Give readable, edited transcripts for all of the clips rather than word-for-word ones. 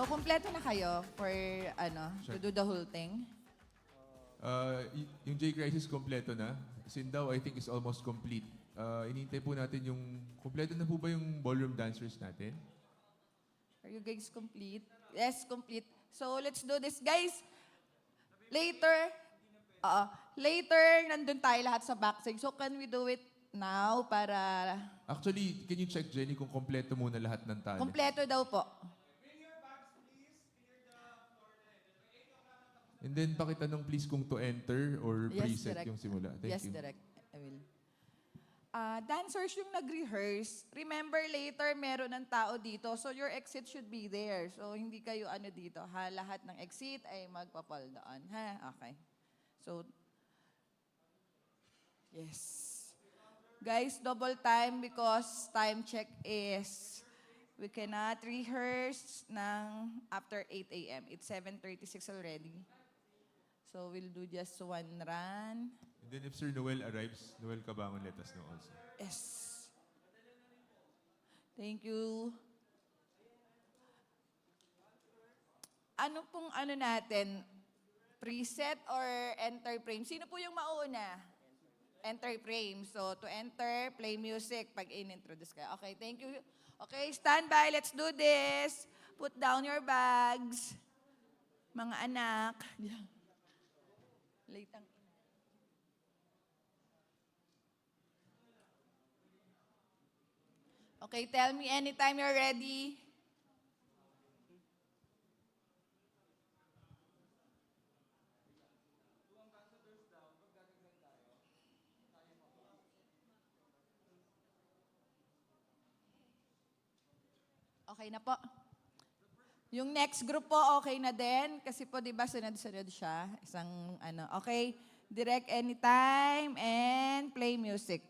So, kumpleto na kayo for, to do the whole thing? Yung J-Crisis kompleto na. Sindaw, I think, is almost complete. Inintay po natin yung, kompleto na po ba yung ballroom dancers natin? Are you guys complete? Yes, complete. So, let's do this. Guys, later, nandun tayo lahat sa backstage. So, can we do it now para... Actually, can you check, Jenny, kung kompleto muna lahat ng tali? Kompleto daw po. And then, pakitanong please kung to enter or Yes, preset direct. yung simula. Thank Yes, you. direct. I will. Dancers yung nag-rehearse. Remember, later, meron ng tao dito. So, your exit should be there. So, hindi kayo dito. Ha? Lahat ng exit ay magpapal doon. Ha? Okay. So, yes. Guys, double time because time check is we cannot rehearse ng after 8 a.m. It's 7:36 already. So, we'll do just one run. And then if Sir Noel arrives, Noel Cabangon, let us know also. Yes. Thank you. Ano pong natin? Preset or enter frame? Sino po yung mauna? Enter frame. So, to enter, play music pag in-introduce ka. Okay, thank you. Okay, stand by. Let's do this. Put down your bags. Mga anak. Late ang Okay, tell me anytime you're ready. Okay na po. Yung next group po, okay na din. Kasi po, di ba, sunod-sunod siya. Isang, okay. Direct anytime and play music.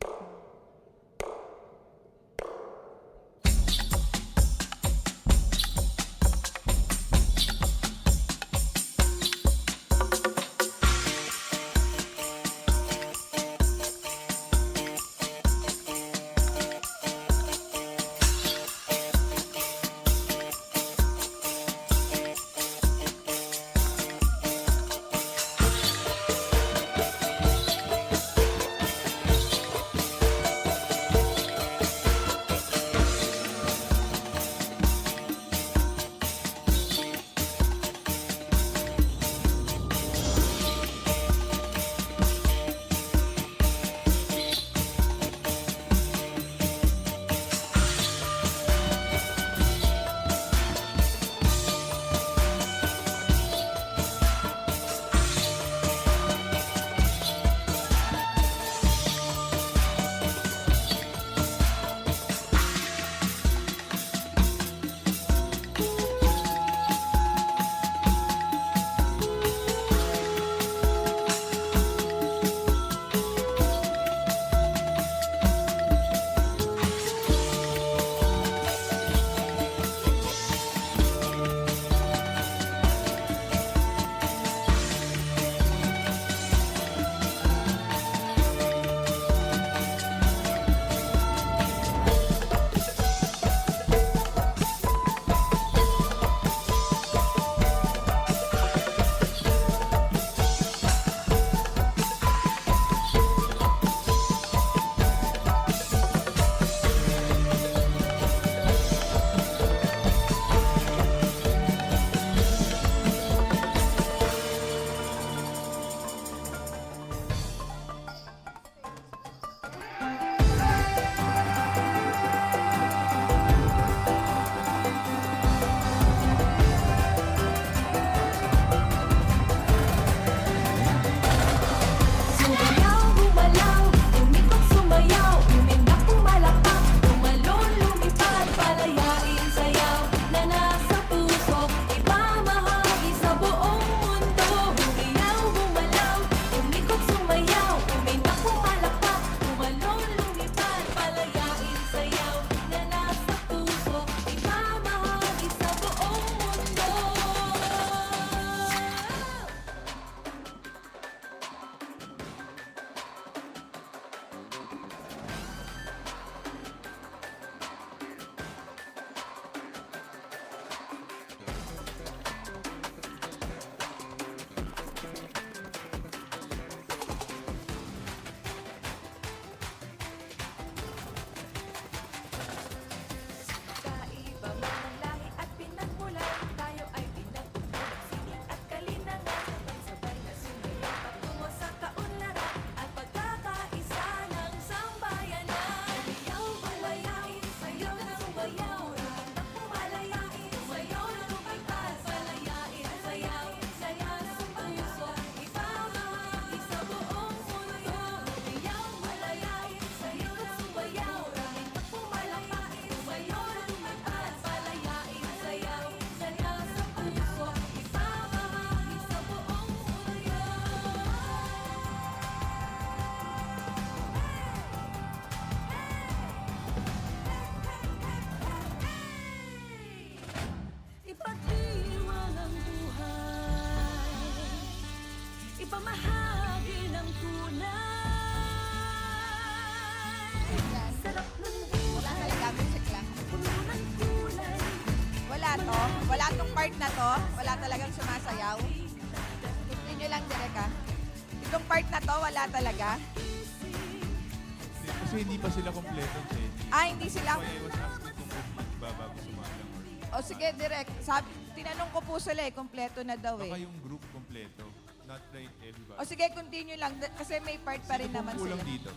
Wala tong part na to. Wala talagang sumasayaw. Continue lang, direct ha. Itong part na to, wala talaga. Kasi hindi pa sila kompleto, Jenny. Hindi sila. Kaya I was asking kung complete ba bago sumalang. O sige, direct. Tinanong ko po sila kompleto na daw Baka eh. yung group kompleto. Not like everybody. O sige, continue lang. Kasi may part pa rin Sino naman pong kulang sila. dito?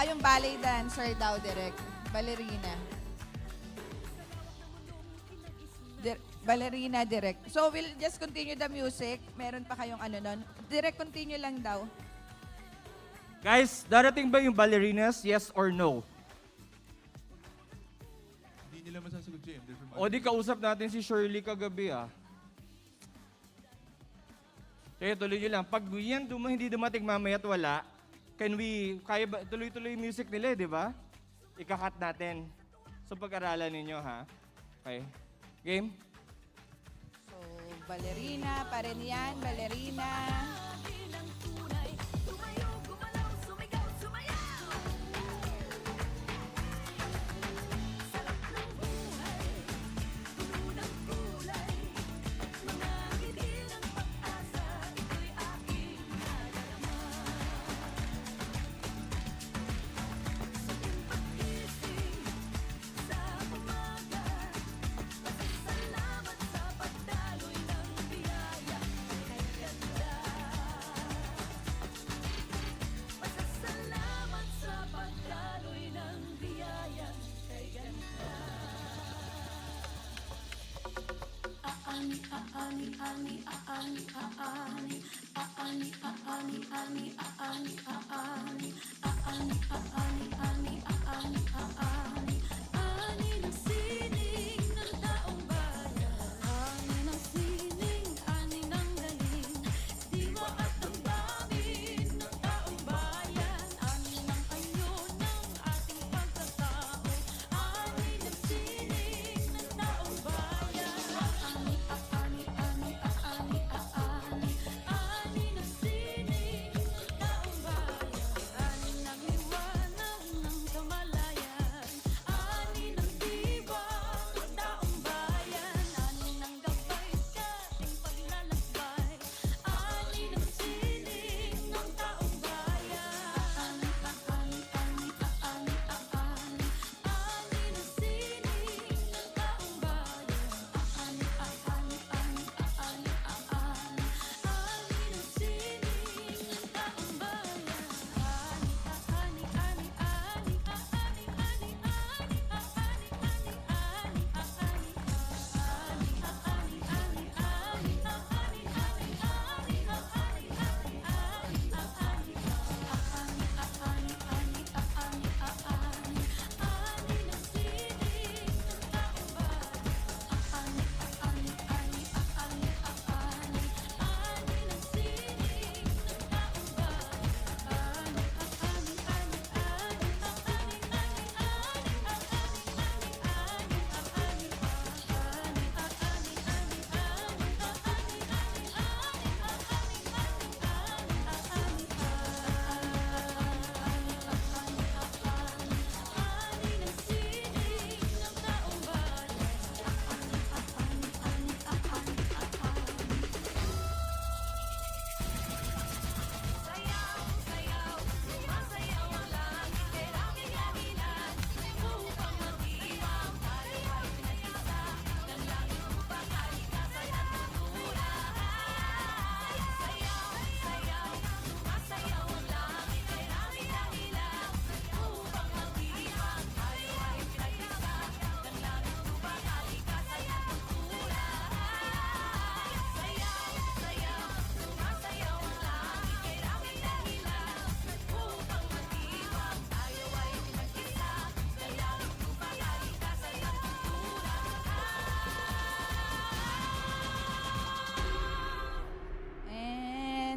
Yung ballet dancer daw, direct. Ballerina. Ballerina, direct. So, we'll just continue the music. Meron pa kayong ano nun. Direct, continue lang daw. Guys, darating ba yung ballerinas? Yes or no? Hindi nila masasagot, Jim. They're from O di kausap natin si Shirley kagabi ah. Kaya tuloy nyo lang. Pag yan hindi dumating mamaya at wala, kaya ba, tuloy-tuloy yung music nila, di ba? Ikakat natin. So pag-aralan ninyo ha. Okay. Game? So, ballerina pa rin yan. Ballerina.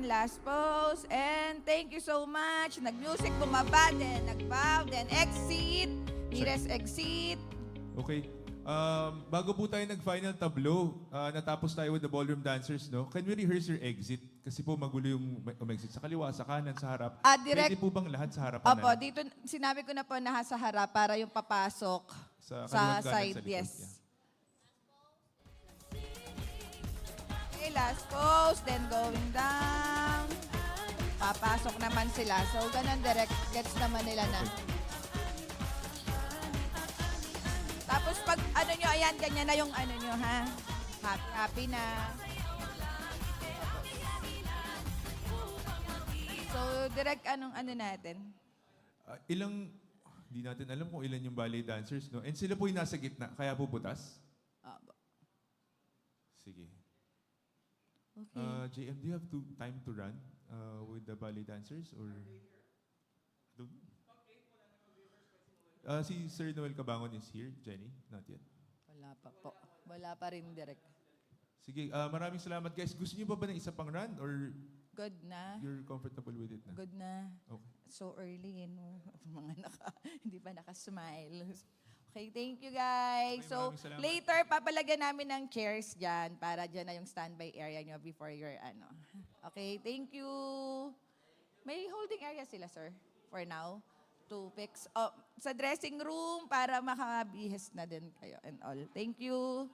Last pose. And thank you so much. Nag-music, bumaba din, nag-bow, then exit. Nearest exit. Okay. Bago po tayo nag-final tableau, natapos tayo with the ballroom dancers, no? Can we rehearse your exit? Kasi po magulo yung exit sa kaliwa, sa kanan, sa harap. Direct. Pwede po bang lahat sa harapan Opo, na? dito sinabi ko na po na sa harap para yung papasok. Sa Sa kaliwat kanan, side, sa likod. yes. Yeah. Okay, last pose, then going down. Papasok naman sila. So, ganun direct gets naman nila na. Tapos pag ano nyo, ayan, ganyan na yung ano nyo, ha? Happy, happy na. So, direct anong ano natin? Hindi natin alam kung ilan yung ballet dancers, no? And sila po yung nasa gitna, kaya po butas? Ah, Sige. okay. JM, do you have time to run with the ballet dancers? Or? Don't know. Si Sir Noel Cabangon is here. Jenny, not yet. Wala pa po. Wala pa rin direct. Sige, maraming salamat guys. Gusto niyo ba ng isa pang run or Good na. you're comfortable with it na? Good na. Okay. So early, no? Mga hindi pa naka-smile. Okay, thank you guys. Okay, So maraming salamat. later, papalagyan namin ng chairs dyan para dyan na yung standby area nyo before your ano. Okay, thank you. May holding area sila, sir, for now. To fix. Oh, sa dressing room para makabihis na din kayo and all. Thank you.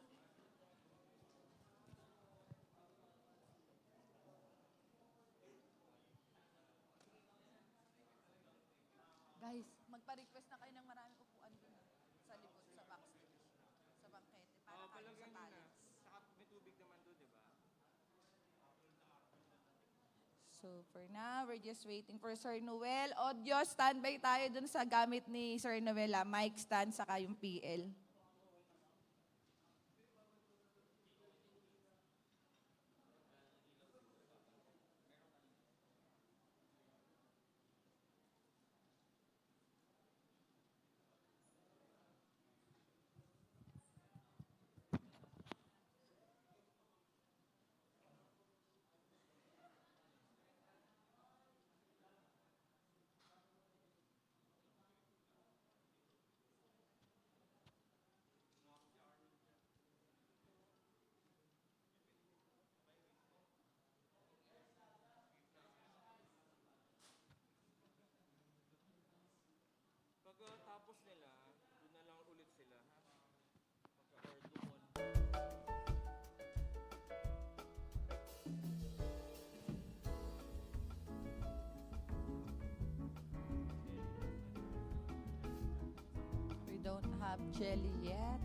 Guys, magpa-request na kayo ng maraming upuan din sa likod, sa backstage, sa bangkete, para kayo sa talents. Saka may tubig naman doon, di ba? So for now, we're just waiting for Sir Noel. Audio, standby tayo dun sa gamit ni Sir Noel, mic stand, saka yung PL. Pagkatapos nila, doon na lang ulit sila. We don't have jelly yet.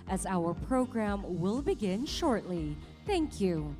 as our program will begin shortly. Thank you.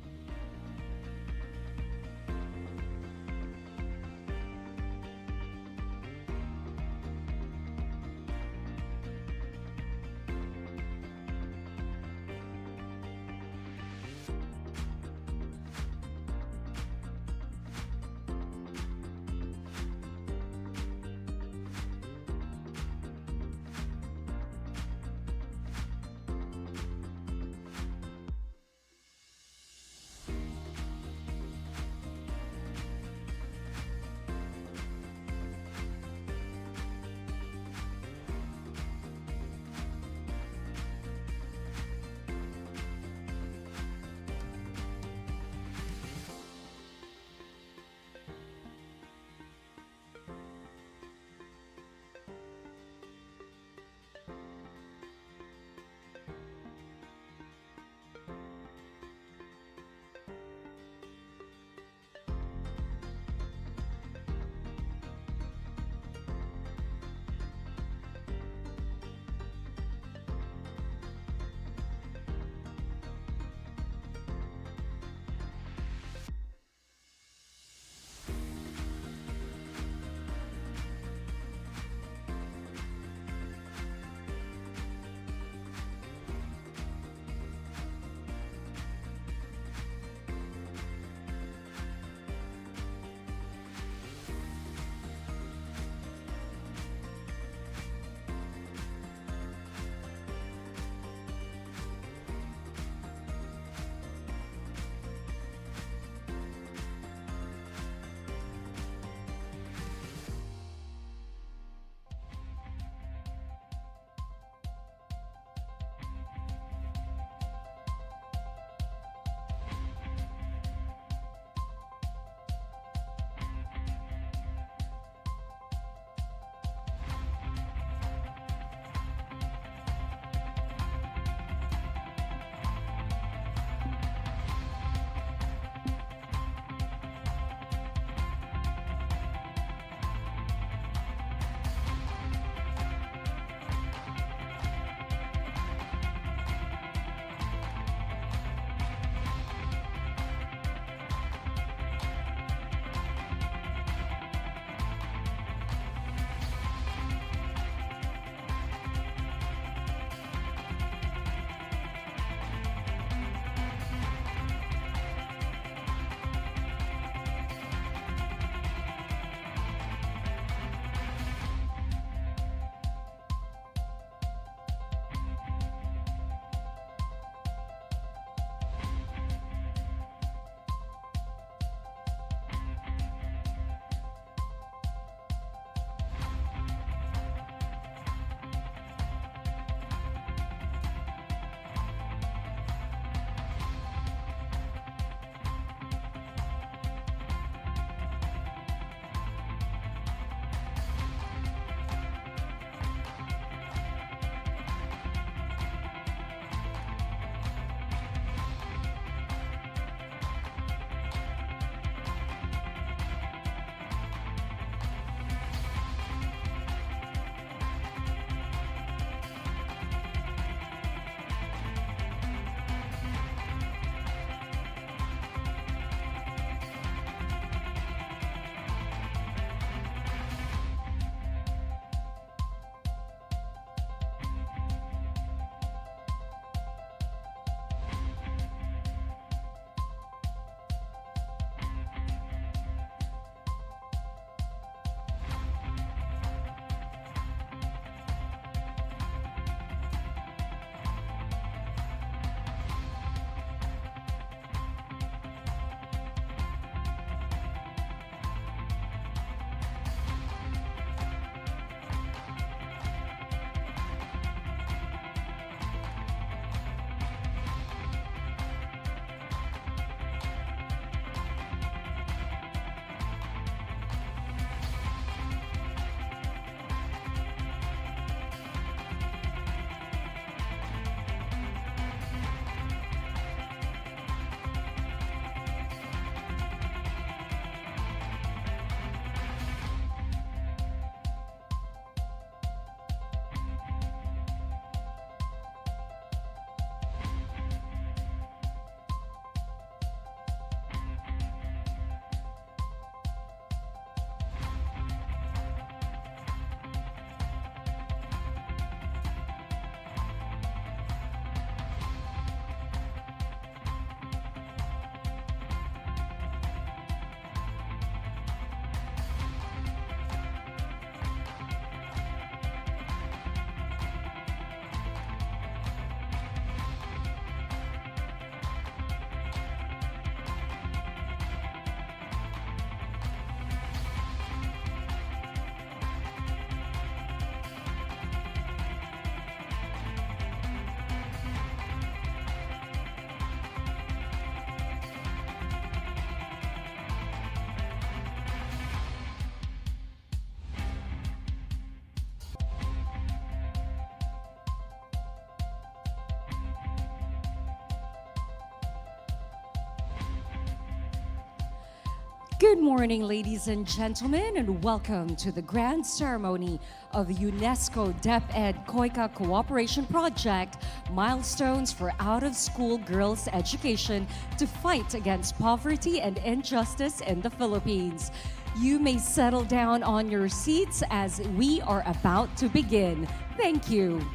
Good morning, ladies and gentlemen, and welcome to the grand ceremony of the UNESCO DepEd Koika Cooperation Project, Milestones for Out-of-School Girls Education to Fight Against Poverty and Injustice in the Philippines. You may settle down on your seats as we are about to begin. Thank you.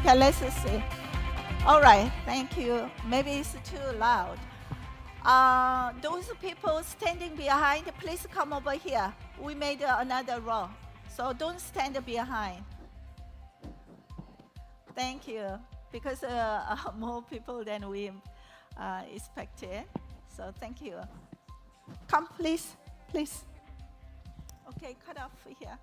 Okay, let's see. All right, thank you. Maybe it's too loud. Those people standing behind, please come over here. We made another row, so don't stand behind. Thank you, because more people than we expected. So thank you. Come, please, please. Okay, cut off here.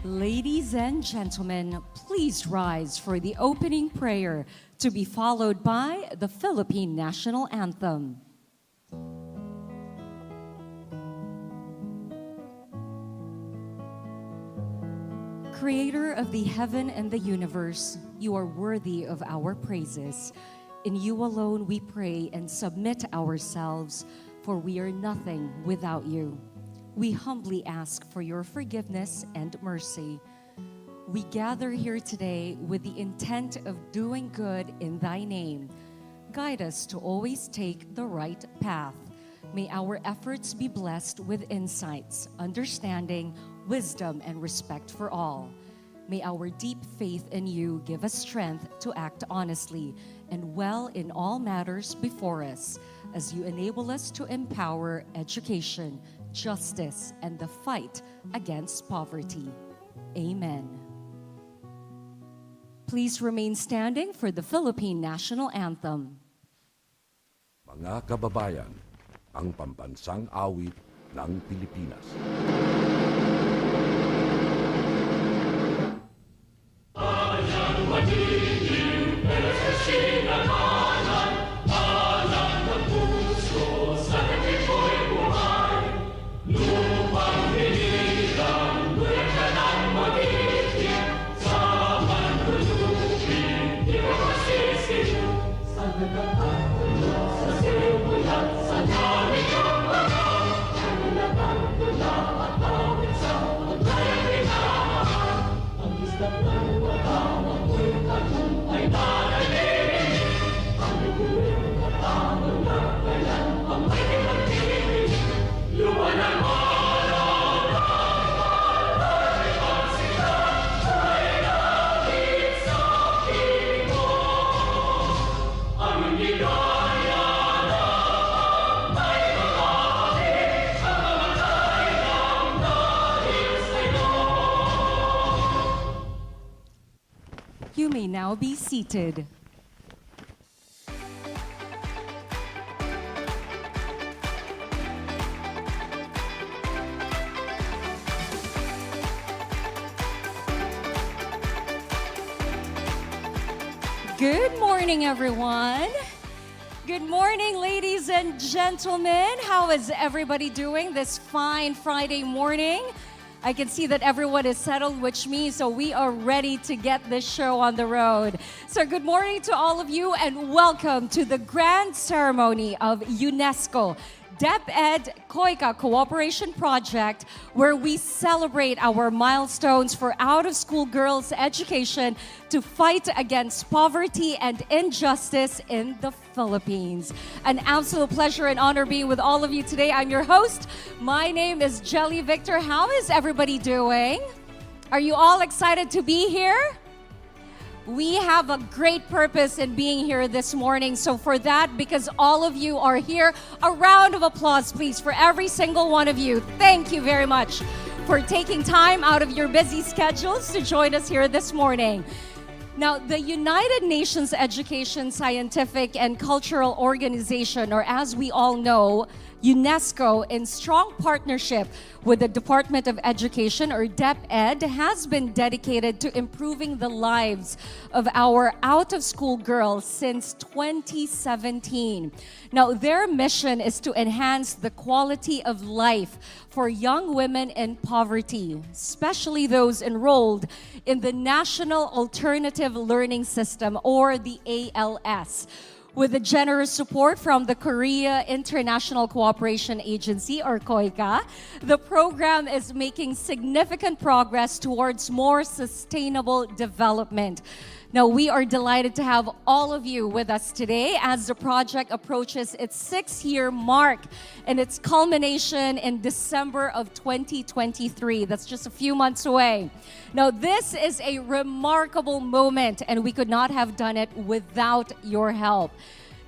Ladies and gentlemen, please rise for the opening prayer to be followed by the Philippine National Anthem. Creator of the heaven and the universe, you are worthy of our praises. In you alone we pray and submit ourselves, for we are nothing without you. We humbly ask for your forgiveness and mercy. We gather here today with the intent of doing good in thy name. Guide us to always take the right path. May our efforts be blessed with insights, understanding, wisdom, and respect for all. May our deep faith in you give us strength to act honestly and well in all matters before us, as you enable us to empower education, justice, and the fight against poverty. Amen. Please remain standing for the Philippine National Anthem. Mga kababayan, ang pambansang awit ng Pilipinas. Sa now be seated. Good morning, everyone. Good morning, ladies and gentlemen. How is everybody doing this fine Friday morning? I can see that everyone is settled, which means so we are ready to get this show on the road. So good morning to all of you and welcome to the grand ceremony of UNESCO DepEd Koika Cooperation Project, where we celebrate our milestones for out-of-school girls' education to fight against poverty and injustice in the Philippines. An absolute pleasure and honor being with all of you today. I'm your host. My name is Jelly Victor. How is everybody doing? Are you all excited to be here? We have a great purpose in being here this morning. So for that, because all of you are here, a round of applause, please, for every single one of you. Thank you very much for taking time out of your busy schedules to join us here this morning. Now, the United Nations Education, Scientific, and Cultural Organization, or as we all know, UNESCO, in strong partnership with the Department of Education, or DepEd, has been dedicated to improving the lives of our out-of-school girls since 2017. Now, their mission is to enhance the quality of life for young women in poverty, especially those enrolled in the National Alternative Learning System, or the ALS. With the generous support from the Korea International Cooperation Agency, or KOICA, the program is making significant progress towards more sustainable development. Now, we are delighted to have all of you with us today as the project approaches its 6-year mark and its culmination in December of 2023. That's just a few months away. Now, this is a remarkable moment, and we could not have done it without your help.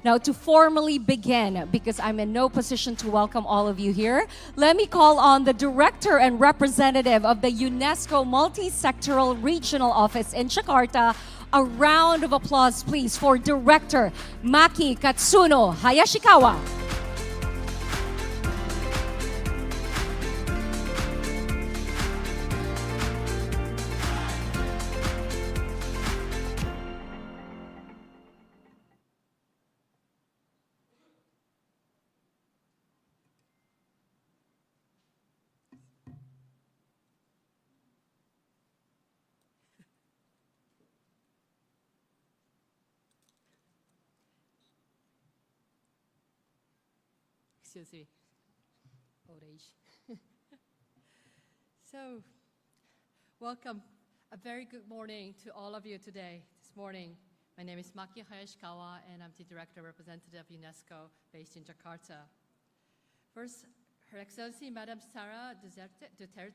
Now, to formally begin, because I'm in no position to welcome all of you here, let me call on the Director and Representative of the UNESCO Multi-Sectoral Regional Office in Jakarta. A round of applause, please, for Director Maki Katsuno Hayashikawa. Excuse me, old age. So, welcome. A very good morning to all of you today, this morning. My name is Maki Hayashikawa, and I'm the Director Representative of UNESCO based in Jakarta. First, Her Excellency Madam Sara Duterte,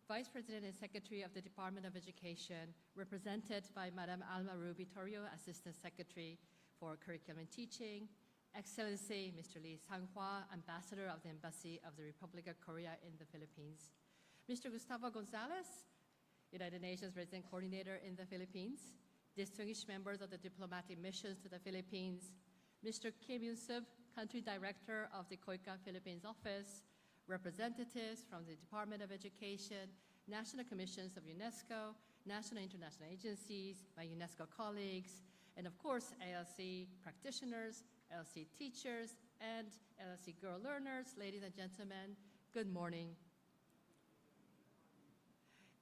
Vice President and Secretary of the Department of Education, represented by Madam Alma Ruby Torrio, Assistant Secretary for Curriculum and Teaching, Excellency Mr. Lee Sang-hwa, Ambassador of the Embassy of the Republic of Korea in the Philippines, Mr. Gustavo Gonzalez, United Nations Resident Coordinator in the Philippines, distinguished members of the diplomatic missions to the Philippines, Mr. Kim Yun-sub, Country Director of the KOICA Philippines Office, representatives from the Department of Education, National Commissions of UNESCO, national and international agencies, my UNESCO colleagues, and of course, ALC practitioners, ALC teachers, and ALC girl learners. Ladies and gentlemen, good morning.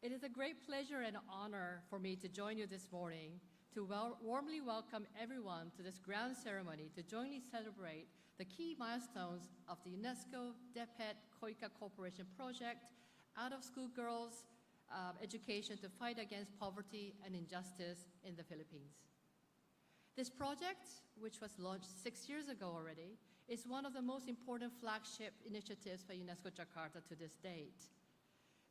It is a great pleasure and honor for me to join you this morning to warmly welcome everyone to this grand ceremony to jointly celebrate the key milestones of the UNESCO DepEd KOICA Cooperation Project, out-of-school girls' education to fight against poverty and injustice in the Philippines. This project, which was launched 6 years ago already, is one of the most important flagship initiatives for UNESCO Jakarta to this date.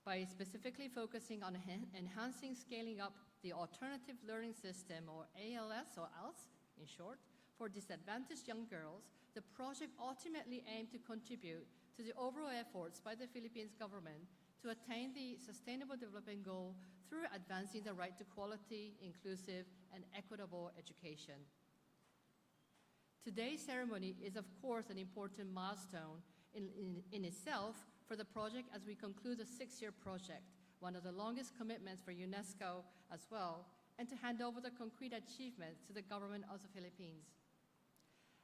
By specifically focusing on enhancing scaling up the alternative learning system, or ALS, or ALS in short, for disadvantaged young girls, the project ultimately aimed to contribute to the overall efforts by the Philippines government to attain the Sustainable Development Goal through advancing the right to quality, inclusive, and equitable education. Today's ceremony is, of course, an important milestone in itself for the project as we conclude a 6-year project, one of the longest commitments for UNESCO as well, and to hand over the concrete achievements to the government of the Philippines.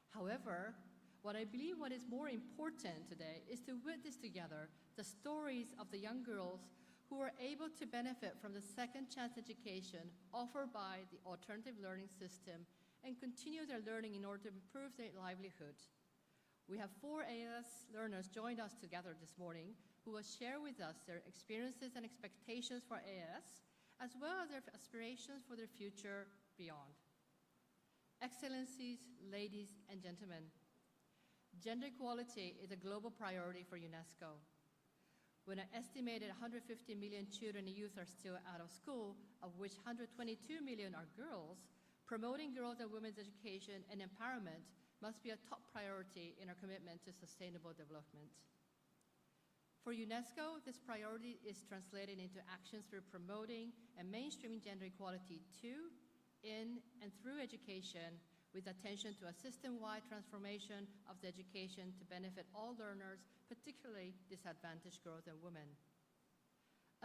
However, what is more important today is to witness together the stories of the young girls who are able to benefit from the second chance education offered by the alternative learning system and continue their learning in order to improve their livelihood. We have 4 ALS learners joined us together this morning who will share with us their experiences and expectations for ALS, as well as their aspirations for their future beyond. Excellencies, ladies and gentlemen, gender equality is a global priority for UNESCO. When an estimated 150 million children and youth are still out of school, of which 122 million are girls, promoting girls and women's education and empowerment must be a top priority in our commitment to sustainable development. For UNESCO, this priority is translated into actions through promoting and mainstreaming gender equality to, in, and through education, with attention to a system-wide transformation of the education to benefit all learners, particularly disadvantaged girls and women.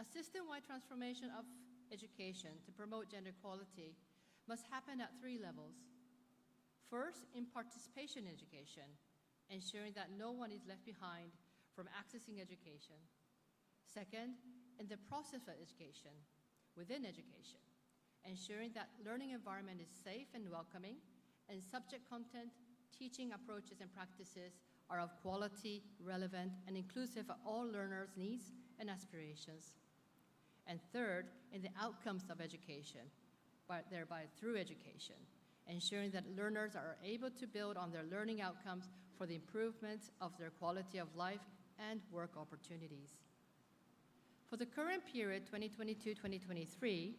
A system-wide transformation of education to promote gender equality must happen at 3 levels. First, in participation in education, ensuring that no one is left behind from accessing education. Second, in the process of education, within education, ensuring that learning environment is safe and welcoming, and subject content, teaching approaches and practices are of quality, relevant, and inclusive of all learners' needs and aspirations. And third, in the outcomes of education, thereby through education, ensuring that learners are able to build on their learning outcomes for the improvement of their quality of life and work opportunities. For the current period, 2022-2023,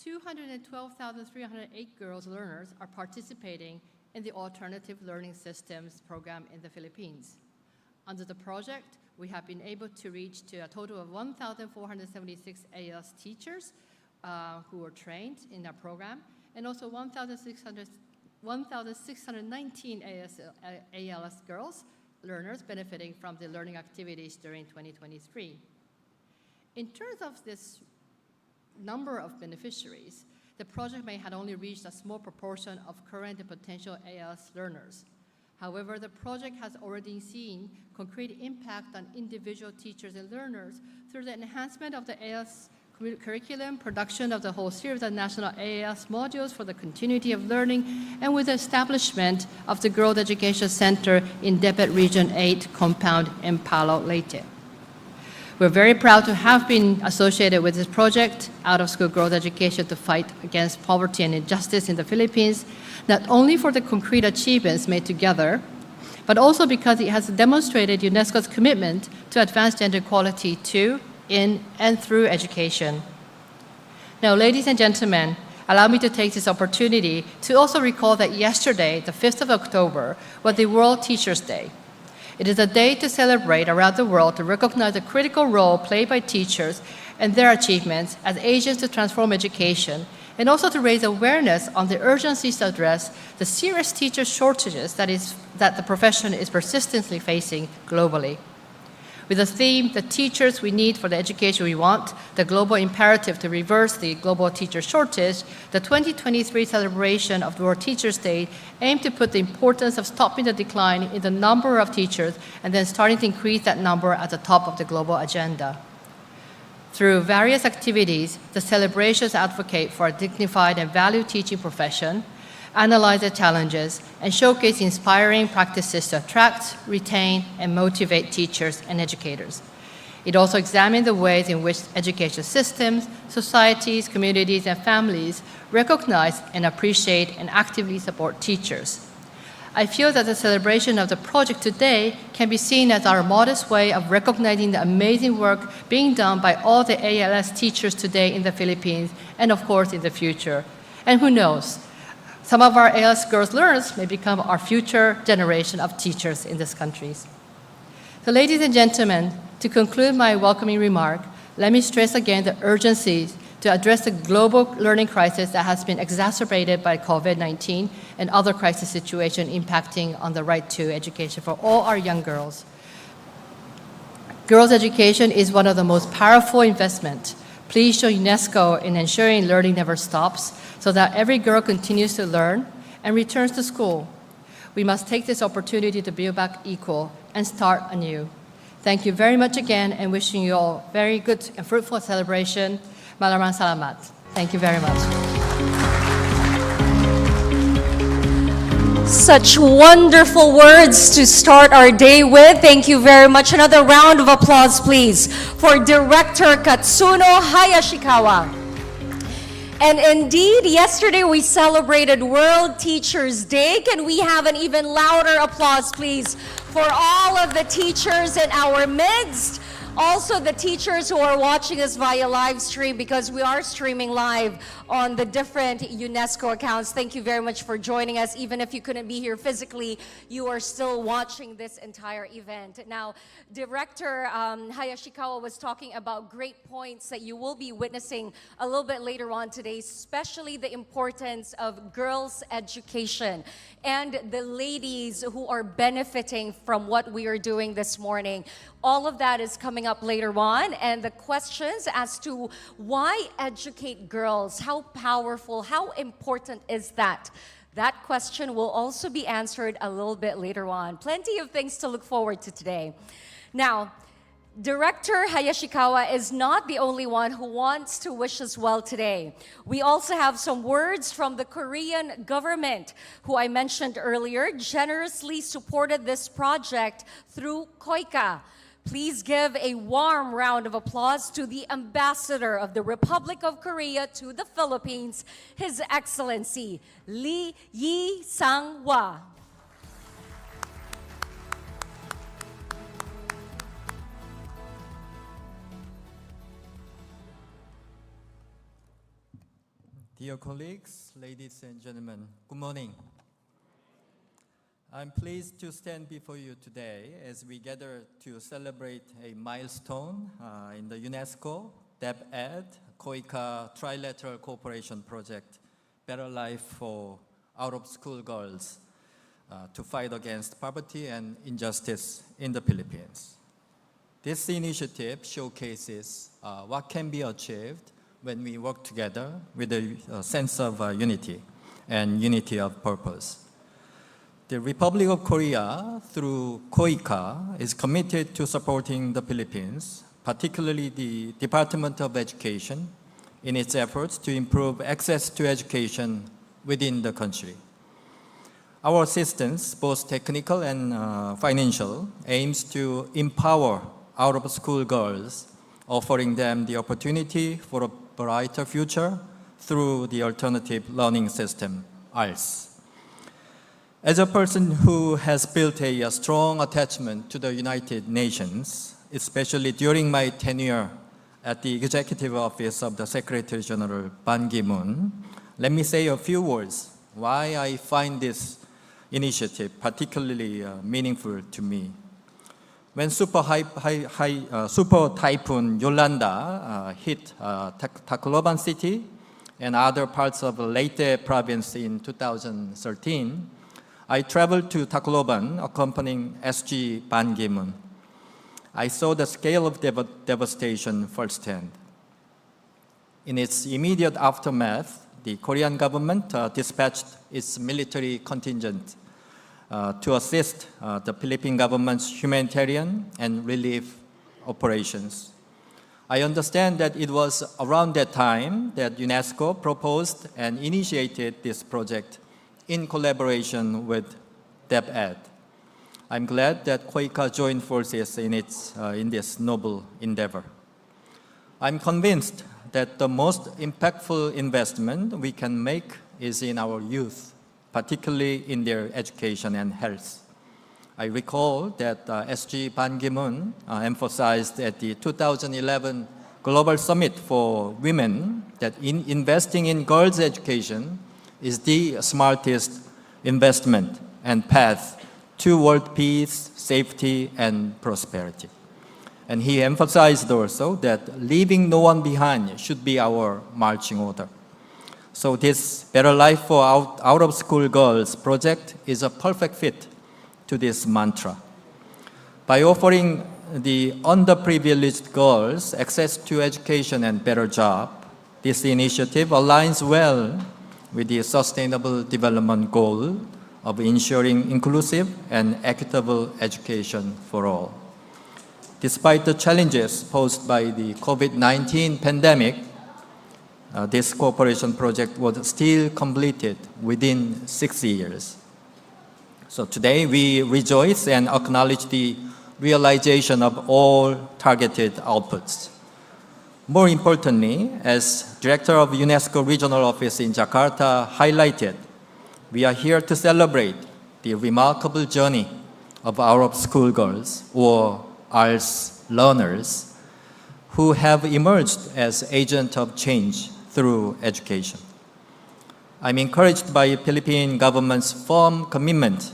212,308 girls learners are participating in the Alternative Learning Systems program in the Philippines. Under the project, we have been able to reach to a total of 1,476 ALS teachers who were trained in our program, and also 1,619 ALS girls learners benefiting from the learning activities during 2023. In terms of this number of beneficiaries, the project may have only reached a small proportion of current and potential ALS learners. However, the project has already seen concrete impact on individual teachers and learners through the enhancement of the ALS curriculum, production of the whole series of national ALS modules for the continuity of learning, and with the establishment of the Growth Education Center in Debet Region 8 compound in Palo Leyte. We're very proud to have been associated with this project, out-of-school growth education to fight against poverty and injustice in the Philippines, not only for the concrete achievements made together, but also because it has demonstrated UNESCO's commitment to advance gender equality to, in, and through education. Now, ladies and gentlemen, allow me to take this opportunity to also recall that yesterday, the 5th of October, was the World Teachers' Day. It is a day to celebrate around the world to recognize the critical role played by teachers and their achievements as agents to transform education, and also to raise awareness on the urgency to address the serious teacher shortages that the profession is persistently facing globally. With the theme, the teachers we need for the education we want, the global imperative to reverse the global teacher shortage, the 2023 celebration of the World Teachers' Day aimed to put the importance of stopping the decline in the number of teachers and then starting to increase that number at the top of the global agenda. Through various activities, the celebrations advocate for a dignified and valued teaching profession, analyze the challenges, and showcase inspiring practices to attract, retain, and motivate teachers and educators. It also examined the ways in which education systems, societies, communities, and families recognize and appreciate and actively support teachers. I feel that the celebration of the project today can be seen as our modest way of recognizing the amazing work being done by all the ALS teachers today in the Philippines and, of course, in the future. And who knows? Some of our ALS girls learners may become our future generation of teachers in these countries. So, ladies and gentlemen, To conclude my welcoming remark, let me stress again the urgency to address the global learning crisis that has been exacerbated by COVID-19 and other crisis situations impacting on the right to education for all our young girls. Girls' education is one of the most powerful investments. Please join UNESCO in ensuring learning never stops so that every girl continues to learn and returns to school. We must take this opportunity to build back equal and start anew. Thank you very much again and wishing you all very good and fruitful celebration. Maraming salamat. Thank you very much. Such wonderful words to start our day with. Thank you very much. Another round of applause, please, for Director Katsuno Hayashikawa. And indeed, yesterday we celebrated World Teachers' Day. Can we have an even louder applause, please, for all of the teachers in our midst? Also, the teachers who are watching us via live stream, because we are streaming live on the different UNESCO accounts. Thank you very much for joining us. Even if you couldn't be here physically, you are still watching this entire event. Now, Director Hayashikawa was talking about great points that you will be witnessing a little bit later on today, especially the importance of girls' education and the ladies who are benefiting from what we are doing this morning. All of that is coming up later on, and the questions as to why educate girls, how powerful, how important is that? That question will also be answered a little bit later on. Plenty of things to look forward to today. Now, Director Hayashikawa is not the only one who wants to wish us well today. We also have some words from the Korean government, who I mentioned earlier, generously supported this project through KOICA. Please give a warm round of applause to the Ambassador of the Republic of Korea to the Philippines, His Excellency Lee Yi-sang-hwa. Dear colleagues, ladies and gentlemen, good morning. I'm pleased to stand before you today as we gather to celebrate a milestone in the UNESCO DepEd KOICA Trilateral Cooperation Project, Better Life for Out-of-School Girls, to fight against poverty and injustice in the Philippines. This initiative showcases what can be achieved when we work together with a sense of unity and unity of purpose. The Republic of Korea, through KOICA, is committed to supporting the Philippines, particularly the Department of Education, in its efforts to improve access to education within the country. Our assistance, both technical and financial, aims to empower out-of-school girls, offering them the opportunity for a brighter future through the alternative learning system, ALS. As a person who has built a strong attachment to the United Nations, especially during my tenure at the Executive Office of the Secretary General Ban Ki-moon, let me say a few words why I find this initiative particularly meaningful to me. When Super Typhoon Yolanda hit Tacloban City and other parts of Leyte province in 2013, I traveled to Tacloban accompanying SG Ban Ki-moon. I saw the scale of devastation firsthand. In its immediate aftermath, the Korean government dispatched its military contingent to assist the Philippine government's humanitarian and relief operations. I understand that it was around that time that UNESCO proposed and initiated this project in collaboration with DepEd. I'm glad that KOICA joined forces in this noble endeavor. I'm convinced that the most impactful investment we can make is in our youth, particularly in their education and health. I recall that SG Ban Ki-moon emphasized at the 2011 Global Summit for Women that investing in girls' education is the smartest investment and path to world peace, safety, and prosperity. And he emphasized also that leaving no one behind should be our marching order. So this Better Life for Out-of-School Girls project is a perfect fit to this mantra. By offering the underprivileged girls access to education and better job, this initiative aligns well with the Sustainable Development Goal of ensuring inclusive and equitable education for all. Despite the challenges posed by the COVID-19 pandemic, this cooperation project was still completed within 6 years. So today we rejoice and acknowledge the realization of all targeted outputs. More importantly, as Director of UNESCO Regional Office in Jakarta highlighted, we are here to celebrate the remarkable journey of our schoolgirls or ALS learners who have emerged as agents of change through education. I'm encouraged by Philippine government's firm commitment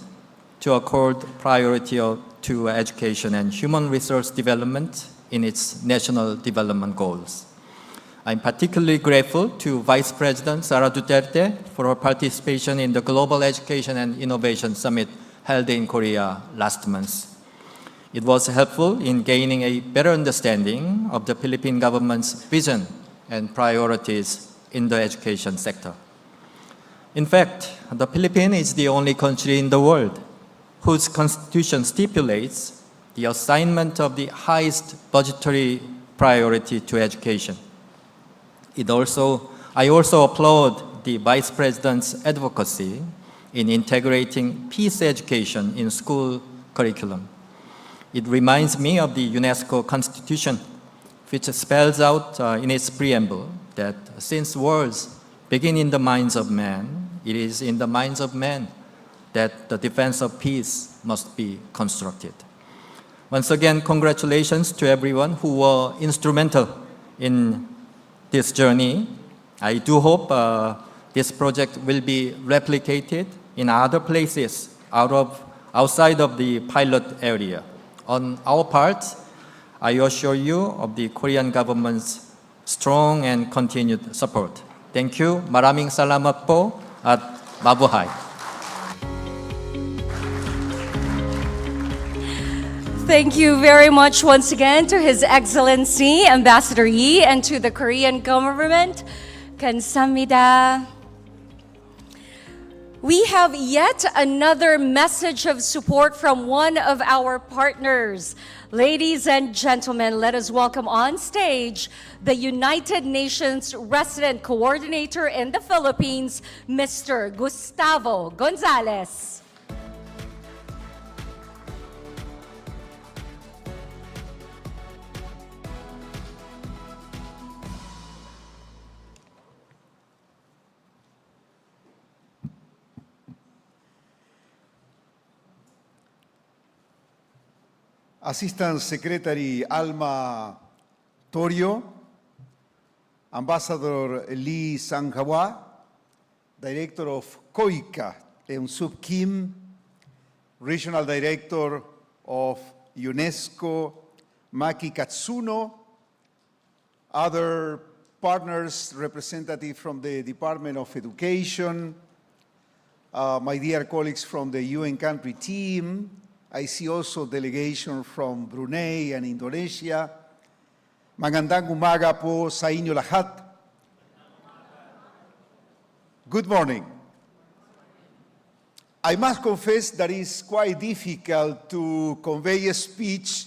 to accord priority to education and human resource development in its national development goals. I'm particularly grateful to Vice President Sara Duterte for her participation in the Global Education and Innovation Summit held in Korea last month. It was helpful in gaining a better understanding of the Philippine government's vision and priorities in the education sector. In fact, the Philippines is the only country in the world whose constitution stipulates the assignment of the highest budgetary priority to education. I also applaud the Vice President's advocacy in integrating peace education in school curriculum. It reminds me of the UNESCO Constitution, which spells out in its preamble that since wars begin in the minds of man, it is in the minds of men that the defense of peace must be constructed. Once again, congratulations to everyone who were instrumental in this journey. I do hope this project will be replicated in other places outside of the pilot area. On our part, I assure you of the Korean government's strong and continued support. Thank you. Maraming salamat po at mabuhay. Thank you very much once again to His Excellency Ambassador Yi and to the Korean government. 감사합니다. We have yet another message of support from one of our partners. Ladies and gentlemen, let us welcome on stage the United Nations Resident Coordinator in the Philippines, Mr. Gustavo Gonzalez. Assistant Secretary Alma Torio, Ambassador Lee Sang-hwa, Director of KOICA, Eun-Sup Kim, Regional Director of UNESCO, Maki Katsuno, other partners, representatives from the Department of Education, my dear colleagues from the UN country team. I see also delegation from Brunei and Indonesia. Magandang umaga po sa inyo lahat. Good morning. I must confess that it's quite difficult to convey a speech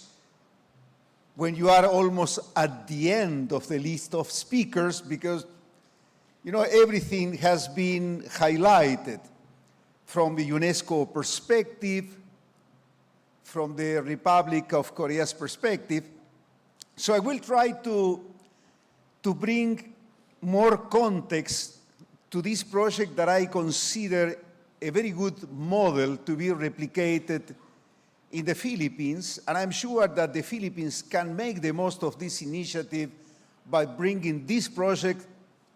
when you are almost at the end of the list of speakers because, everything has been highlighted from the UNESCO perspective, from the Republic of Korea's perspective. So I will try to bring more context to this project that I consider a very good model to be replicated in the Philippines, and I'm sure that the Philippines can make the most of this initiative by bringing this project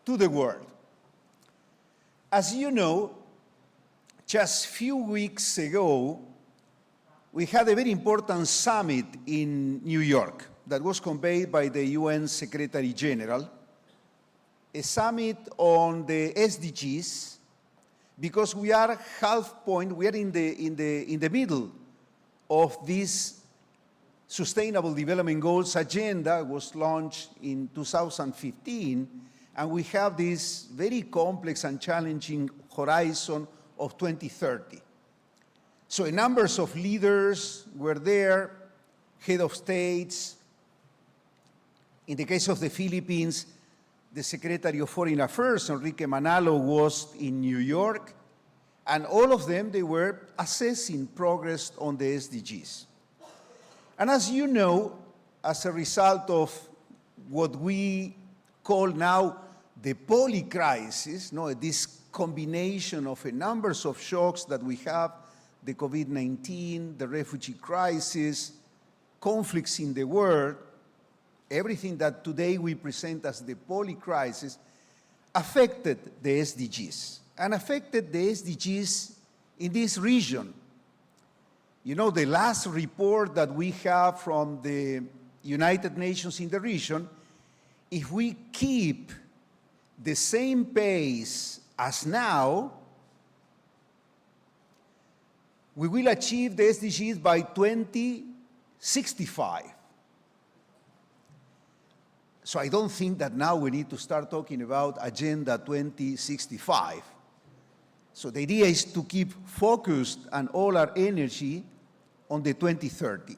to the world. As you know, just a few weeks ago, we had a very important summit in New York. that was conveyed by the UN Secretary General, a summit on the SDGs, because we are we are in the middle of this Sustainable Development Goals agenda. Was launched in 2015, and we have this very complex and challenging horizon of 2030. So a number of leaders were there, head of states. In the case of the Philippines, the Secretary of Foreign Affairs, Enrique Manalo, was in New York, and all of them, they were assessing progress on the SDGs. And as you know, as a result of what we call now the polycrisis, this combination of a number of shocks that we have, the COVID-19, the refugee crisis, conflicts in the world, everything that today we present as the polycrisis, affected the SDGs, and affected the SDGs in this region. You know, the last report that we have from the United Nations in the region, if we keep the same pace as now, we will achieve the SDGs by 2065. So I don't think that now we need to start talking about Agenda 2065. So the idea is to keep focused and all our energy on the 2030.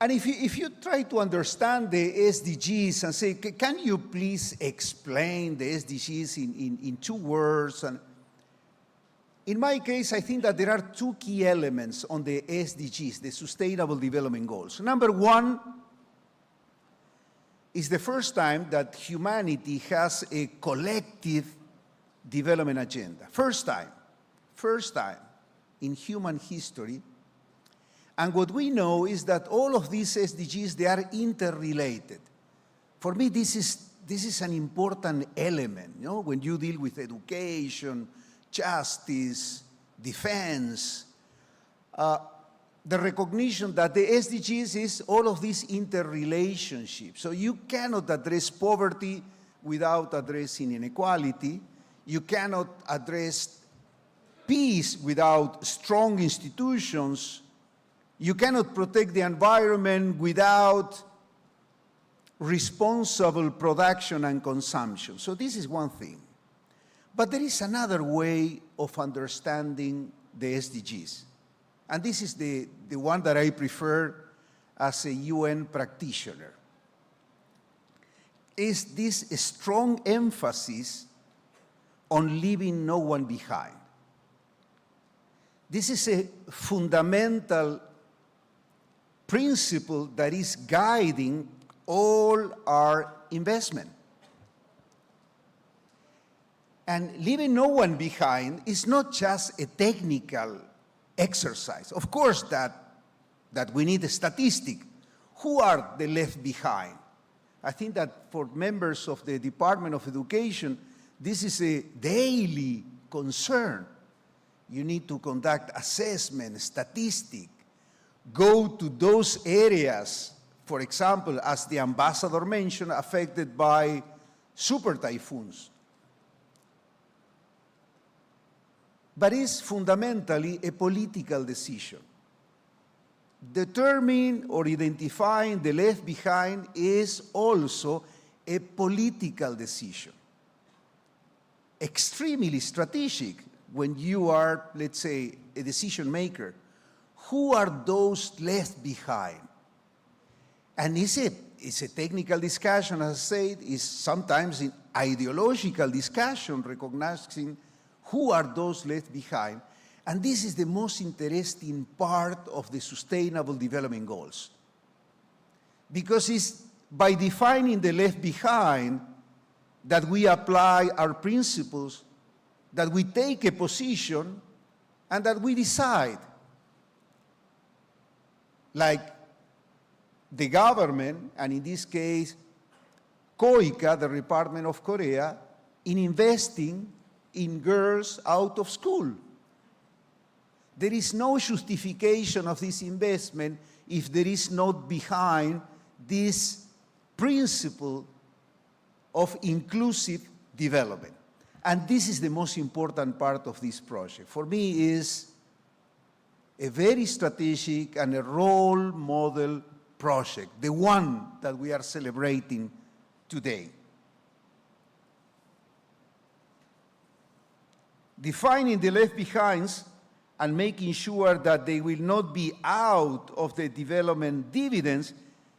And if you try to understand the SDGs and say, can you please explain the SDGs in 2 words? And in my case, I think that there are 2 key elements on the SDGs, the Sustainable Development Goals. Number 1 is the first time that humanity has a collective development agenda. First time in human history. And what we know is that all of these SDGs, they are interrelated. For me, this is an important element, when you deal with education, justice, defense, the recognition that the SDGs is all of these interrelationships. So you cannot address poverty without addressing inequality. You cannot address peace without strong institutions. You cannot protect the environment without responsible production and consumption. So this is one thing. But there is another way of understanding the SDGs. And this is the one that I prefer as a UN practitioner. Is this strong emphasis on leaving no one behind. This is a fundamental principle that is guiding all our investment. And leaving no one behind is not just a technical exercise. Of course that we need a statistic. Who are the left behind? I think that for members of the Department of Education, this is a daily concern. You need to conduct assessment, statistic, go to those areas, for example, as the ambassador mentioned, affected by super typhoons. But it's fundamentally a political decision. Determining or identifying the left behind is also a political decision. Extremely strategic when you are, let's say, a decision maker. Who are those left behind? And it's a technical discussion, as I said, it's sometimes an ideological discussion, recognizing who are those left behind. And this is the most interesting part of the Sustainable Development Goals. Because it's by defining the left behind that we apply our principles, that we take a position, and that we decide. Like the government, and in this case, KOICA, the Department of Korea, in investing in girls out of school. There is no justification of this investment if there is not behind this principle of inclusive development. And this is the most important part of this project. For me, is a very strategic and a role model project, the one that we are celebrating today. Defining the left behinds and making sure that they will not be out of the development dividends,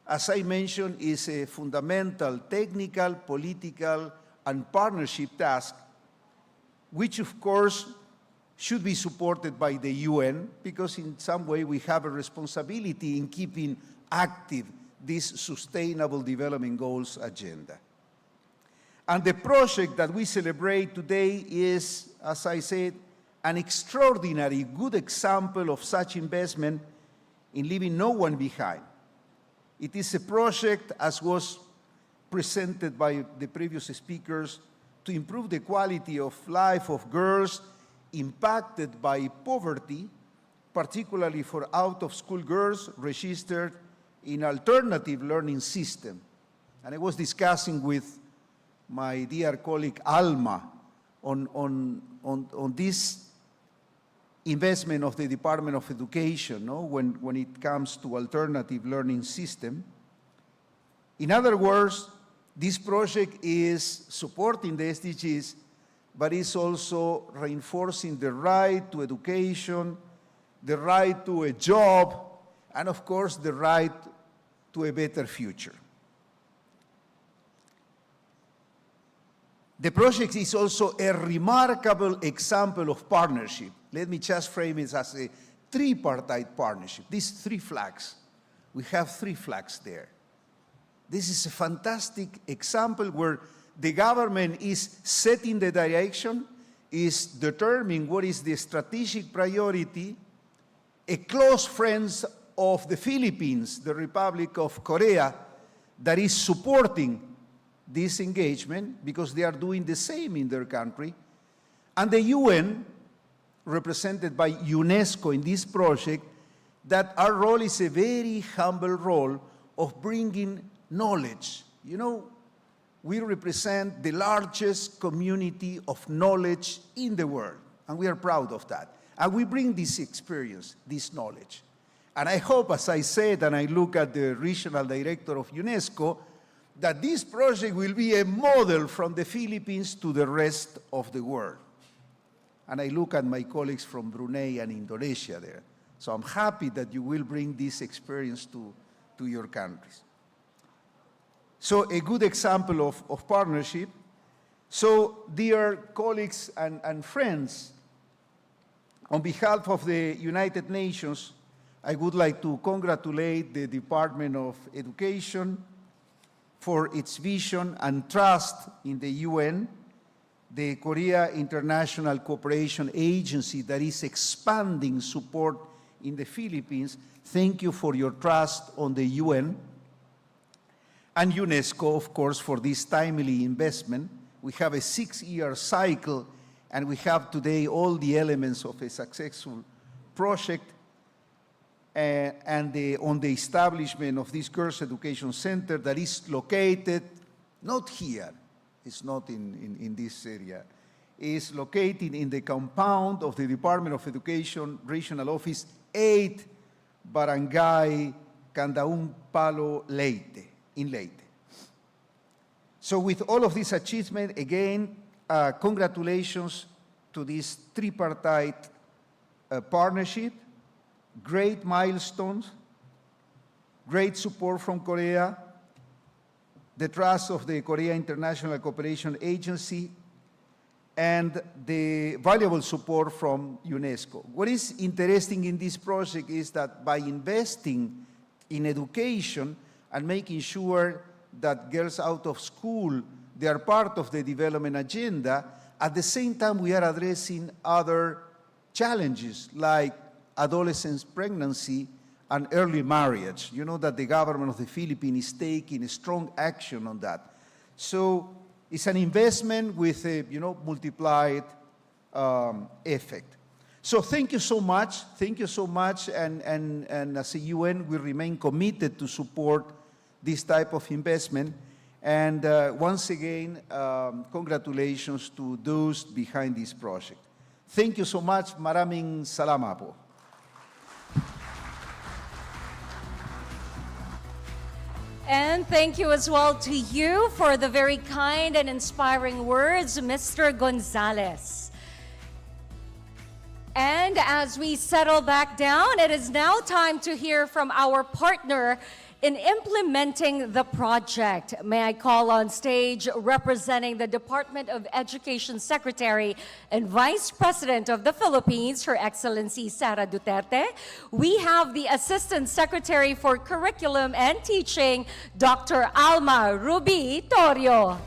as I mentioned, is a fundamental technical, political, and partnership task, which of course should be supported by the UN, because in some way we have a responsibility in keeping active this Sustainable Development Goals agenda. And the project that we celebrate today is, as I said, an extraordinary good example of such investment in leaving no one behind. It is a project, as was presented by the previous speakers, to improve the quality of life of girls impacted by poverty, particularly for out-of-school girls registered in alternative learning system. And I was discussing with my dear colleague Alma on this investment of the Department of Education, no? when it comes to alternative learning system. In other words, this project is supporting the SDGs, but is also reinforcing the right to education, the right to a job, and of course, the right to a better future. The project is also a remarkable example of partnership. Let me just frame it as a tripartite partnership. These three flags, we have three flags there. This is a fantastic example where the government is setting the direction, is determining what is the strategic priority. A close friend of the Philippines, the Republic of Korea, that is supporting this engagement because they are doing the same in their country. And the UN, represented by UNESCO in this project, that our role is a very humble role of bringing knowledge. You know, we represent the largest community of knowledge in the world, and we are proud of that. And we bring this experience, this knowledge. And I hope, as I said, and I look at the regional director of UNESCO, that this project will be a model from the Philippines to the rest of the world. And I look at my colleagues from Brunei and Indonesia there. So I'm happy that you will bring this experience to your countries. So a good example of partnership. So dear colleagues and friends, on behalf of the United Nations, I would like to congratulate the Department of Education for its vision and trust in the UN, the Korea International Cooperation Agency that is expanding support in the Philippines. Thank you for your trust on the UN. And UNESCO, of course, for this timely investment. We have a 6-year cycle, and we have today all the elements of a successful project on the establishment of this Girls' Education Center that is located, not here, it's not in this area, is located in the compound of the Department of Education Regional Office 8, Barangay Candaung Palo, Leyte, in Leyte. So with all of this achievement, again, congratulations to this tripartite partnership. Great milestones, great support from Korea, the trust of the Korea International Cooperation Agency, and the valuable support from UNESCO. What is interesting in this project is that by investing in education and making sure that girls out of school, they are part of the development agenda, at the same time we are addressing other challenges like adolescents' pregnancy and early marriage. You know that the government of the Philippines is taking a strong action on that. So it's an investment with a multiplied effect. So thank you so much. Thank you so much. And as a UN, we remain committed to support this type of investment. And once again, congratulations to those behind this project. Thank you so much. Maraming salamat po. And thank you as well to you for the very kind and inspiring words, Mr. Gonzalez. And as we settle back down, it is now time to hear from our partner in implementing the project. May I call on stage, representing the Department of Education Secretary and Vice President of the Philippines, Her Excellency Sara Duterte. We have the Assistant Secretary for Curriculum and Teaching, Dr. Alma Ruby Torrio.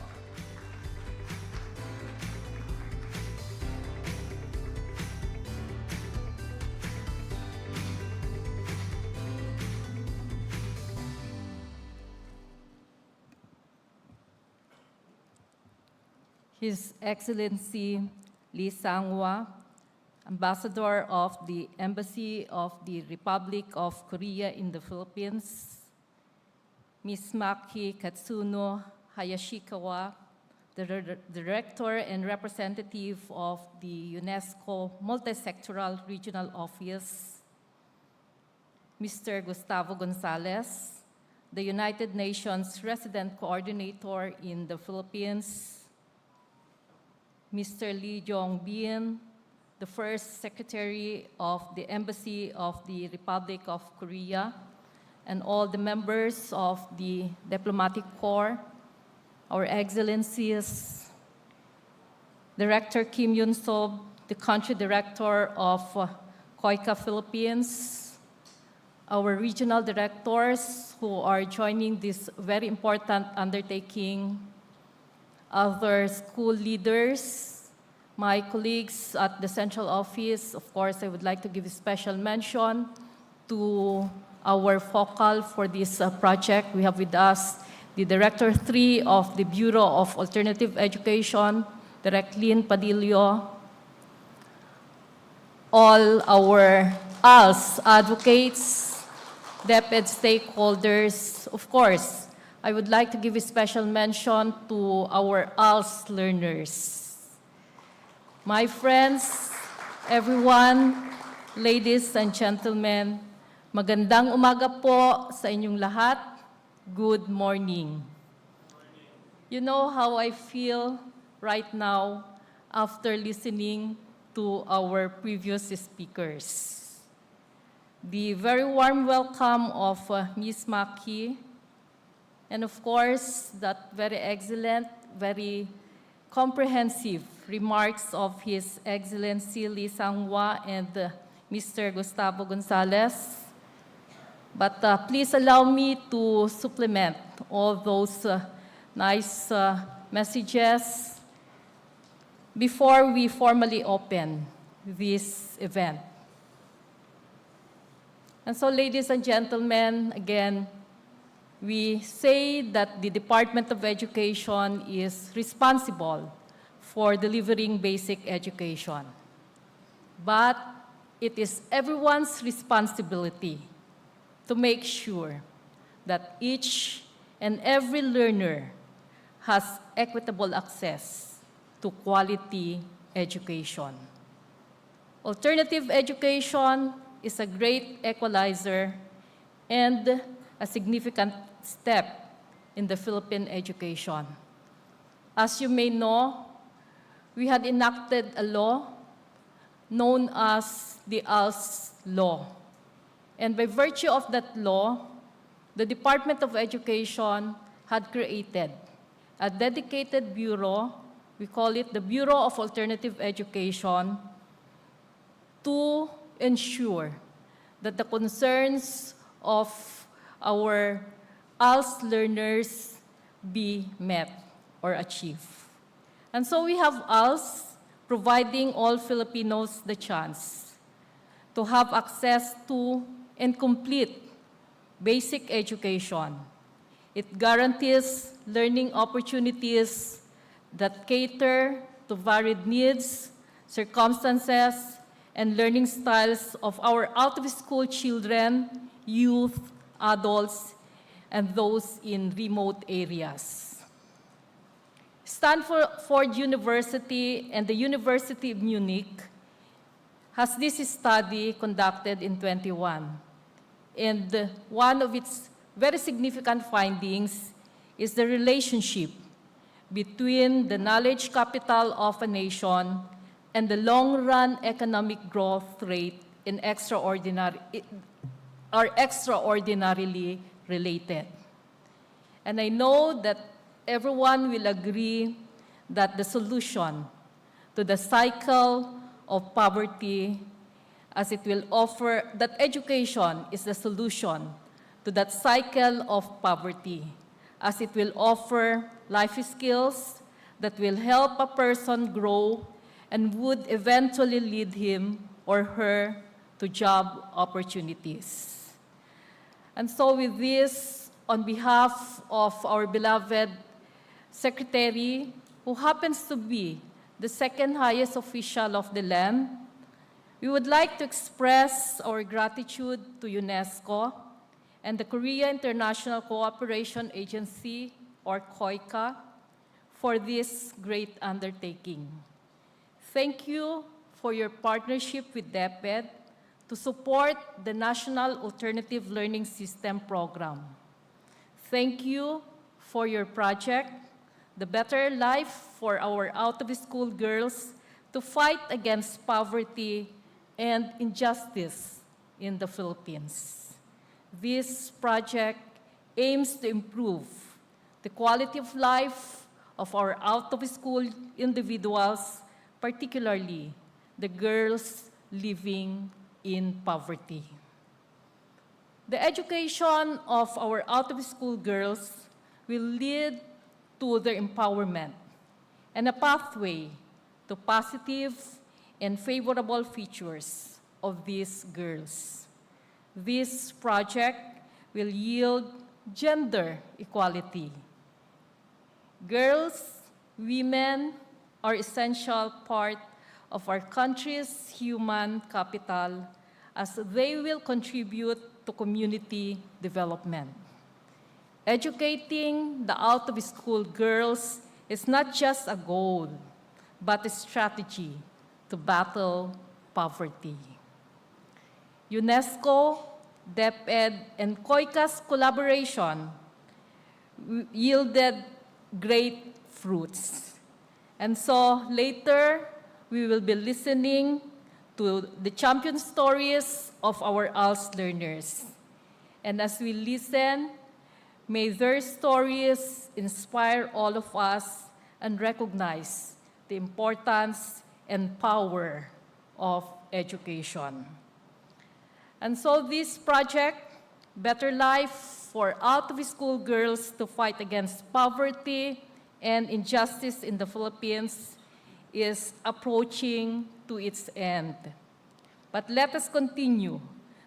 His Excellency Lee Sang-hwa, Ambassador of the Embassy of the Republic of Korea in the Philippines, Ms. Maki Katsuno Hayashikawa, the Director and Representative of the UNESCO Multisectoral Regional Office, Mr. Gustavo Gonzalez, the United Nations Resident Coordinator in the Philippines, Mr. Lee Jong-bin, the First Secretary of the Embassy of the Republic of Korea, and all the members of the Diplomatic Corps, our Excellencies, Director Kim Yun-sob, the Country Director of COICA Philippines, our regional directors who are joining this very important undertaking, other school leaders, my colleagues at the central office. Of course, I would like to give a special mention to our focal for this project. We have with us the Director 3 of the Bureau of Alternative Education, Direct Lynn Padillo, all our ALS advocates, DepEd stakeholders. Of course, I would like to give a special mention to our ALS learners. My friends, everyone, ladies and gentlemen, magandang umaga po sa inyong lahat. Good morning. You know how I feel right now after listening to our previous speakers. The very warm welcome of Ms. Maki, and of course, that very excellent, very comprehensive remarks of His Excellency Lee Sang-hwa and Mr. Gustavo Gonzalez. But please allow me to supplement all those nice messages before we formally open this event. And so, ladies and gentlemen, again, we say that the Department of Education is responsible for delivering basic education. But it is everyone's responsibility to make sure that each and every learner has equitable access to quality education. Alternative education is a great equalizer and a significant step in the Philippine education. As you may know, we had enacted a law known as the ALS Law. And by virtue of that law, the Department of Education had created a dedicated bureau, we call it the Bureau of Alternative Education, to ensure that the concerns of our ALS learners be met or achieved. And so we have ALS providing all Filipinos the chance to have access to and complete basic education. It guarantees learning opportunities that cater to varied needs, circumstances, and learning styles of our out-of-school children, youth, adults, and those in remote areas. Stanford University and the University of Munich has this study conducted in 21. And one of its very significant findings is the relationship between the knowledge capital of a nation and the long-run economic growth rate are extraordinarily related. And I know that everyone will agree that the solution to the cycle of poverty, as it will offer, that education is the solution to that cycle of poverty, as it will offer life skills that will help a person grow and would eventually lead him or her to job opportunities. And so with this, on behalf of our beloved Secretary, who happens to be the second highest official of the land, we would like to express our gratitude to UNESCO and the Korea International Cooperation Agency, or KOICA, for this great undertaking. Thank you for your partnership with DepEd to support the National Alternative Learning System program. Thank you for your project, The Better Life for Our Out-of-School Girls, to fight against poverty and injustice in the Philippines. This project aims to improve the quality of life of our out-of-school individuals, particularly the girls living in poverty. The education of our out-of-school girls will lead to their empowerment and a pathway to positive and favorable features of these girls. This project will yield gender equality. Girls, women are essential part of our country's human capital, as they will contribute to community development. Educating the out-of-school girls is not just a goal, but a strategy to battle poverty. UNESCO, DepEd, and KOICA's collaboration yielded great fruits. And so later, we will be listening to the champion stories of our ALS learners. And as we listen, may their stories inspire all of us and recognize the importance and power of education. And so this project, Better Life for Out-of-School Girls to Fight Against Poverty and Injustice in the Philippines, is approaching to its end. But let us continue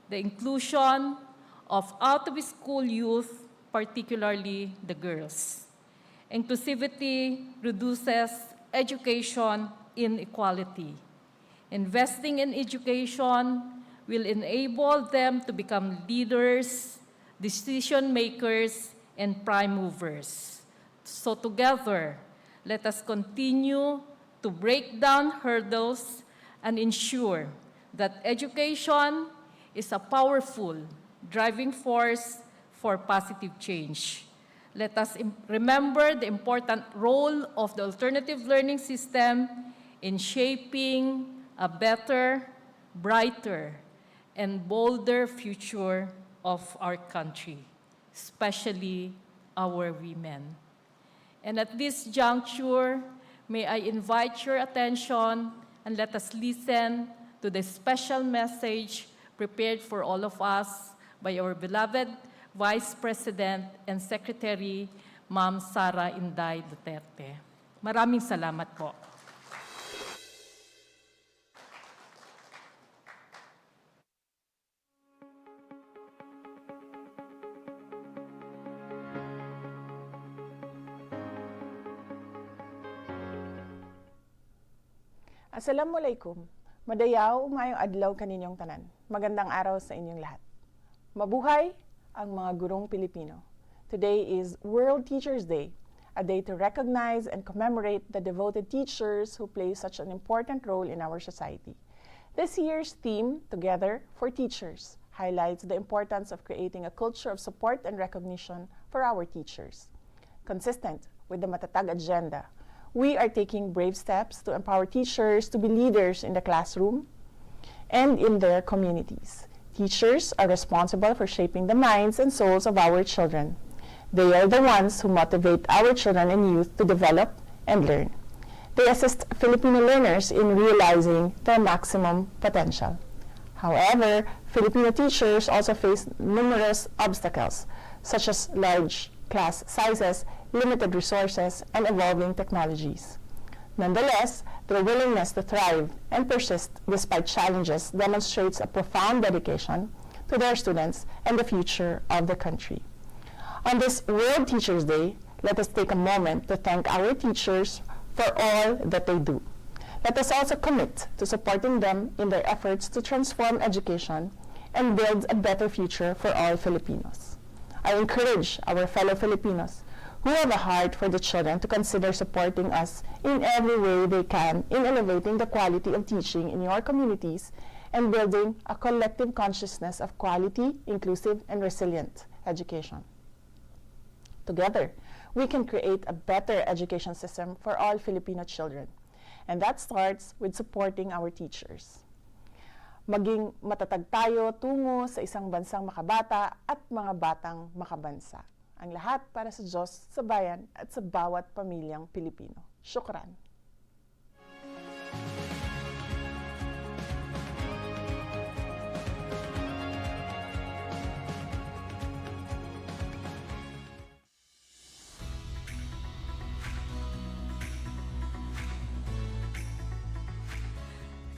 the inclusion of out-of-school youth, particularly the girls. Inclusivity reduces education inequality. Investing in education will enable them to become leaders, decision makers, and prime movers. So together, let us continue to break down hurdles and ensure that education is a powerful driving force for positive change. Let us remember the important role of the alternative learning system in shaping a better, brighter, and bolder future of our country, especially our women. And at this juncture, may I invite your attention and let us listen to the special message prepared for all of us by our beloved Vice President and Secretary, Ma'am Sara Inday Duterte. Maraming salamat po. Assalamualaikum. Madayaw, maayong adlaw kaninyong tanan. Magandang araw sa inyong lahat. Mabuhay ang mga gurong Pilipino. Today is World Teachers Day, a day to recognize and commemorate the devoted teachers who play such an important role in our society. This year's theme, Together for Teachers, highlights the importance of creating a culture of support and recognition for our teachers. Consistent with the Matatag agenda, we are taking brave steps to empower teachers to be leaders in the classroom and in their communities. Teachers are responsible for shaping the minds and souls of our children. They are the ones who motivate our children and youth to develop and learn. They assist Filipino learners in realizing their maximum potential. However, Filipino teachers also face numerous obstacles, such as large class sizes, limited resources, and evolving technologies. Nonetheless, their willingness to thrive and persist despite challenges demonstrates a profound dedication to their students and the future of the country. On this World Teachers Day, let us take a moment to thank our teachers for all that they do. Let us also commit to supporting them in their efforts to transform education and build a better future for all Filipinos. I encourage our fellow Filipinos who have a heart for the children to consider supporting us in every way they can in elevating the quality of teaching in your communities and building a collective consciousness of quality, inclusive, and resilient education. Together, we can create a better education system for all Filipino children, and that starts with supporting our teachers. Maging matatag tayo tungo sa isang bansang makabata at mga batang makabansa. Ang lahat para sa Diyos, sa bayan at sa bawat pamilyang Pilipino. Syukran.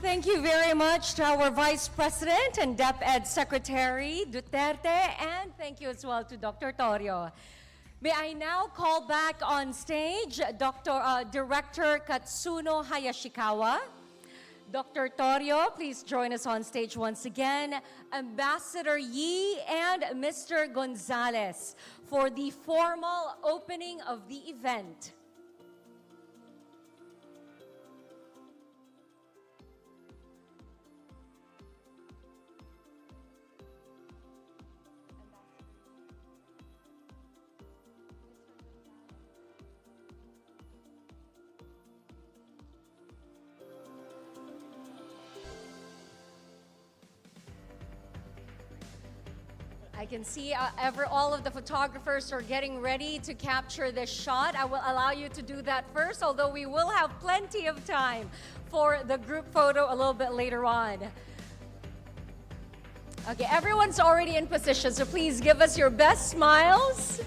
Thank you very much to our Vice President and DepEd Secretary Duterte, and thank you as well to Dr. Torio. May I now call back on stage Director Katsuno Hayashikawa. Dr. Torio, please join us on stage once again. Ambassador Yi and Mr. Gonzalez for the formal opening of the event. I can see all of the photographers are getting ready to capture this shot. I will allow you to do that first, although we will have plenty of time for the group photo a little bit later on. Okay, everyone's already in position, so please give us your best smiles.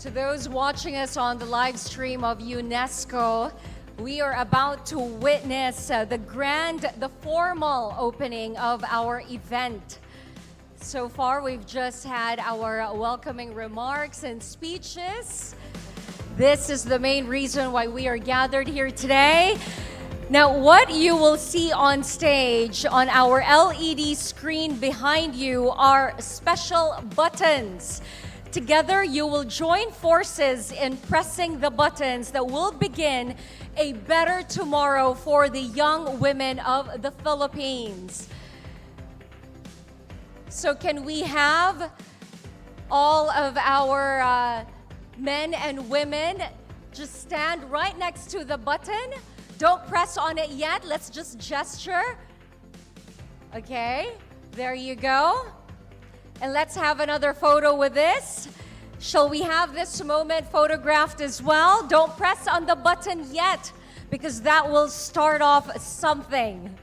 To those watching us on the live stream of UNESCO, we are about to witness the formal opening of our event. So far, we've just had our welcoming remarks and speeches. This is the main reason why we are gathered here today. Now, what you will see on stage on our LED screen behind you are special buttons. Together, you will join forces in pressing the buttons that will begin a better tomorrow for the young women of the Philippines. So can we have all of our men and women just stand right next to the button? Don't press on it yet. Let's just gesture. Okay, there you go. And let's have another photo with this. Shall we have this moment photographed as well? Don't press on the button yet, because that will start off something.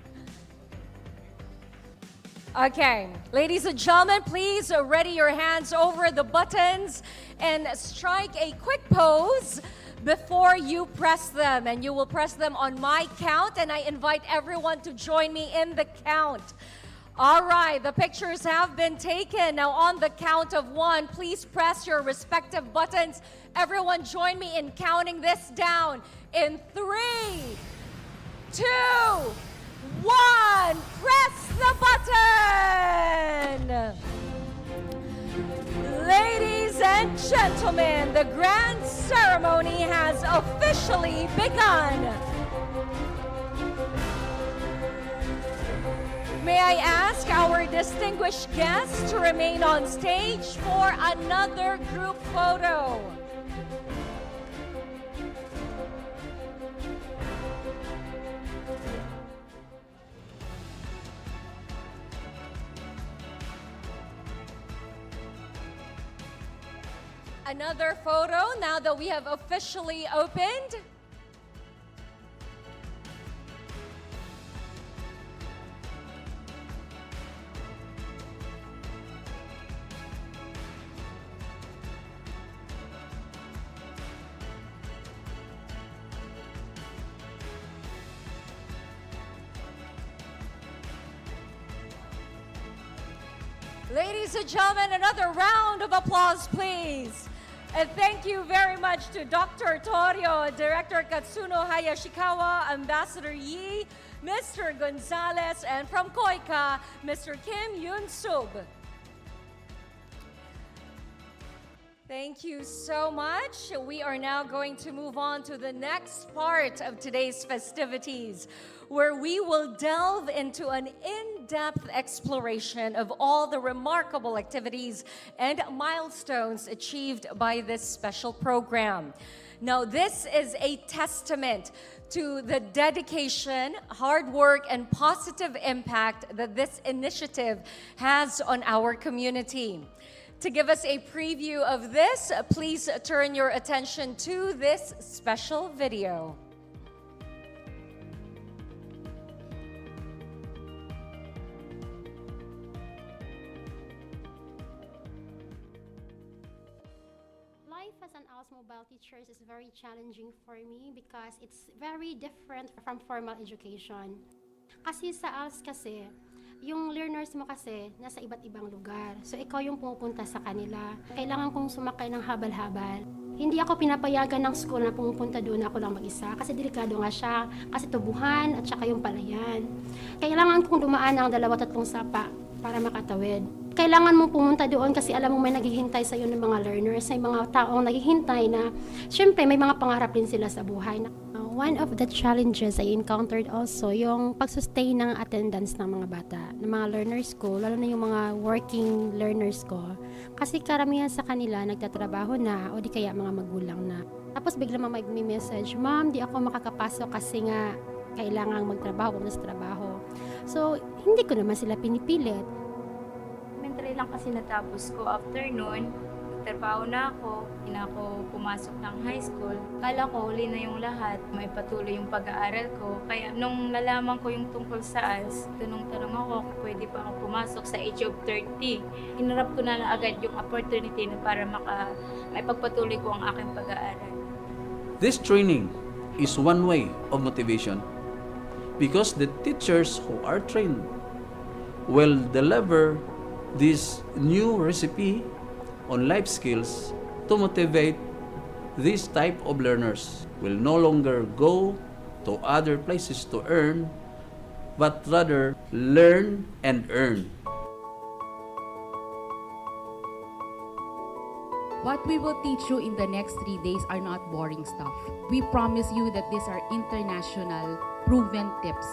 Okay, ladies and gentlemen, please ready your hands over the buttons and strike a quick pose before you press them. And you will press them on my count, and I invite everyone to join me in the count. All right, the pictures have been taken. Now on the count of 1, please press your respective buttons. Everyone join me in counting this down. In 3, 2, 1, press the button! Ladies and gentlemen, the grand ceremony has officially begun. May I ask our distinguished guests to remain on stage for another group photo. Another photo now that we have officially opened. Ladies and gentlemen, another round of applause, please. And thank you very much to Dr. Torio, Director Katsuno Hayashikawa, Ambassador Yi, Mr. Gonzalez, and from KOICA, Mr. Kim Yun-sub. Thank you so much. We are now going to move on to the next part of today's festivities, where we will delve into an in-depth exploration of all the remarkable activities and milestones achieved by this special program. Now, this is a testament to the dedication, hard work, and positive impact that this initiative has on our community. To give us a preview of this, please turn your attention to this special video. Life as an ALS mobile teacher is very challenging for me because it's very different from formal education. Kasi sa ALS kasi, yung learners mo kasi nasa iba't ibang lugar. So ikaw yung pumupunta sa kanila. Kailangan kong sumakay ng habal-habal. Hindi ako pinapayagan ng school na pumupunta doon ako lang mag-isa kasi delikado nga siya. Kasi tubuhan at saka yung palayan. Kailangan kong dumaan ng 2-3 sapa para makatawid. Kailangan mong pumunta doon kasi alam mo may naghihintay sa iyo ng mga learners, may mga taong naghihintay na syempre may mga pangarap din sila sa buhay. One of the challenges I encountered also yung pag-sustain ng attendance ng mga bata, ng mga learners ko, lalo na yung mga working learners ko. Kasi karamihan sa kanila nagtatrabaho na o di kaya mga magulang na. Tapos bigla may message, "Ma'am, di ako makakapasok kasi nga kailangang magtrabaho, pumunta sa trabaho." So, hindi ko naman sila pinipilit. Elementary lang kasi natapos ko. After nun, nagtrabaho na ako. Hindi na ako pumasok ng high school. Kala ko huli na yung lahat. May patuloy yung pag-aaral ko. Kaya nung nalaman ko yung tungkol sa ALS, tanong ako kung pwede pa ako pumasok sa age of 30. Inarap ko na agad yung opportunity na para maipagpatuloy ko ang aking pag-aaral. This training is one way of motivation because the teachers who are trained will deliver this new recipe on life skills to motivate this type of learners. Will no longer go to other places to earn, but rather learn and earn. What we will teach you in the next 3 days are not boring stuff. We promise you that these are international, proven tips.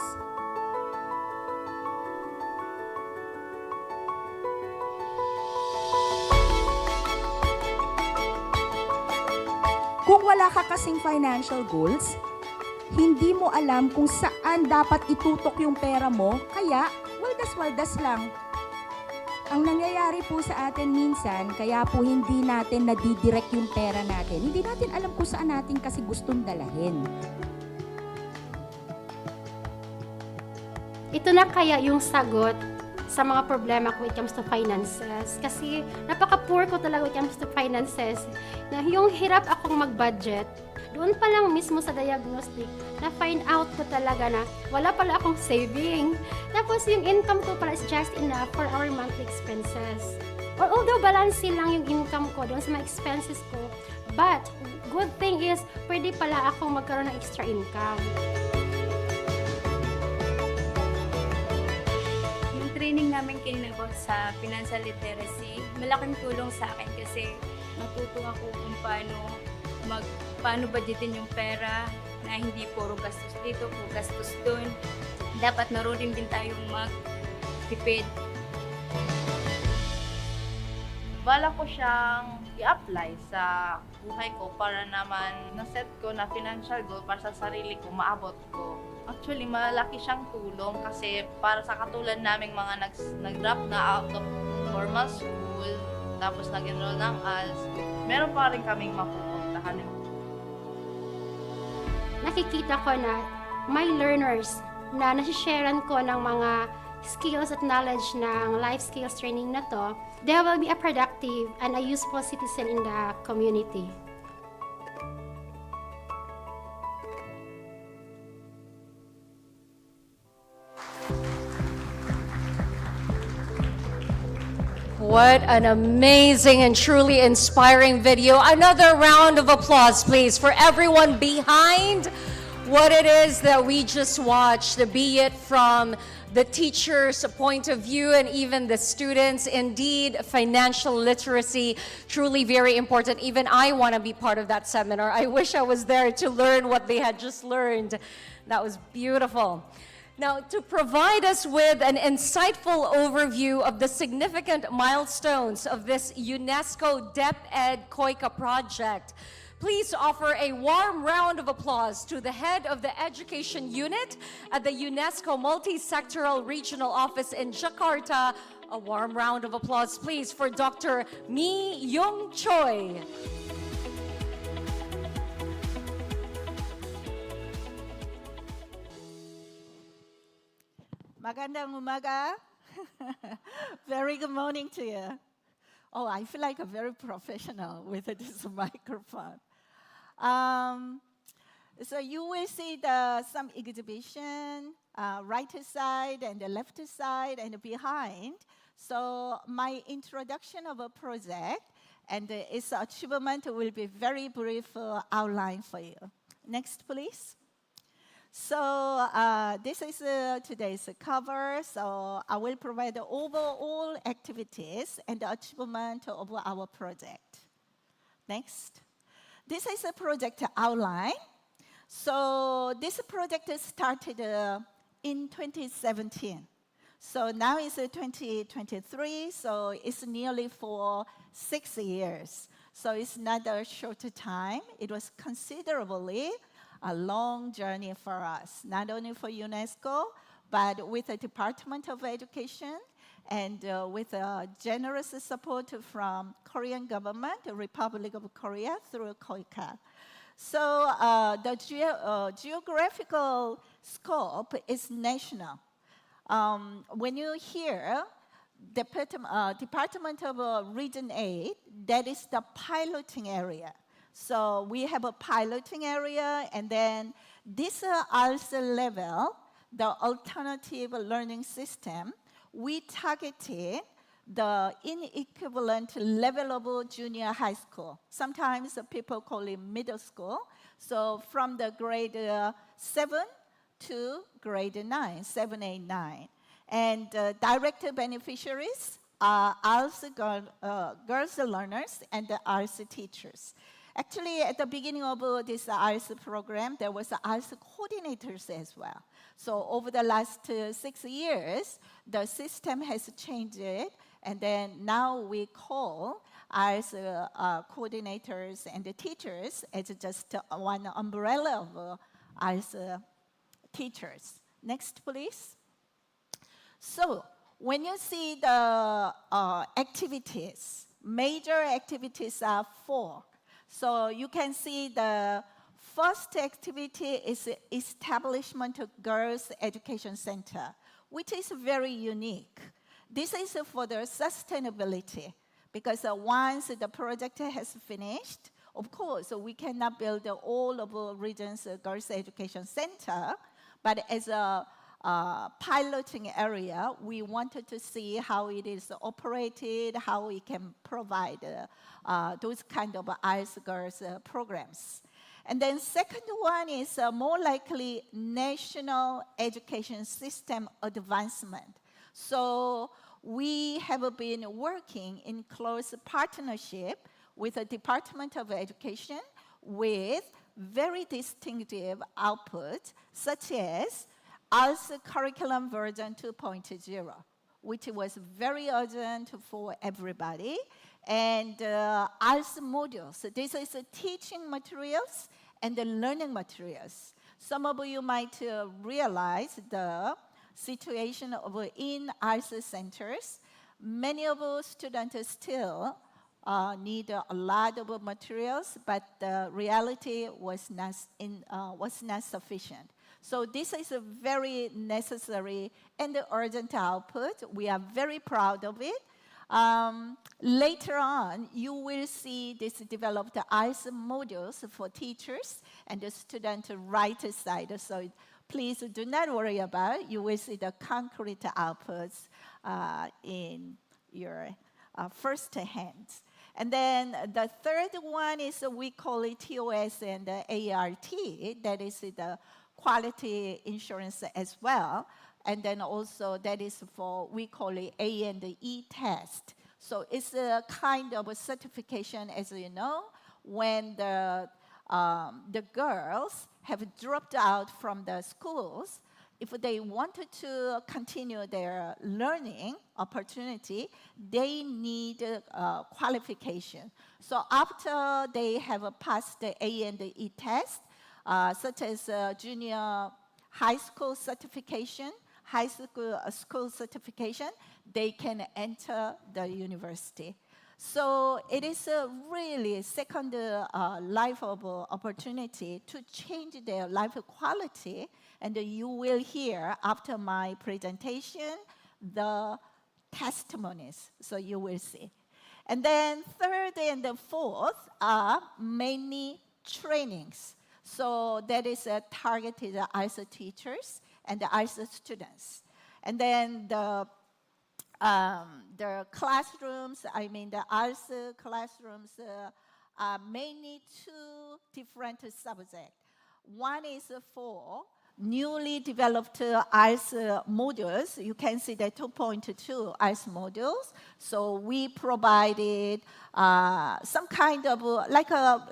Kung wala ka kasing financial goals, hindi mo alam kung saan dapat itutok yung pera mo, kaya waldas-waldas lang. Ang nangyayari po sa atin minsan, kaya po hindi natin nadidirect yung pera natin. Hindi natin alam kung saan natin kasi gustong dalahin. Ito na kaya yung sagot sa mga problema ko when it comes to finances. Kasi napaka-poor ko talaga when it comes to finances. Na yung hirap akong mag-budget, doon pa lang mismo sa diagnostic, na-find out ko talaga na wala pala akong saving. Tapos yung income ko pala is just enough for our monthly expenses. Or although balance lang yung income ko doon sa mga expenses ko, but good thing is, pwede pala akong magkaroon ng extra income. Yung training namin about sa financial literacy, malaking tulong sa akin kasi natuto ako kung paano budgetin yung pera na hindi puro gastos dito, puro gastos doon. Dapat naroon din tayong magtipid. Bala ko siyang i-apply sa buhay ko para naman na-set ko na financial goal para sa sarili ko, maabot ko. Actually, malaki siyang tulong kasi para sa katulad naming mga nag-drop na out of formal school, tapos nag-enroll ng ALS, meron pa rin kaming mapupuntahan. Nakikita ko na my learners na nasisharean ko ng mga skills at knowledge ng life skills training na to, they will be a productive and a useful citizen in the community. What an amazing and truly inspiring video. Another round of applause, please, for everyone behind what it is that we just watched, be it from the teacher's point of view and even the students. Indeed, financial literacy, truly very important. Even I want to be part of that seminar. I wish I was there to learn what they had just learned. That was beautiful. Now, to provide us with an insightful overview of the significant milestones of this UNESCO DepEd COICA project, please offer a warm round of applause to the head of the education unit at the UNESCO Multi-Sectoral Regional Office in Jakarta. A warm round of applause, please, for Dr. Mi Young Choi. Magandang umaga. Very good morning to you. Oh, I feel like a very professional with this microphone. So you will see some exhibition, right side and the left side and behind. So my introduction of a project and its achievement will be very brief outline for you. Next, please. So this is today's cover. So I will provide the overall activities and the achievement of our project. Next. This is a project outline. So this project started in 2017. So now it's 2023, so it's nearly for 6 years. So it's not a short time. It was considerably a long journey for us, not only for UNESCO, but with the Department of Education and with generous support from Korean government, the Republic of Korea, through COICA. So the geographical scope is national. When you hear Department of Region 8, that is the piloting area. So we have a piloting area, and then this ALS level, the alternative learning system, we targeted the inequivalent level of junior high school. Sometimes people call it middle school. So from the grade 7 to grade 9, 7, 8, 9. And direct beneficiaries are ALS girls learners and the ALS teachers. Actually, at the beginning of this ALS program, there was ALS coordinators as well. So over the last 6 years, the system has changed, and then now we call ALS coordinators and the teachers as just one umbrella of ALS teachers. Next, please. So when you see the activities, major activities are 4. So you can see the first activity is establishment of Girls Education Center, which is very unique. This is for the sustainability, because once the project has finished, of course, we cannot build all of the region's girls' education center, but as a piloting area, we wanted to see how it is operated, how we can provide those kind of IELTS girls programs. And then second one is more likely national education system advancement. So we have been working in close partnership with the Department of Education with very distinctive outputs, such as IELTS curriculum version 2.0, which was very urgent for everybody, and IELTS modules. This is teaching materials and the learning materials. Some of you might realize the situation in IELTS centers. Many of our students still need a lot of materials, but the reality was not sufficient. So this is a very necessary and urgent output. We are very proud of it. Later on, you will see this developed IELTS modules for teachers and the student right side. So please do not worry about it. You will see the concrete outputs in your first hands. And then the third one is we call it TOS and ART. That is the quality insurance as well. And then also that is for, we call it A and E test. So it's a kind of a certification, as you know, when the girls have dropped out from the schools. If they wanted to continue their learning opportunity, they need qualification. So after they have passed the A and the E test, such as junior high school certification, high school certification, they can enter the university. So it is a really second life of opportunity to change their life quality, and you will hear after my presentation the testimonies, so you will see. And then third and the fourth are mainly trainings. So that is targeted IELTS teachers and the IELTS students. And then the classrooms, I mean the IELTS classrooms are mainly two different subjects. One is for newly developed IELTS modules. You can see the 2.2 IELTS modules. So we provided some kind of,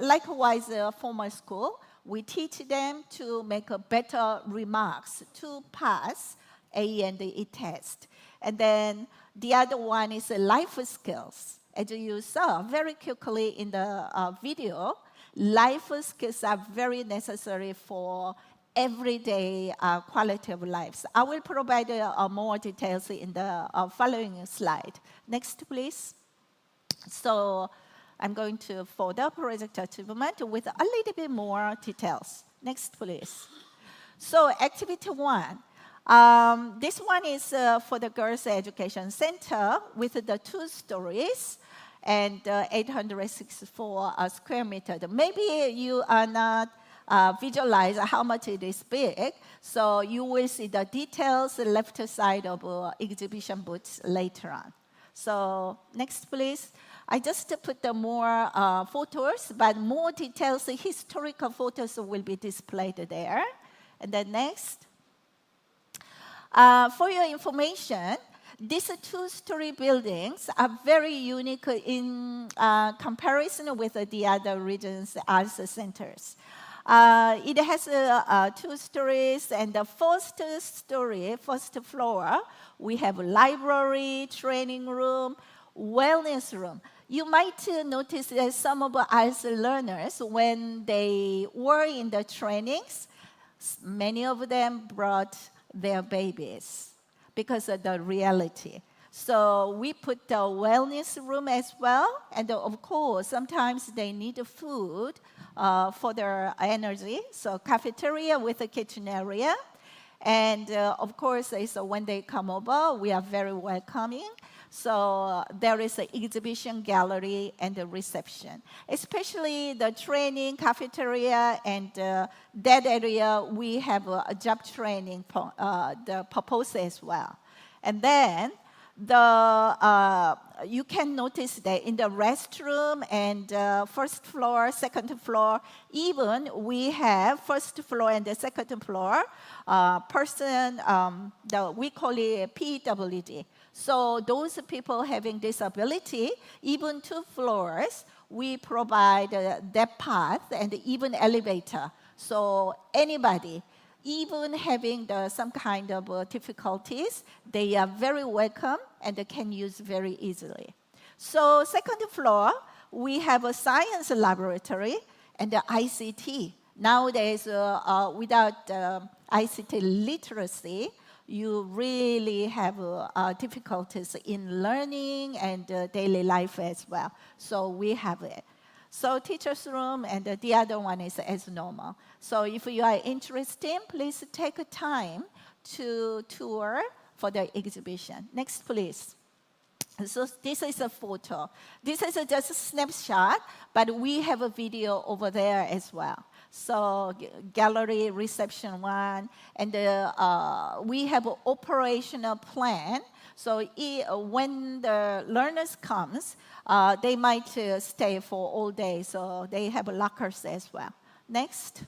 likewise formal school, we teach them to make better remarks to pass A and E test. And then the other one is life skills. As you saw very quickly in the video, life skills are very necessary for everyday quality of lives. I will provide more details in the following slide. Next, please. So I'm going to follow up project achievement with a little bit more details. Next, please. So activity one. This one is for the Girls Education Center with the 2 stories and 864 square meters. Maybe you are not visualize how much it is big, so you will see the details left side of exhibition booths later on. So next, please. I just put the more photos, but more details, historical photos will be displayed there. And then next. For your information, these 2-story buildings are very unique in comparison with the other regions' IELTS centers. It has 2 stories, and the first story, first floor, we have a library, training room, wellness room. You might notice that some of IELTS learners, when they were in the trainings, many of them brought their babies because of the reality. So we put the wellness room as well, and of course, sometimes they need food for their energy, so cafeteria with a kitchen area. And of course, when they come over, we are very welcoming. So there is an exhibition gallery and a reception. Especially the training, cafeteria, and that area, we have a job training the purpose as well. And then you can notice that in the restroom and first floor, second floor, even we have first floor and the second floor we call it PWD. So those people having disability, even 2 floors, we provide that path and even elevator. So anybody, even having some kind of difficulties, they are very welcome and they can use very easily. So second floor, we have a science laboratory and the ICT. Nowadays, without ICT literacy, you really have difficulties in learning and daily life as well. So we have it. So teacher's room and the other one is as normal. So if you are interested, please take a time to tour for the exhibition. Next, please. So this is a photo. This is just a snapshot, but we have a video over there as well. So gallery, reception 1, and we have an operational plan. So when the learners comes, they might stay for all day. So they have lockers as well. Next.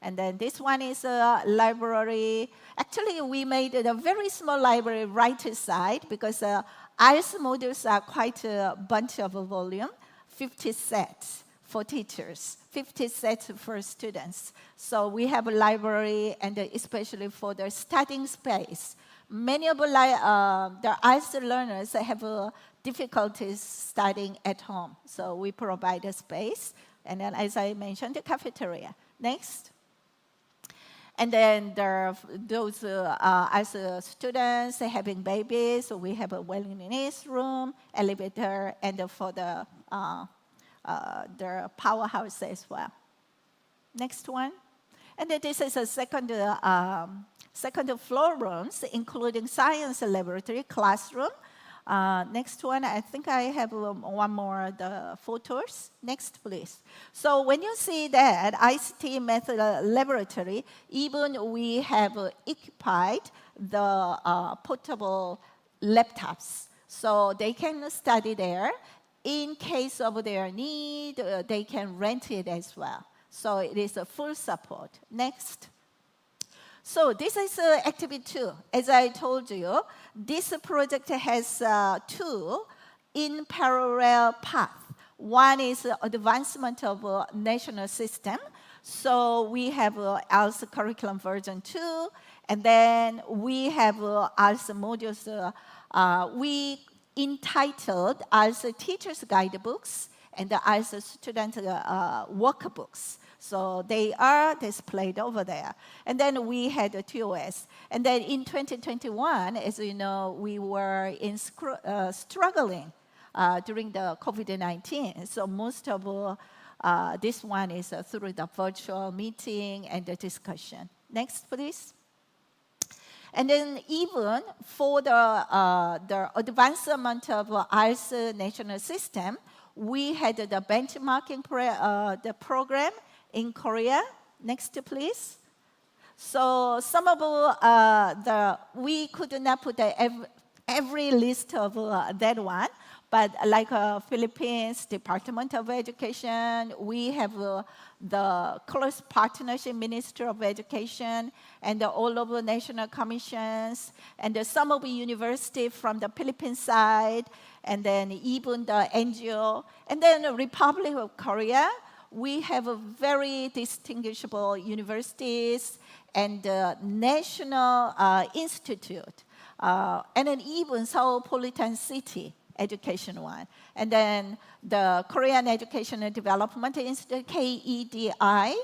And then this one is a library. Actually, we made it a very small library right side because IELTS modules are quite a bunch of a volume, 50 sets for teachers, 50 sets for students. So we have a library, and especially for the studying space. Many of the IELTS learners have difficulties studying at home. So we provide a space. And then, as I mentioned, the cafeteria. Next. And then those as students having babies, so we have a wellness room, elevator, and for the powerhouse as well. Next one. And then this is a second floor rooms, including science laboratory, classroom. Next one, I think I have one more, the photos. Next, please. So when you see that ICT method laboratory, even we have occupied the portable laptops. So they can study there. In case of their need, they can rent it as well. So it is a full support. Next. So this is activity 2. As I told you, this project has 2 in parallel paths. One is advancement of national system. So we have IELTS curriculum version 2, and then we have IELTS modules. We entitled IELTS teachers guidebooks and the IELTS student workbooks. So they are displayed over there. And then we had a TOS. And then in 2021, as you know, we were struggling during the COVID-19. So most of this one is through the virtual meeting and the discussion. Next, please. And then even for the advancement of IELTS national system, we had the benchmarking the program in Korea. Next, please. So some of we could not put every list of that one, but like Philippines Department of Education, we have the close partnership Ministry of Education and all of the national commissions and some of the university from the Philippine side, and then even the NGO, and then the Republic of Korea. We have a very distinguishable universities and national institute, and then even Seoul-Politan City education one. And then the Korean Education and Development Institute, KEDI,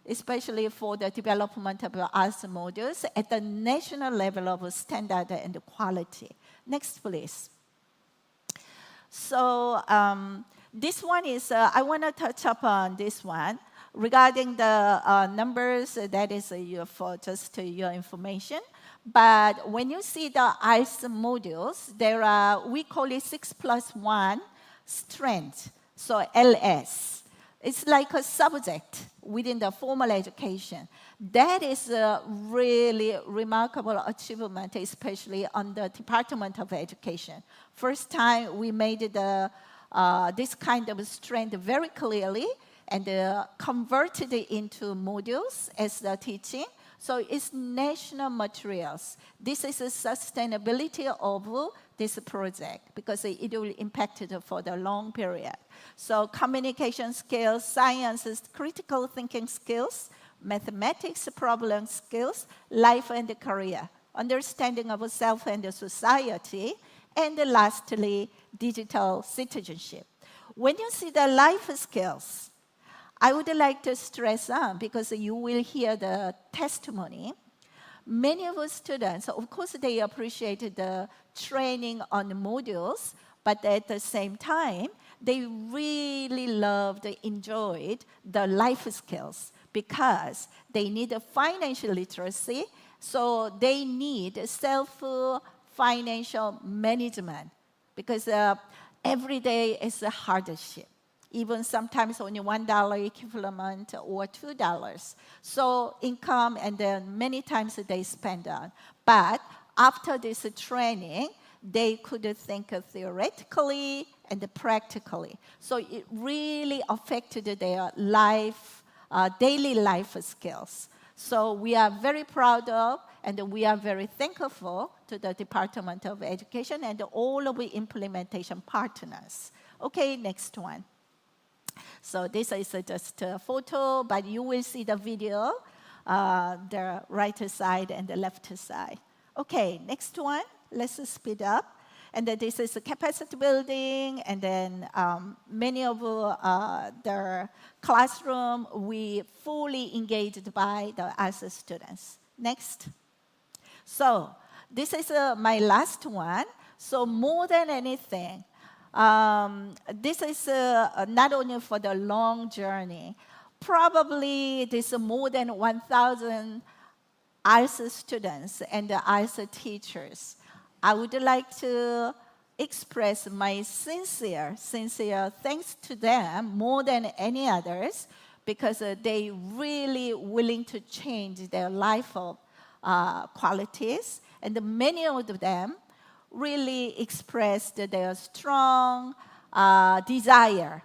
especially for the development of IELTS modules at the national level of standard and quality. Next, please. So this one is, I want to touch upon this one. Regarding the numbers, that is for just your information. But when you see the ICE modules, there are, we call it 6+1 strength, so LS. It's like a subject within the formal education. That is a really remarkable achievement, especially on the Department of Education. First time we made this kind of strength very clearly and converted it into modules as the teaching. So it's national materials. This is the sustainability of this project because it will impact it for the long period. So communication skills, sciences, critical thinking skills, mathematics problem skills, life and career, understanding of self and society, and lastly, digital citizenship. When you see the life skills, I would like to stress on, because you will hear the testimony. Many of our students, of course, they appreciated the training on the modules, but at the same time, they really loved, enjoyed the life skills because they need a financial literacy, so they need self-financial management because every day is a hardship. Even sometimes only $1 equivalent or $2. So income, and then many times they spend on. But after this training, they could think theoretically and practically. So it really affected their life, daily life skills. So we are very proud of, and we are very thankful to the Department of Education and all of the implementation partners. Okay, next one. So this is just a photo, but you will see the video, the right side and the left side. Okay, next one. Let's speed up. And then this is a capacity building, and then many of the classroom, we fully engaged by the ASA students. Next. So this is my last one. So more than anything, this is not only for the long journey. Probably there's more than 1,000 ISA students and ISA teachers. I would like to express my sincere thanks to them more than any others because they really willing to change their life of qualities, and many of them really expressed their strong desire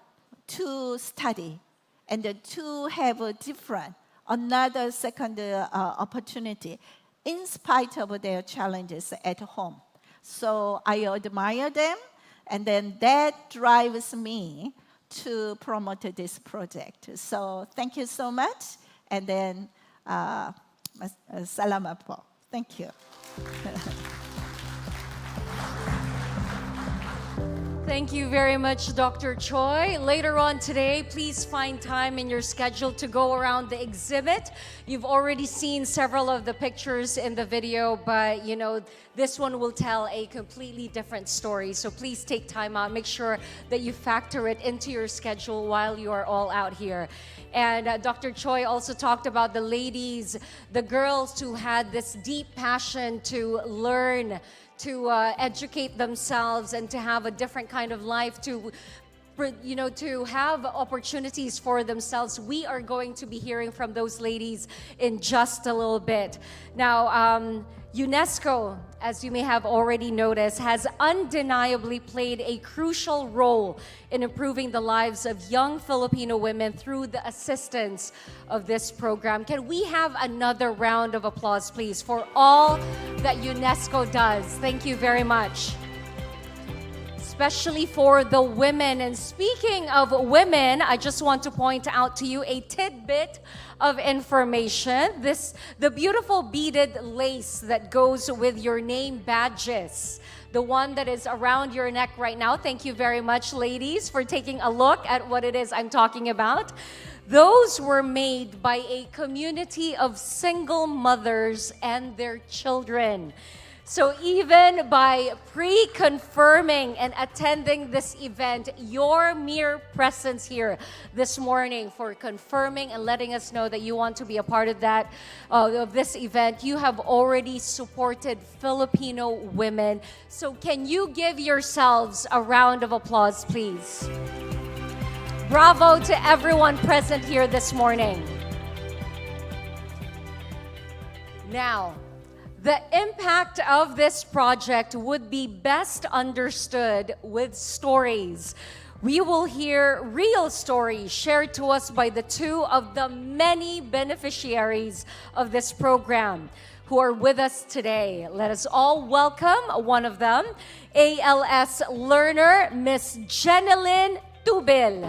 to study and to have a different, another second opportunity in spite of their challenges at home. So I admire them, and then that drives me to promote this project. So thank you so much, and then salamat po. Thank you. Thank you very much, Dr. Choi. Later on today, please find time in your schedule to go around the exhibit. You've already seen several of the pictures in the video, but you know, this one will tell a completely different story. So please take time out. Make sure that you factor it into your schedule while you are all out here. And Dr. Choi also talked about the ladies, the girls who had this deep passion to learn, to educate themselves and to have a different kind of life, to have opportunities for themselves. We are going to be hearing from those ladies in just a little bit. Now, UNESCO, as you may have already noticed, has undeniably played a crucial role in improving the lives of young Filipino women through the assistance of this program. Can we have another round of applause, please, for all that UNESCO does? Thank you very much. Especially for the women. And speaking of women, I just want to point out to you a tidbit of information. The beautiful beaded lace that goes with your name badges, the one that is around your neck right now. Thank you very much, ladies, for taking a look at what it is I'm talking about. Those were made by a community of single mothers and their children. So even by pre-confirming and attending this event, your mere presence here this morning for confirming and letting us know that you want to be a part of that, of this event, you have already supported Filipino women. So can you give yourselves a round of applause, please? Bravo to everyone present here this morning. Now, the impact of this project would be best understood with stories. We will hear real stories shared to us by the two of the many beneficiaries of this program who are with us today. Let us all welcome one of them, ALS learner, Miss Jenilyn Tubil.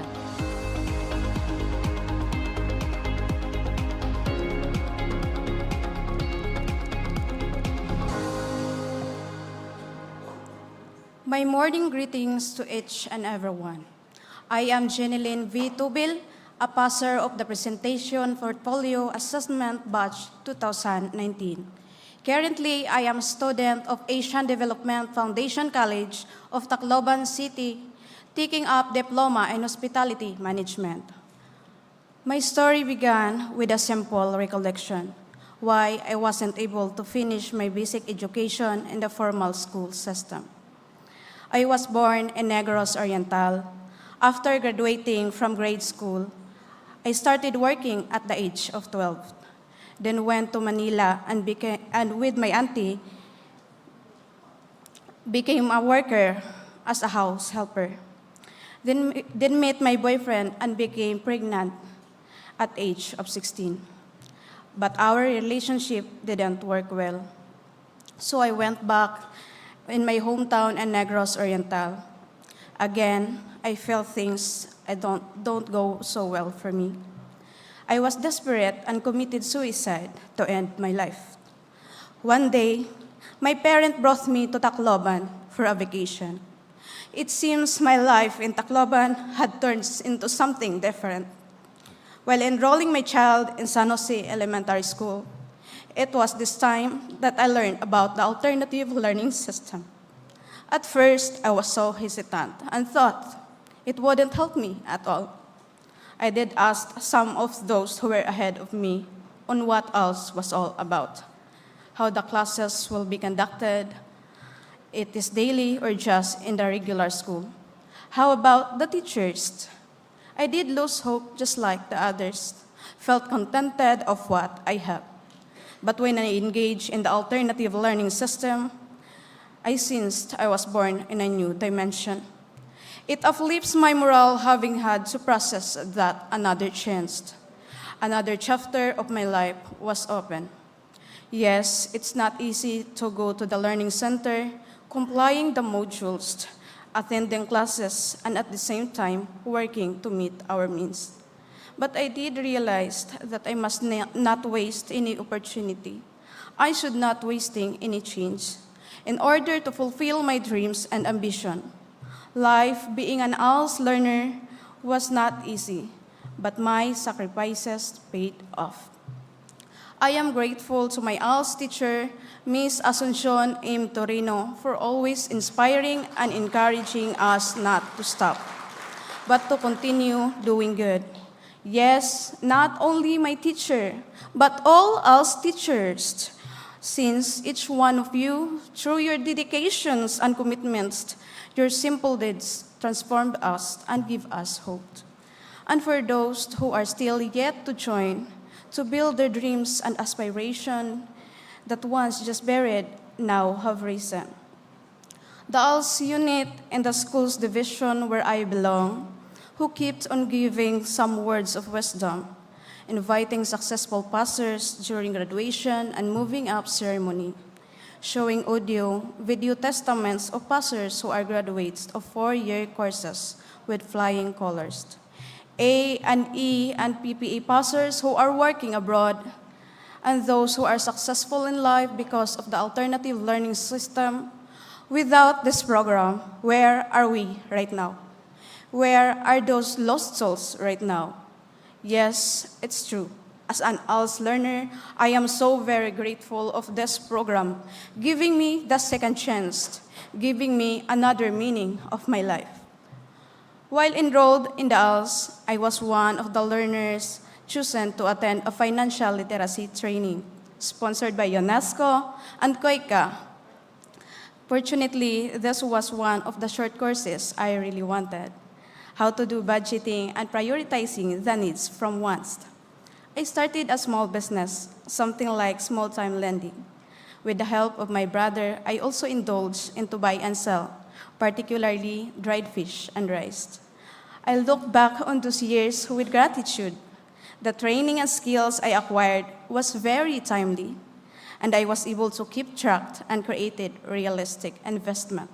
My morning greetings to each and everyone. I am Jenilyn V. Tubil, a passer of the Presentation Portfolio Assessment Batch 2019. Currently, I am a student of Asian Development Foundation College of Tacloban City, taking up Diploma in Hospitality Management. My story began with a simple recollection, why I wasn't able to finish my basic education in the formal school system. I was born in Negros Oriental. After graduating from grade school, I started working at the age of 12. Then went to Manila and with my auntie, became a worker as a house helper. Then met my boyfriend and became pregnant at age of 16. But our relationship didn't work well. So I went back in my hometown in Negros Oriental. Again, I felt things don't go so well for me. I was desperate and committed suicide to end my life. One day, my parent brought me to Tacloban for a vacation. It seems my life in Tacloban had turned into something different. While enrolling my child in San Jose Elementary School, it was this time that I learned about the alternative learning system. At first, I was so hesitant and thought it wouldn't help me at all. I did ask some of those who were ahead of me on what else was all about, how the classes will be conducted, it is daily or just in the regular school. How about the teachers? I did lose hope just like the others, felt contented of what I have. But when I engaged in the alternative learning system, I sensed I was born in a new dimension. It uplifts my morale having had to process that another chance. Another chapter of my life was open. Yes, it's not easy to go to the learning center, complying the modules, attending classes, and at the same time, working to meet our means. But I did realize that I must not waste any opportunity. I should not wasting any change in order to fulfill my dreams and ambition. Life being an ALS learner was not easy, but my sacrifices paid off. I am grateful to my ALS teacher, Miss Asuncion M. Torino, for always inspiring and encouraging us not to stop, but to continue doing good. Yes, not only my teacher, but all ALS teachers, since each one of you, through your dedications and commitments, your simple deeds transformed us and give us hope. And for those who are still yet to join, to build their dreams and aspiration that once just buried now have risen. The ALS unit in the schools division where I belong, who keeps on giving some words of wisdom, inviting successful passers during graduation and moving up ceremony, showing audio, video testaments of passers who are graduates of 4-year courses with flying colors, A and E and PPA passers who are working abroad, and those who are successful in life because of the alternative learning system. Without this program, where are we right now? Where are those lost souls right now? Yes, it's true. As an ALS learner, I am so very grateful of this program, giving me the second chance, giving me another meaning of my life. While enrolled in the ALS, I was one of the learners chosen to attend a financial literacy training sponsored by UNESCO and KOICA. Fortunately, this was one of the short courses I really wanted: how to do budgeting and prioritizing the needs from wants. I started a small business, something like small-time lending. With the help of my brother, I also indulged into buy and sell, particularly dried fish and rice. I look back on those years with gratitude. The training and skills I acquired was very timely, and I was able to keep track and created realistic investment.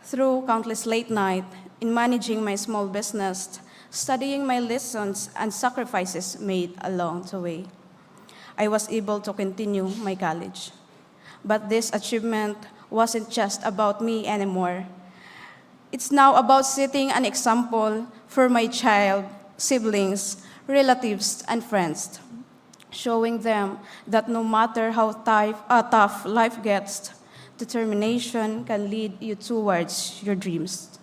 Through countless late nights in managing my small business, studying my lessons and sacrifices made along the way, I was able to continue my college. But this achievement wasn't just about me anymore. It's now about setting an example for my child, siblings, relatives, and friends, showing them that no matter how tough life gets, determination can lead you towards your dreams.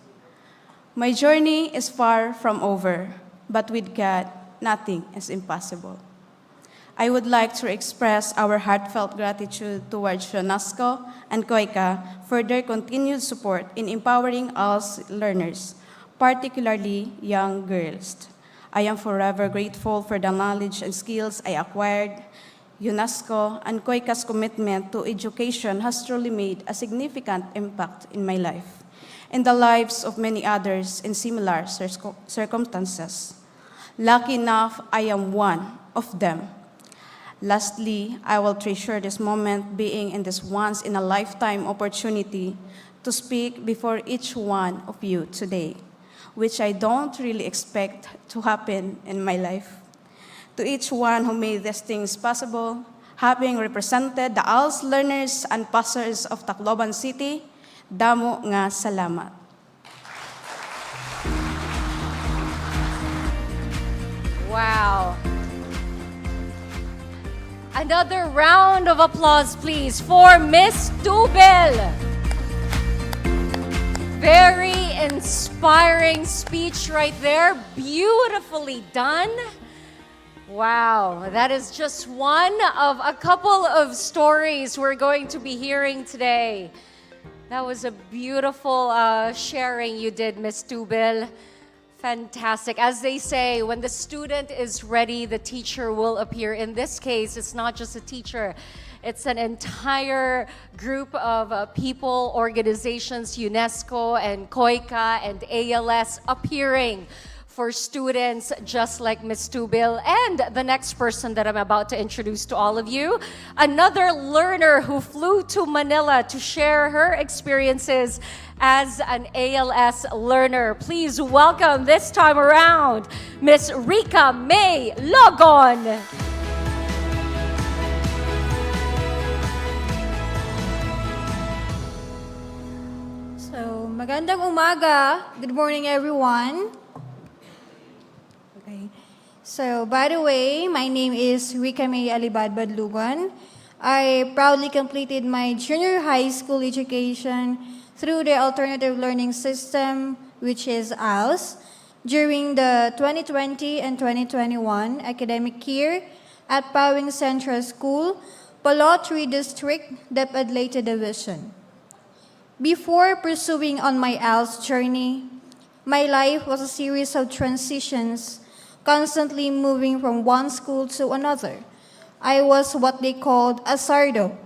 My journey is far from over, but with God, nothing is impossible. I would like to express our heartfelt gratitude towards UNESCO and KOICA for their continued support in empowering ALS learners, particularly young girls. I am forever grateful for the knowledge and skills I acquired. UNESCO and KOICA's commitment to education has truly made a significant impact in my life and the lives of many others in similar circumstances. Lucky enough, I am one of them. Lastly, I will treasure this moment being in this once-in-a-lifetime opportunity to speak before each one of you today, which I don't really expect to happen in my life. To each one who made these things possible, having represented the ALS learners and pastors of Tacloban City, damo nga salamat. Wow. Another round of applause, please, for Miss Tubel. Very inspiring speech right there. Beautifully done. Wow, that is just one of a couple of stories we're going to be hearing today. That was a beautiful sharing you did, Miss Tubel. Fantastic. As they say, when the student is ready, the teacher will appear. In this case, it's not just a teacher. It's an entire group of people, organizations, UNESCO and KOICA and ALS appearing for students just like Ms. Tubel and the next person that I'm about to introduce to all of you, another learner who flew to Manila to share her experiences as an ALS learner. Please welcome this time around, Ms. Rica May Logon. So, magandang umaga. Good morning, everyone. Okay. So, by the way, my name is Rica May Alibadbad Lugon. I proudly completed my junior high school education through the alternative learning system, which is ALS, during the 2020 and 2021 academic year at Pawing Central School, Palot 3 District, DepEd Leyte Division. Before pursuing on my ALS journey, my life was a series of transitions, constantly moving from one school to another. I was what they called a sardo,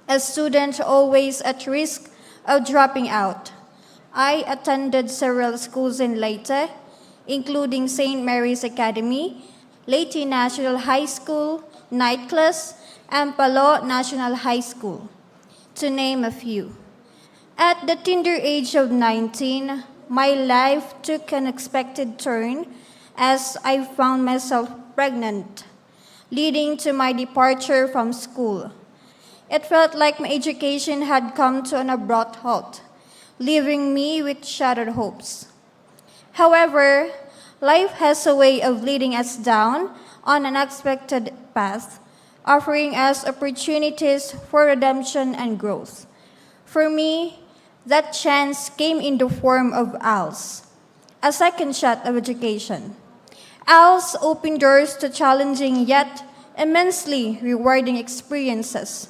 a student always at risk of dropping out. I attended several schools in Leyte, including St. Mary's Academy, Leyte National High School, Night-Class, and Palot National High School, to name a few. At the tender age of 19, my life took an unexpected turn as I found myself pregnant, leading to my departure from school. It felt like my education had come to an abrupt halt, leaving me with shattered hopes. However, life has a way of leading us down on an unexpected path, offering us opportunities for redemption and growth. For me, that chance came in the form of ALS, a second shot of education. ALS opened doors to challenging yet immensely rewarding experiences.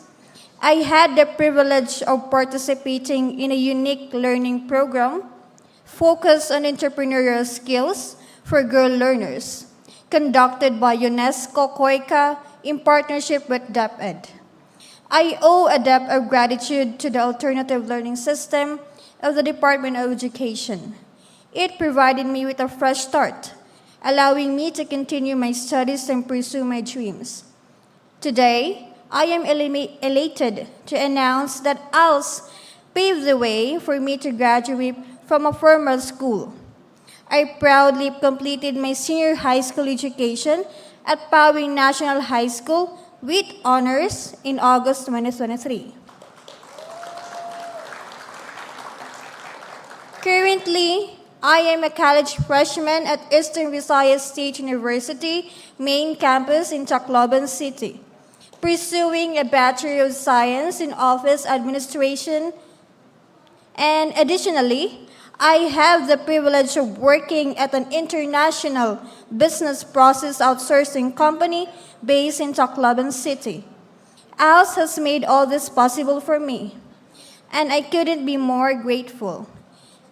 I had the privilege of participating in a unique learning program focused on entrepreneurial skills for girl learners, conducted by UNESCO COICA in partnership with DepEd. I owe a debt of gratitude to the alternative learning system of the Department of Education. It provided me with a fresh start, allowing me to continue my studies and pursue my dreams. Today, I am elated to announce that ALS paved the way for me to graduate from a formal school. I proudly completed my senior high school education at Pawing National High School with honors in August 2023. Currently, I am a college freshman at Eastern Visayas State University main campus in Tacloban City, pursuing a Bachelor of Science in Office Administration. And additionally, I have the privilege of working at an international business process outsourcing company based in Tacloban City. ALS has made all this possible for me, and I couldn't be more grateful.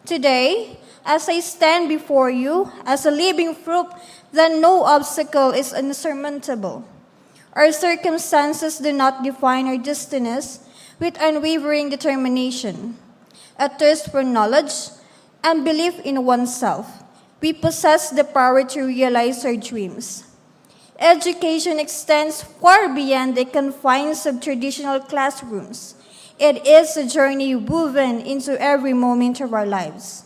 Today, as I stand before you as a living proof that no obstacle is insurmountable, our circumstances do not define our destinies with unwavering determination, a thirst for knowledge, and belief in oneself, we possess the power to realize our dreams. Education extends far beyond the confines of traditional classrooms. It is a journey woven into every moment of our lives.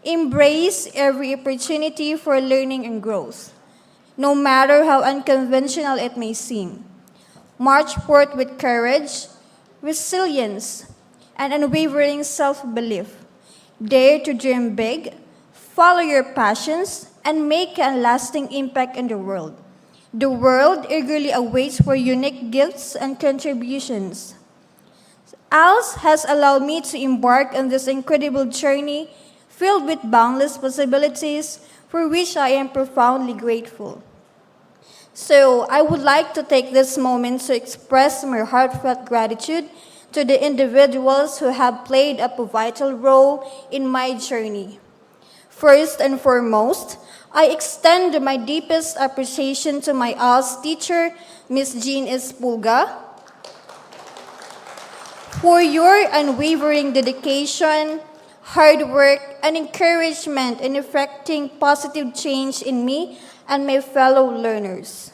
Embrace every opportunity for learning and growth, no matter how unconventional it may seem. March forth with courage, resilience, and unwavering self-belief. Dare to dream big, follow your passions, and make a lasting impact in the world. The world eagerly awaits for unique gifts and contributions. ALS has allowed me to embark on this incredible journey filled with boundless possibilities for which I am profoundly grateful. So I would like to take this moment to express my heartfelt gratitude to the individuals who have played a vital role in my journey. First and foremost, I extend my deepest appreciation to my ALS teacher, Ms. Jean Espulga, for your unwavering dedication, hard work, and encouragement in effecting positive change in me and my fellow learners.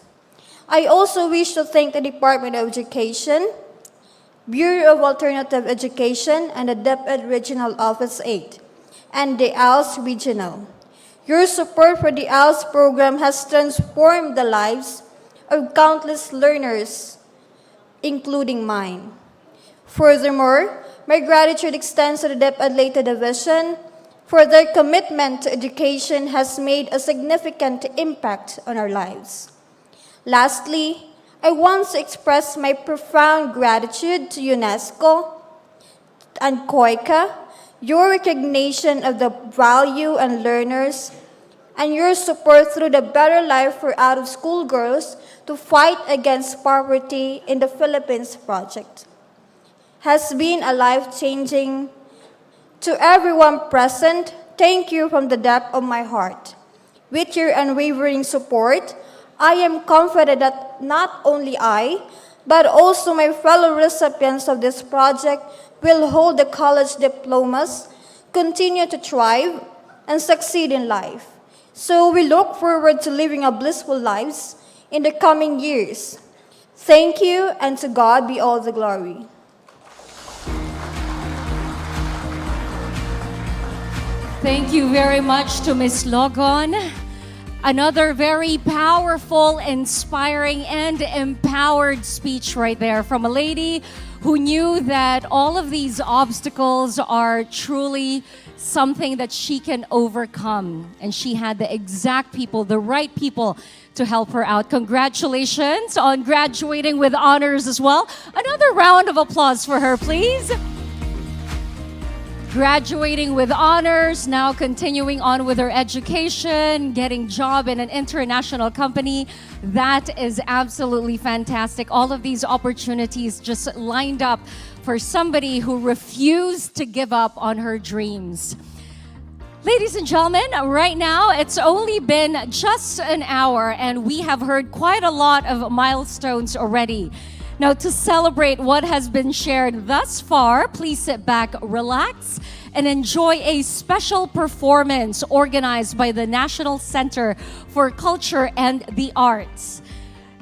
I also wish to thank the Department of Education, Bureau of Alternative Education, and the DepEd Regional Office 8, and the ALS Regional. Your support for the ALS program has transformed the lives of countless learners, including mine. Furthermore, my gratitude extends to the DepEd Leyte Division, for their commitment to education has made a significant impact on our lives. Lastly, I want to express my profound gratitude to UNESCO and COICA, your recognition of the value and learners, and your support through the Better Life for Out-of-School Girls to fight against poverty in the Philippines project has been a life-changing. To everyone present, thank you from the depth of my heart. With your unwavering support, I am confident that not only I, but also my fellow recipients of this project will hold the college diplomas, continue to thrive, and succeed in life. So we look forward to living a blissful lives in the coming years. Thank you, and to God be all the glory. Thank you very much to Ms. Logon. Another very powerful, inspiring, and empowered speech right there from a lady who knew that all of these obstacles are truly something that she can overcome. And she had the exact people, the right people, to help her out. Congratulations on graduating with honors as well. Another round of applause for her, please. Graduating with honors, now continuing on with her education, getting job in an international company. That is absolutely fantastic. All of these opportunities just lined up for somebody who refused to give up on her dreams. Ladies and gentlemen, right now it's only been just an hour and we have heard quite a lot of milestones already. Now, to celebrate what has been shared thus far, please sit back, relax, and enjoy a special performance organized by the National Center for Culture and the Arts.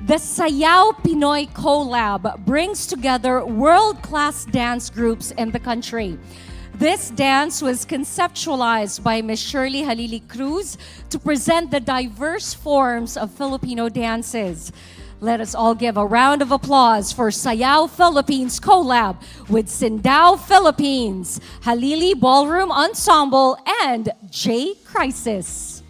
The Sayaw Pinoy Collab brings together world-class dance groups in the country. This dance was conceptualized by Ms. Shirley Halili Cruz to present the diverse forms of Filipino dances. Let us all give a round of applause for Sayaw Philippines collab with Sindao Philippines, Halili Ballroom Ensemble, and J Crisis.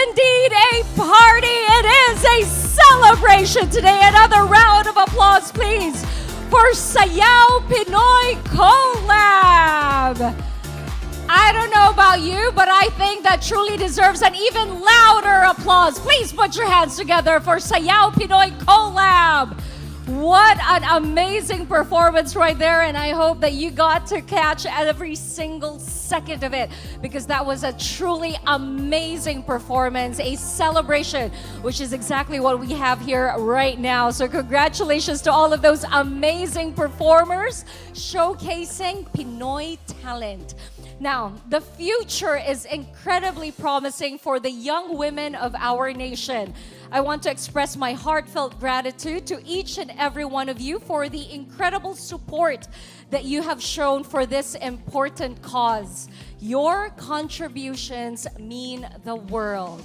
indeed a party. It is a celebration today. Another round of applause, please, for Sayaw Pinoy Collab. I don't know about you, but I think that truly deserves an even louder applause. Please put your hands together for Sayaw Pinoy Collab. What an amazing performance right there, and I hope that you got to catch every single second of it, because that was a truly amazing performance, a celebration, which is exactly what we have here right now. So congratulations to all of those amazing performers showcasing Pinoy talent. Now, the future is incredibly promising for the young women of our nation. I want to express my heartfelt gratitude to each and every one of you for the incredible support that you have shown for this important cause. Your contributions mean the world.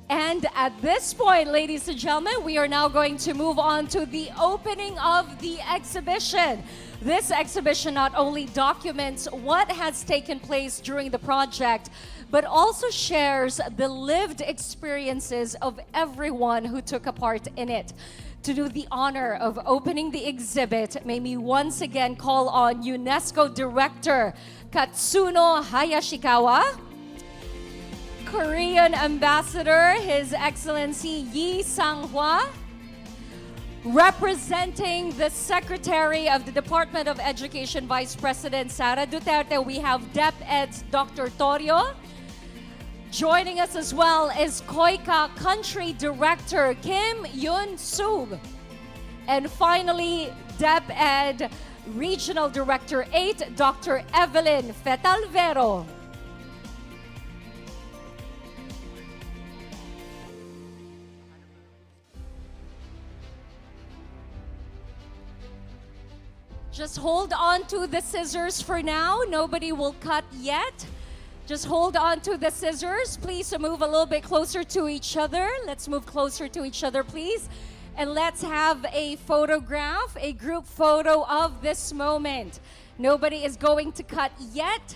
And at this point, ladies and gentlemen, we are now going to move on to the opening of the exhibition. This exhibition not only documents what has taken place during the project, but also shares the lived experiences of everyone who took a part in it. To do the honor of opening the exhibit, may we once again call on UNESCO Director Katsuno Hayashikawa, Korean Ambassador His Excellency Yi Sang-hwa, representing the Secretary of the Department of Education, Vice President Sara Duterte, we have DepEd's Dr. Torio. Joining us as well is KOICA Country Director Kim Yun-sub. And finally, DepEd Regional Director 8, Dr. Evelyn Fetalvero. Just hold on to the scissors for now. Nobody will cut yet. Just hold on to the scissors. Please move a little bit closer to each other. Let's move closer to each other, please. And let's have a photograph, a group photo of this moment. Nobody is going to cut yet.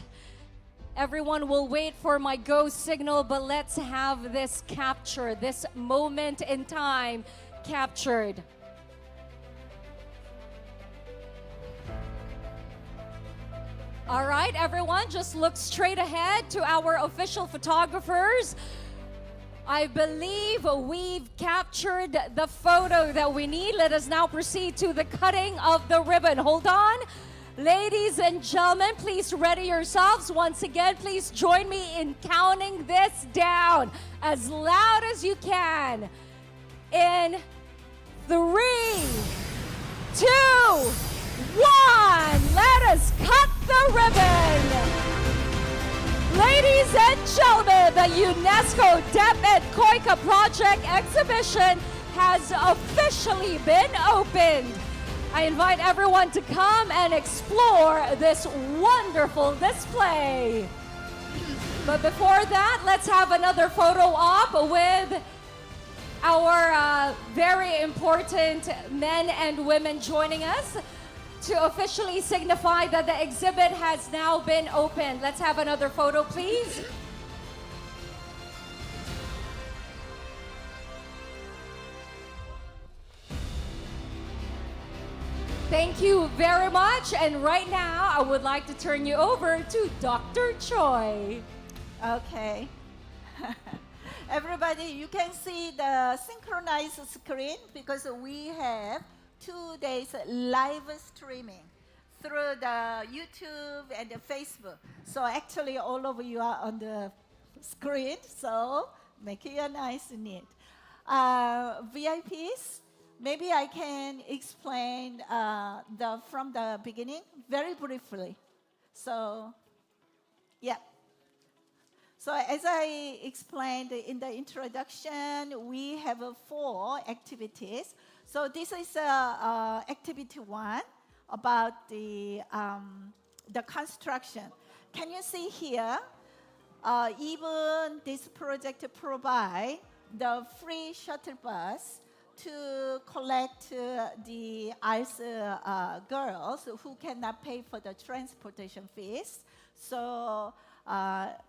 Everyone will wait for my go signal, but let's have this capture, this moment in time captured. All right, everyone, just look straight ahead to our official photographers. I believe we've captured the photo that we need. Let us now proceed to the cutting of the ribbon. Hold on. Ladies and gentlemen, please ready yourselves. Once again, please join me in counting this down as loud as you can. In 3, 2, 1, let us cut the ribbon. Ladies and gentlemen, the UNESCO DepEd Koika Project exhibition has officially been opened. I invite everyone to come and explore this wonderful display. But before that, let's have another photo op with our very important men and women joining us to officially signify that the exhibit has now been opened. Let's have another photo, please. Thank you very much. And right now, I would like to turn you over to Dr. Choi. Okay. Everybody, you can see the synchronized screen because we have 2 days live streaming through the YouTube and the Facebook. So actually all of you are on the screen, so make it nice and neat. VIPs, maybe I can explain from the beginning very briefly. So, yeah. So as I explained in the introduction, we have 4 activities. So this is activity 1 about the construction. Can you see here? Even this project provide the free shuttle bus to collect the ICE girls who cannot pay for the transportation fees. So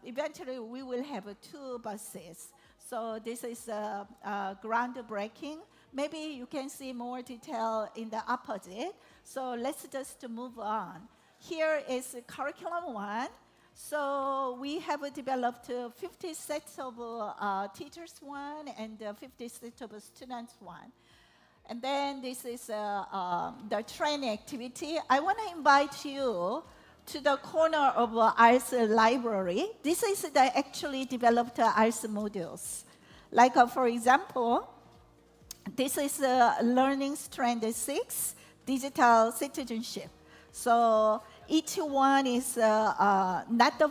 eventually we will have 2 buses. So this is groundbreaking. Maybe you can see more detail in the opposite. So let's just move on. Here is curriculum 1. So we have developed 50 sets of teachers 1 and 50 sets of students 1. And then this is the training activity. I want to invite you to the corner of ICE library. This is the actually developed ICE modules. Like for example, this is Learning Strand 6, Digital Citizenship. So each one is not the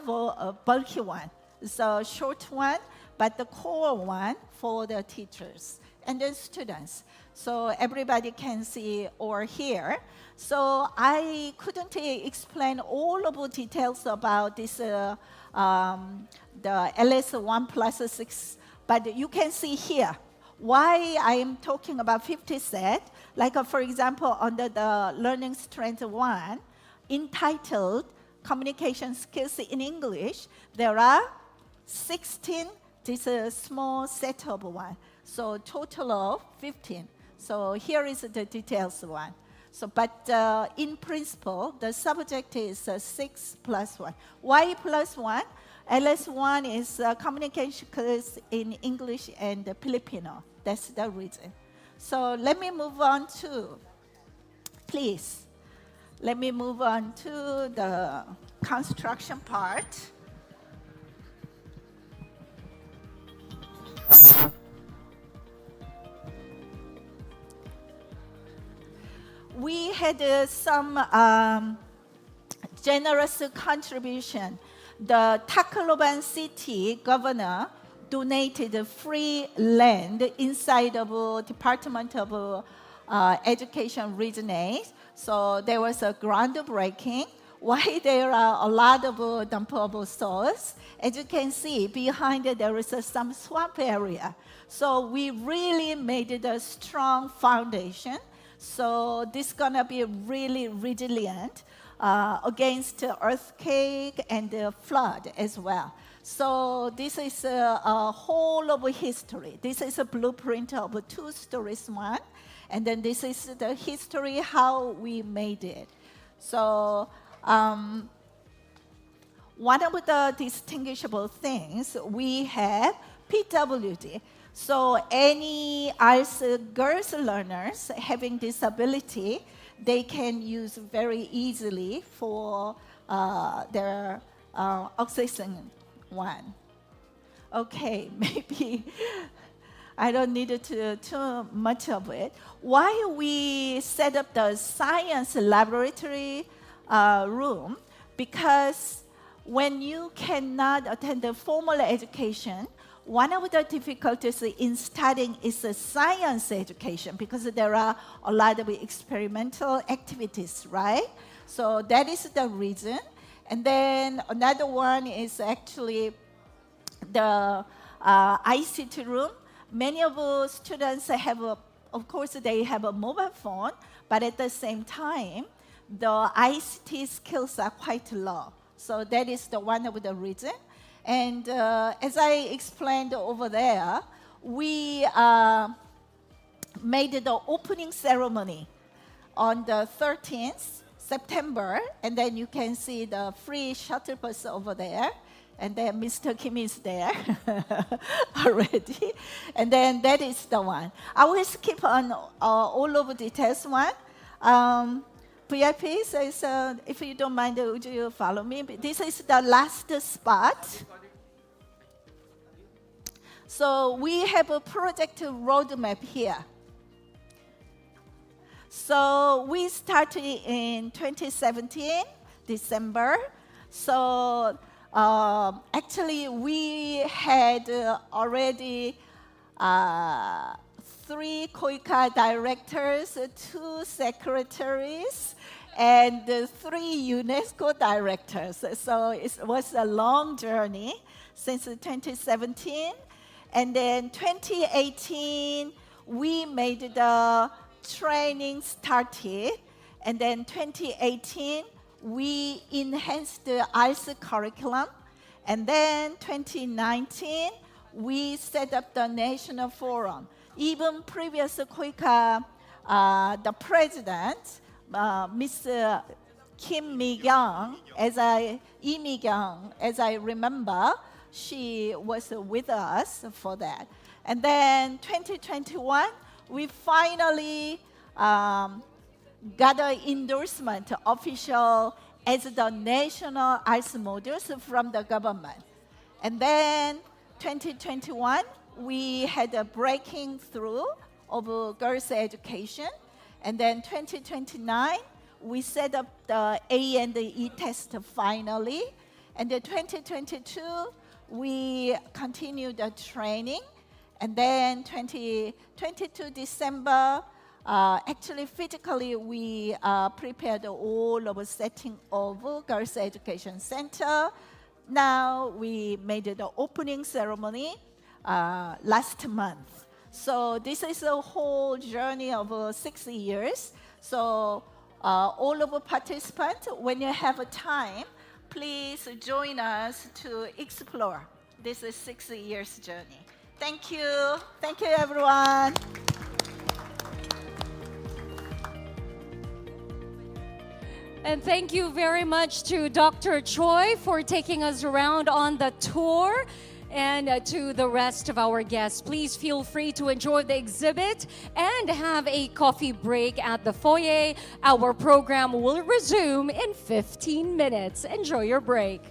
bulky one. It's a short one, but the core one for the teachers and the students. So everybody can see or hear. So I couldn't explain all of the details about this, the LS1 plus 6, but you can see here why I am talking about 50 set. Like for example, under the Learning Strength 1, entitled Communication Skills in English, there are 16, this is a small set of 1. So total of 15. So here is the details 1. So, but in principle, the subject is 6 plus 1. Why plus 1? LS1 is communication skills in English and Filipino. That's the reason. So let me move on to, please, let me move on to the construction part. We had some generous contribution. The Tacloban city governor donated free land inside of Department of education originates. So there was a groundbreaking. Why there are a lot of dumpable soils? As you can see, behind it there is some swamp area. So we really made it a strong foundation. So this is gonna be really resilient against earthquake and flood as well. So this is a whole of history. This is a blueprint of a 2 stories one. And then this is the history how we made it. So one of the distinguishable things, we have PWD. So any arts girls learners having disability, they can use very easily for their accessing one. Okay, maybe I don't need too much of it. Why we set up the science laboratory room? Because when you cannot attend the formal education, one of the difficulties in studying is the science education because there are a lot of experimental activities, right? So that is the reason. And then another one is actually the ICT room. Many of our students have, of course, they have a mobile phone, but at the same time, the ICT skills are quite low. So that is the one of the reason. And as I explained over there, we made the opening ceremony on the 13th September, and then you can see the free shuttle bus over there. And then Mr. Kim is there already. And then that is the one. I will skip on all of the test one. VIP says, if you don't mind, would you follow me? This is the last spot. So we have a project roadmap here. So we started in 2017, December. So actually, we had already 3 KOICA directors, 2 secretaries, and 3 UNESCO directors. So it was a long journey since 2017. And then 2018, we made the training started. And then 2018, we enhanced the arts curriculum. And then 2019, we set up the national forum. Even previous KOICA, the president, Ms. Kim Mi-kyung, as I remember, she was with us for that. And then 2021, we finally got an endorsement official as the national arts modules from the government. And then 2021, we had a breaking through of girls' education. And then 2029, we set up the A and the E test finally. And then 2022, we continued the training. And then 2022 December, actually physically, we prepared all of the setting of Girls' Education Center. Now we made the opening ceremony last month. So this is a whole journey of 6 years. So all of the participants, when you have a time, please join us to explore this 6 years journey. Thank you. Thank you, everyone. And thank you very much to Dr. Choi for taking us around on the tour. And to the rest of our guests, please feel free to enjoy the exhibit and have a coffee break at the foyer. Our program will resume in 15 minutes. Enjoy your break.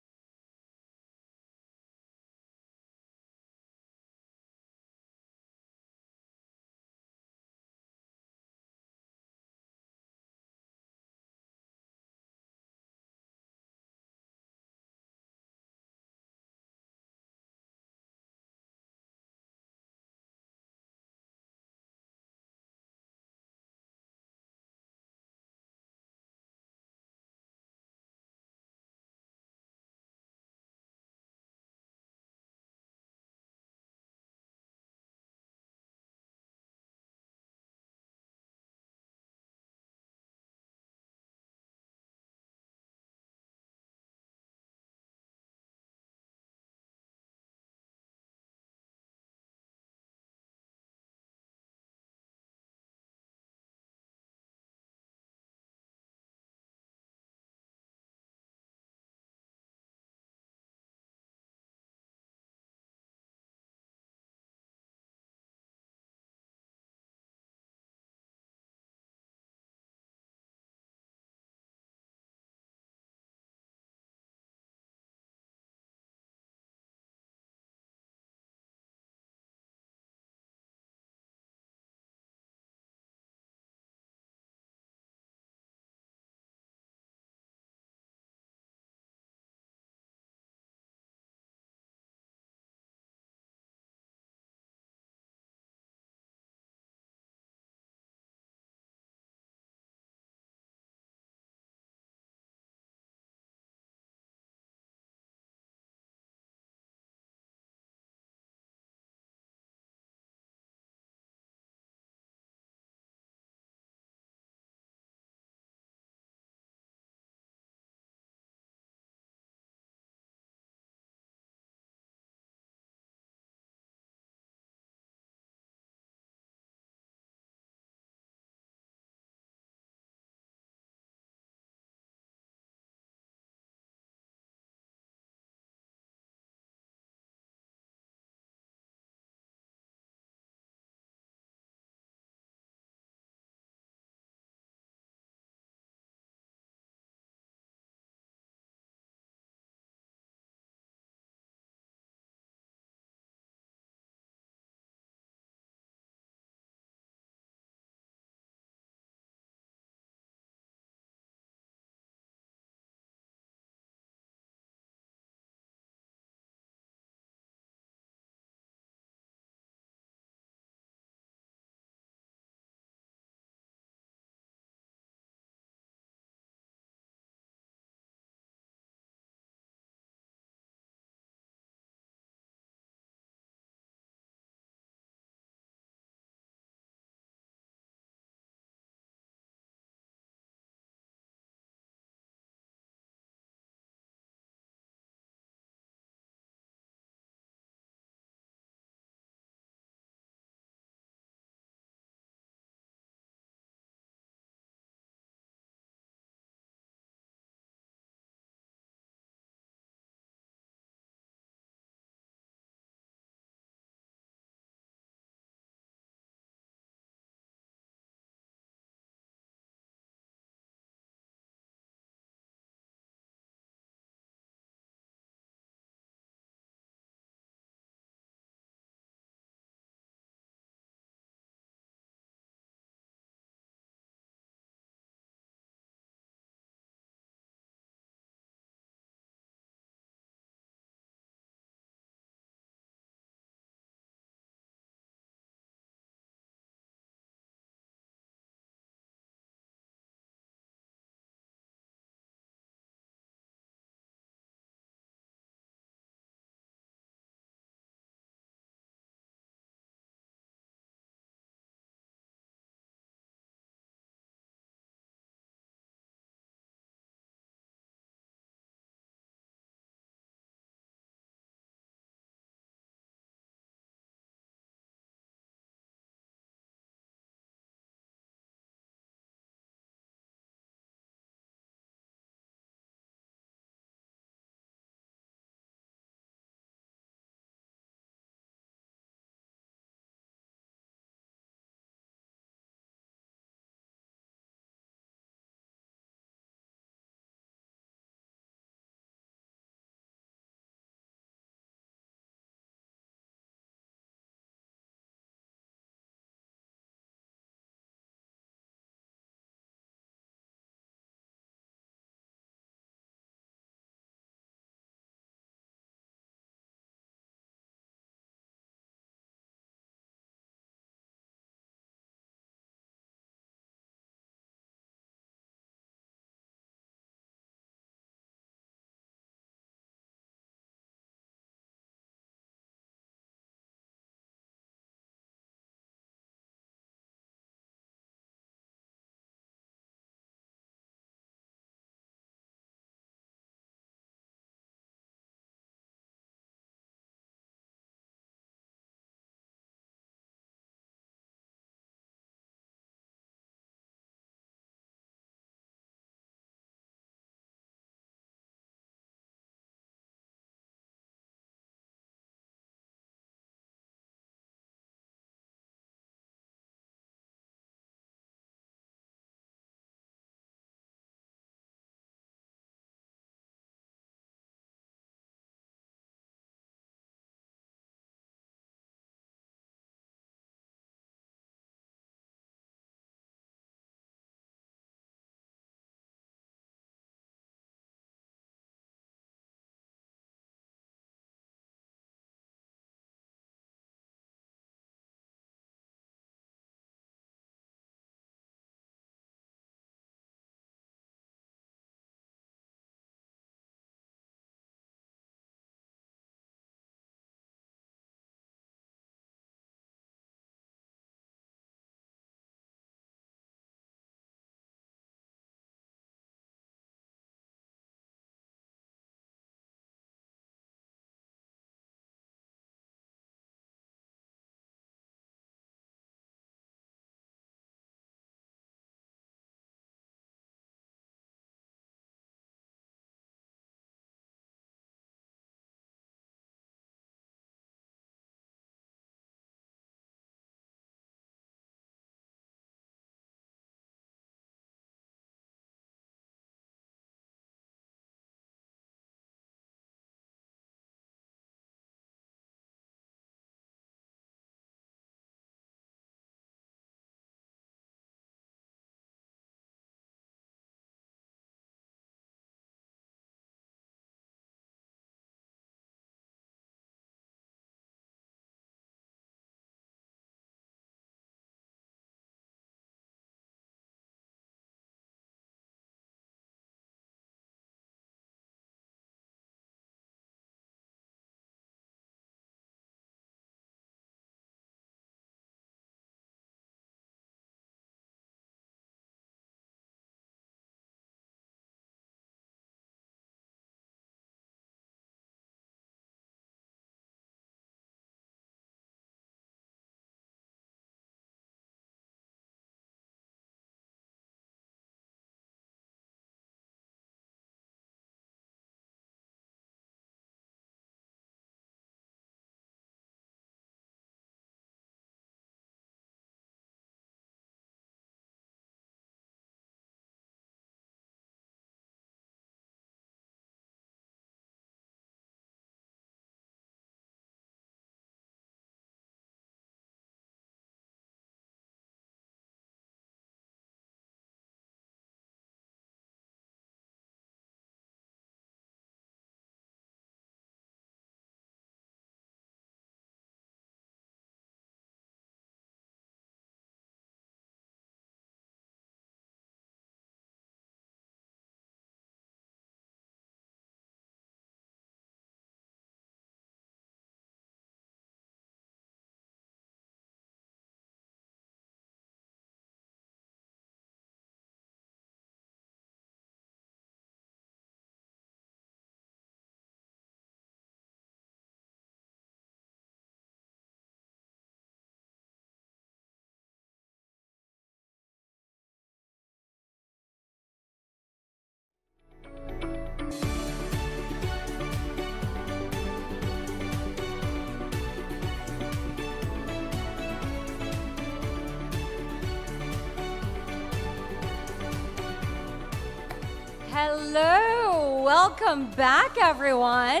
Hello, welcome back everyone.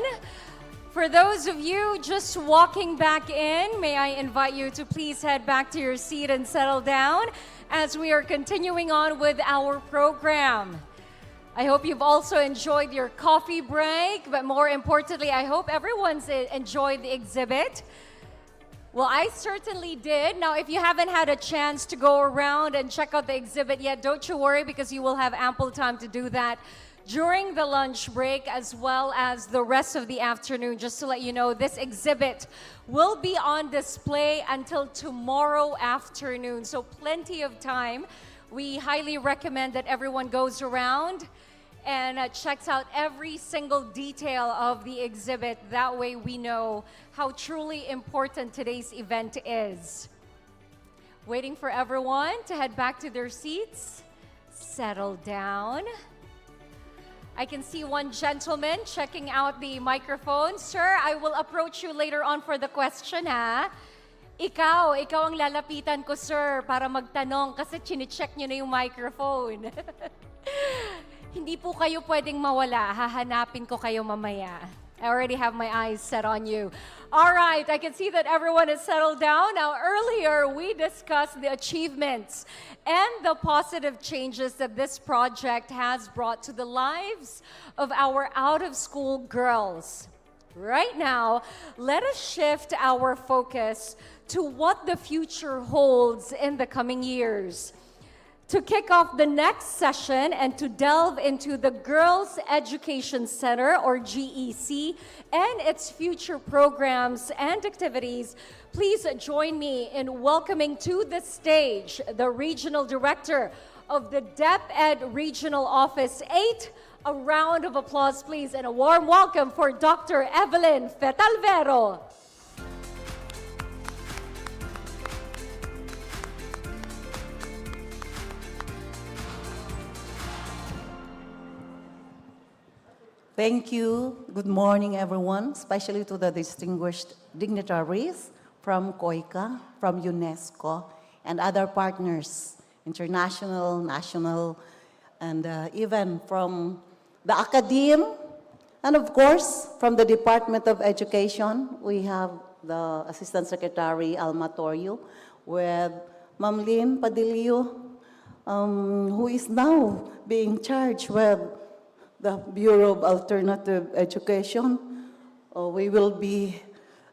For those of you just walking back in, may I invite you to please head back to your seat and settle down as we are continuing on with our program. I hope you've also enjoyed your coffee break, but more importantly, I hope everyone's enjoyed the exhibit. Well, I certainly did. Now, if you haven't had a chance to go around and check out the exhibit yet, don't you worry, because you will have ample time to do that during the lunch break as well as the rest of the afternoon. Just to let you know, this exhibit will be on display until tomorrow afternoon, so plenty of time. We highly recommend that everyone goes around and checks out every single detail of the exhibit. That way we know how truly important today's event is. Waiting for everyone to head back to their seats. Settle down. I can see one gentleman checking out the microphone. Sir, I will approach you later on for the question, ha? Ikaw ang lalapitan ko, sir, para magtanong kasi chine-check nyo na yung microphone. Hindi po kayo pwedeng mawala. Hahanapin ko kayo mamaya. I already have my eyes set on you. All right, I can see that everyone is settled down. Now, earlier, we discussed the achievements and the positive changes that this project has brought to the lives of our out-of-school girls. Right now, let us shift our focus to what the future holds in the coming years. To kick off the next session and to delve into the Girls Education Center, or GEC, and its future programs and activities, please join me in welcoming to the stage the Regional Director of the DepEd Regional Office 8. A round of applause, please, and a warm welcome for Dr. Evelyn Fetalvero. Thank you. Good morning, everyone, especially to the distinguished dignitaries from COICA, from UNESCO, and other partners, international, national, and even from the academe, and of course, from the Department of Education. We have the Assistant Secretary Alma Torrio with Ma'am Lynn Padillo, who is now being charged with the Bureau of Alternative Education. We will be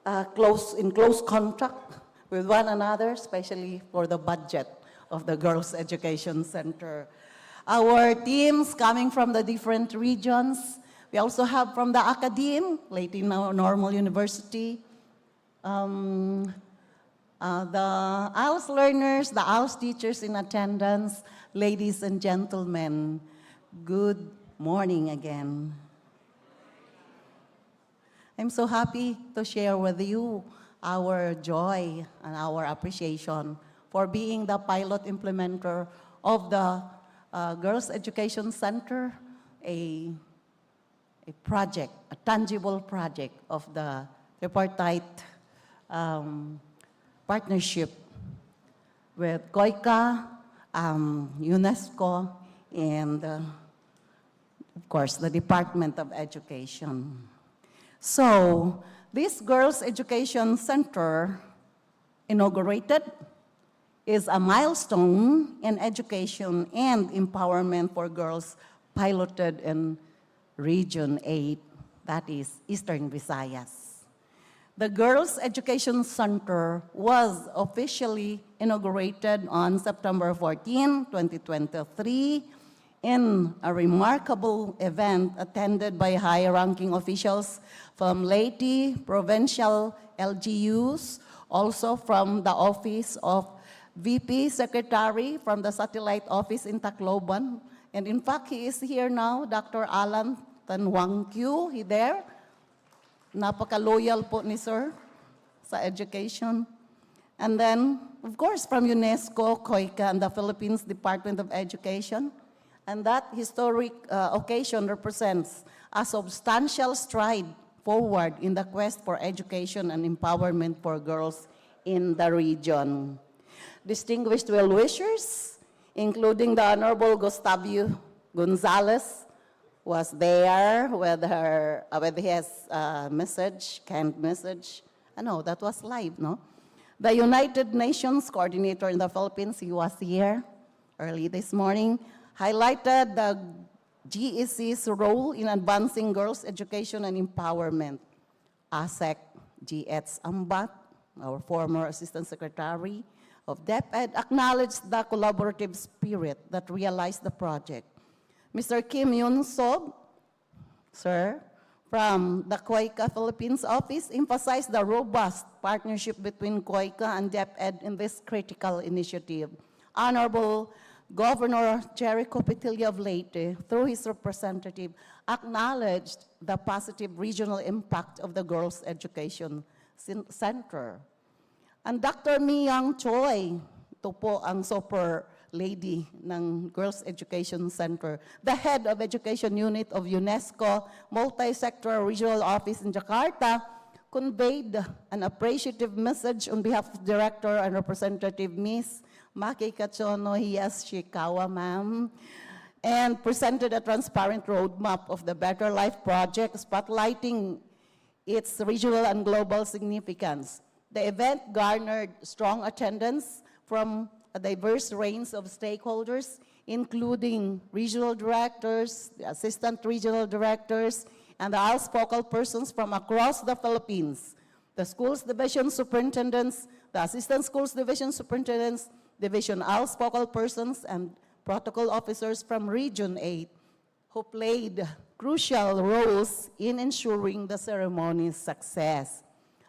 in close contact with one another, especially for the budget of the Girls Education Center. Our teams coming from the different regions. We also have from the academe, Lady Normal University, the IELTS learners, the IELTS teachers in attendance, ladies and gentlemen, good morning again. I'm so happy to share with you our joy and our appreciation for being the pilot implementer of the Girls Education Center, a project, a tangible project of the tripartite partnership with COICA, UNESCO, and of course, the Department of Education. So, this Girls Education Center, inaugurated, is a milestone in education and empowerment for girls piloted in Region 8, that is Eastern Visayas. The Girls Education Center was officially inaugurated on September 14, 2023, in a remarkable event attended by high-ranking officials from Leyte, provincial LGUs, also from the Office of VP Secretary from the Satellite Office in Tacloban. And in fact, he is here now, Dr. Alan Tanwangkyu, he there. Napaka-loyal po ni Sir sa education. And then, of course, from UNESCO, COICA, and the Philippines Department of Education. And that historic occasion represents a substantial stride forward in the quest for education and empowerment for girls in the region. Distinguished well-wishers, including the Honorable Gustavio Gonzalez, was there with her, with his message, canned message. No, that was live, no? The United Nations coordinator in the Philippines, he was here early this morning, highlighted the GEC's role in advancing girls' education and empowerment. ASEC G.H. Ambat, our former Assistant Secretary of DepEd, acknowledged the collaborative spirit that realized the project. Mr. Kim Yun-sob, sir, from the COICA Philippines office, emphasized the robust partnership between COICA and DepEd in this critical initiative. Honorable Governor Jericho Petilla of Leyte, through his representative, acknowledged the positive regional impact of the Girls' Education Center. And Dr. Miyang Choi, ito po ang super lady ng Girls' Education Center, the head of Education Unit of UNESCO Multi-Sectoral Regional Office in Jakarta, conveyed an appreciative message on behalf of Director and Representative Ms. Maki Kachono Hiyashikawa, ma'am, and presented a transparent roadmap of the Better Life Project, spotlighting its regional and global significance. The event garnered strong attendance from a diverse range of stakeholders, including regional directors, the assistant regional directors, and the ALS focal persons from across the Philippines, the schools division superintendents, the assistant schools division superintendents, division ALS focal persons, and protocol officers from Region 8, who played crucial roles in ensuring the ceremony's success.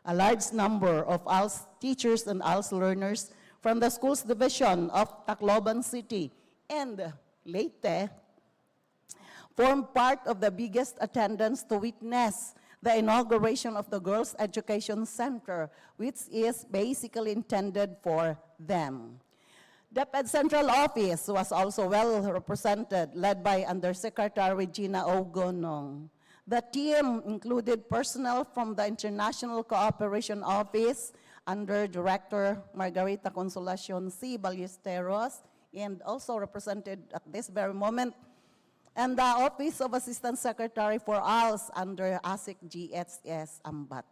A large number of ALS teachers and ALS learners from the schools division of Tacloban City and Leyte formed part of the biggest attendance to witness the inauguration of the Girls' Education Center, which is basically intended for them. DepEd Central Office was also well represented, led by Undersecretary Regina Ogonong. The team included personnel from the International Cooperation Office under Director Margarita Consolacion C. Ballesteros, and also represented at this very moment, and the Office of Assistant Secretary for ALS under ASIC GHS Ambat,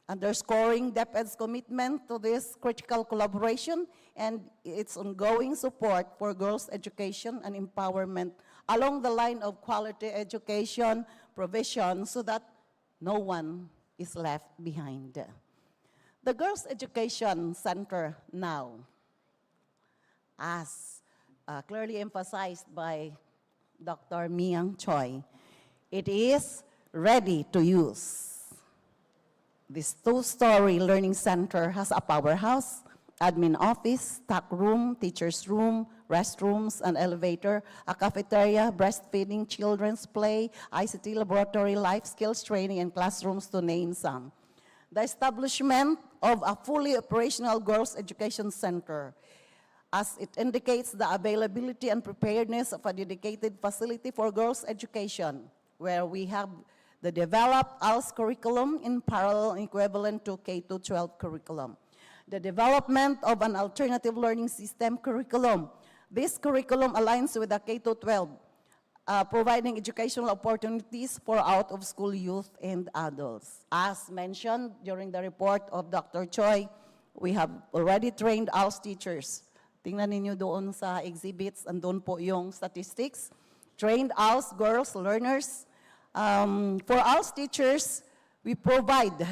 underscoring DepEd's commitment to this critical collaboration and its ongoing support for girls' education and empowerment along the line of quality education provision so that no one is left behind. The Girls' Education Center now, as clearly emphasized by Dr. Miyang Choi, it is ready to use. This two-story learning center has a powerhouse, admin office, stock room, teacher's room, restrooms, an elevator, a cafeteria, breastfeeding, children's play, ICT laboratory, life skills training, and classrooms, to name some. The establishment of a fully operational Girls' Education Center, as it indicates the availability and preparedness of a dedicated facility for girls' education, where we have the developed ALS curriculum in parallel equivalent to K-12 curriculum. The development of an alternative learning system curriculum. This curriculum aligns with the K-12, providing educational opportunities for out-of-school youth and adults. As mentioned during the report of Dr. Choi, we have already trained ALS teachers. Tingnan ninyo doon sa exhibits, andun po yung statistics. Trained ALS girls, learners. For ALS teachers, we provide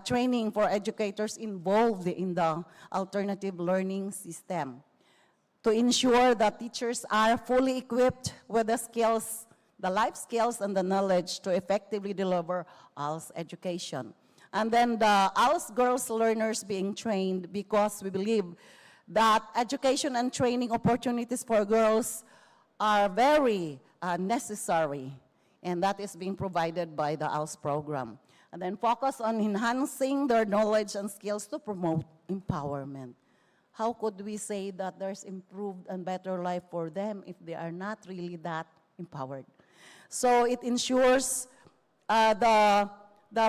training for educators involved in the alternative learning system to ensure that teachers are fully equipped with the skills, the life skills and the knowledge to effectively deliver ALS education. And then the ALS girls learners being trained, because we believe that education and training opportunities for girls are very necessary, and that is being provided by the ALS program. And then focus on enhancing their knowledge and skills to promote empowerment. How could we say that there's improved and better life for them if they are not really that empowered? So it ensures the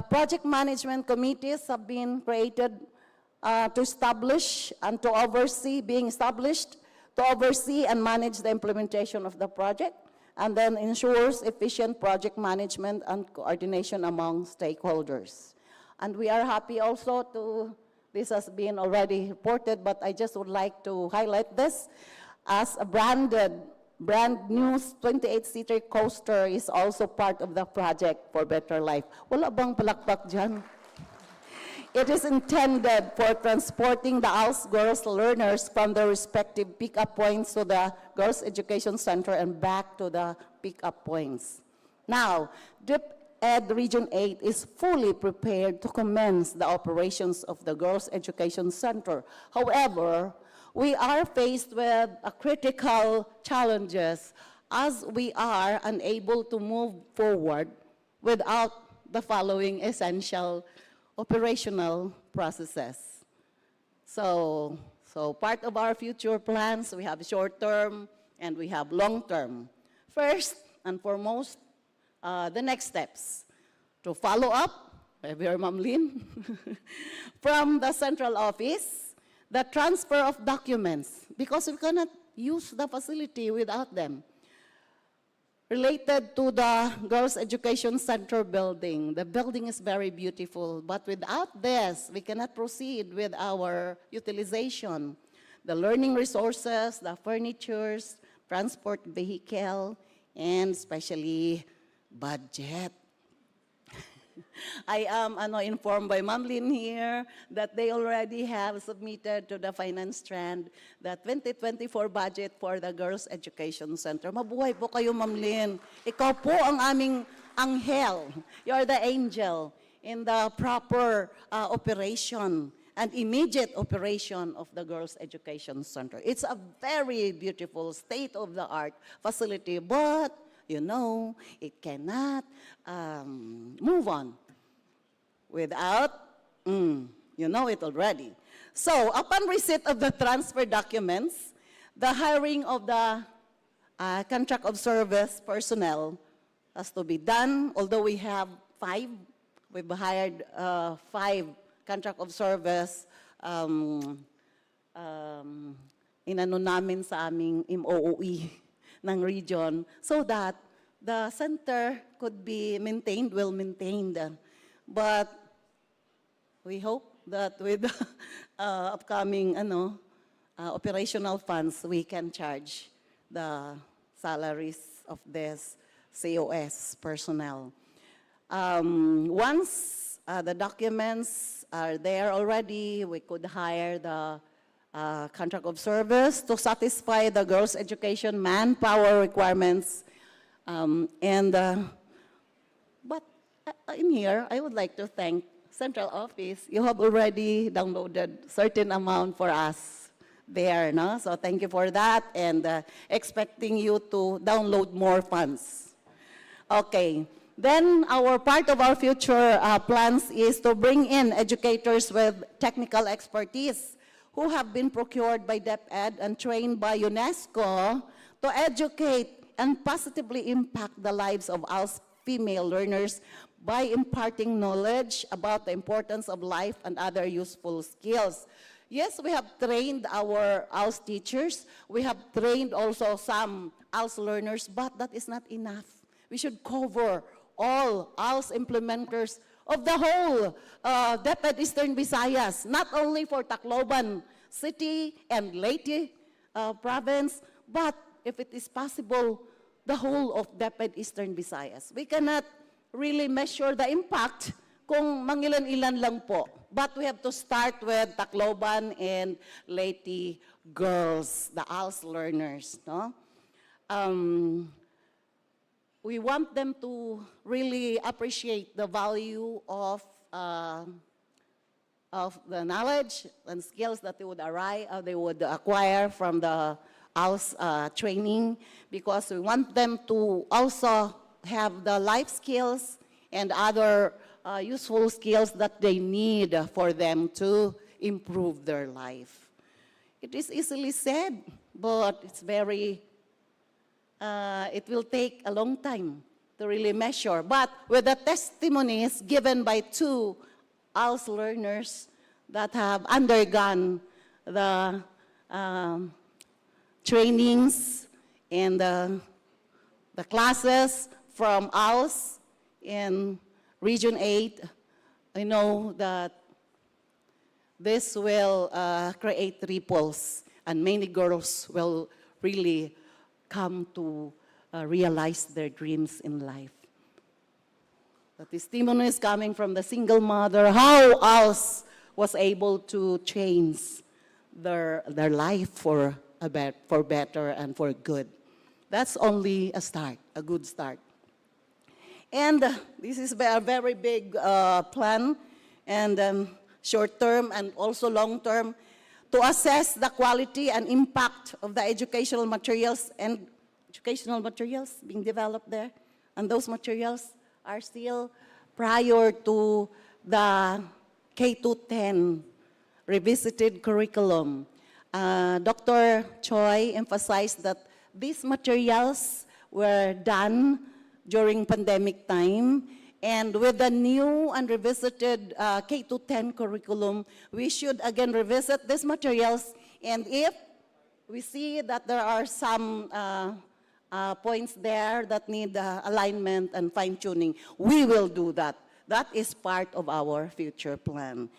project management committees have been created to establish and to oversee, being established to oversee and manage the implementation of the project. and then ensures efficient project management and coordination among stakeholders. And we are happy also to, this has been already reported, but I just would like to highlight this, as a brand new 28-seater coaster is also part of the project for Better Life. Wala bang palakpak dyan? It is intended for transporting the ALS girls learners from their respective pick-up points to the Girls Education Center and back to the pick-up points. Now, DepEd Region 8 is fully prepared to commence the operations of the Girls Education Center. However, we are faced with critical challenges as we are unable to move forward without the following essential operational processes. So part of our future plans, we have short-term and we have long-term. First and foremost, the next steps to follow up, Ma'am Lynn, from the central office, the transfer of documents, because we cannot use the facility without them. Related to the Girls Education Center building, the building is very beautiful, but without this, we cannot proceed with our utilization. The learning resources, the furnitures, transport vehicle, and especially budget. I am informed by Ma'am Lynn here that they already have submitted to the Finance Strand the 2024 budget for the Girls Education Center. Mabuhay po kayo, Ma'am Lynn. Ikaw po ang aming anghel. You're the angel in the proper operation and immediate operation of the Girls Education Center. It's a very beautiful state-of-the-art facility, but you know, it cannot move on without, you know it already. So, upon receipt of the transfer documents, the hiring of the contract of service personnel has to be done, although we have 5. We've hired 5 contract of service inano namin sa aming MOOE ng region so that the center could be maintained, well-maintained. But we hope that with upcoming operational funds, we can charge the salaries of this COS personnel. Once the documents are there already, we could hire the contract of service to satisfy the girls' education manpower requirements. But in here, I would like to thank Central Office. You have already downloaded certain amount for us there, no? So thank you for that, and expecting you to download more funds. Okay. Then our part of our future plans is to bring in educators with technical expertise who have been procured by DepEd and trained by UNESCO to educate and positively impact the lives of us female learners by imparting knowledge about the importance of life and other useful skills. Yes, we have trained our ALS teachers. We have trained also some ALS learners, but that is not enough. We should cover all ALS implementers of the whole DepEd Eastern Visayas, not only for Tacloban City and Leyte province, but if it is possible, the whole of DepEd Eastern Visayas. We cannot really measure the impact kung mangilan-ilan lang po. But we have to start with Tacloban and Leyte girls, the ALS learners, no? We want them to really appreciate the value of the knowledge and skills that they would acquire from the ALS training, because we want them to also have the life skills and other useful skills that they need for them to improve their life. It is easily said, but it's very it will take a long time to really measure. But with the testimonies given by 2 ALS learners that have undergone the trainings and the classes from us in Region 8, I know that this will create ripples, and many girls will really come to realize their dreams in life. The testimony is coming from the single mother, how else was able to change their life for better and for good. That's only a start, a good start. And this is a very big plan, and short term and also long term, to assess the quality and impact of the educational materials being developed there. And those materials are still prior to the K-10 revisited curriculum. Dr. Choi emphasized that these materials were done during pandemic time, and with the new and revisited K-10 curriculum, we should again revisit these materials, and if we see that there are some points there that need alignment and fine-tuning, we will do that. That is part of our future plan.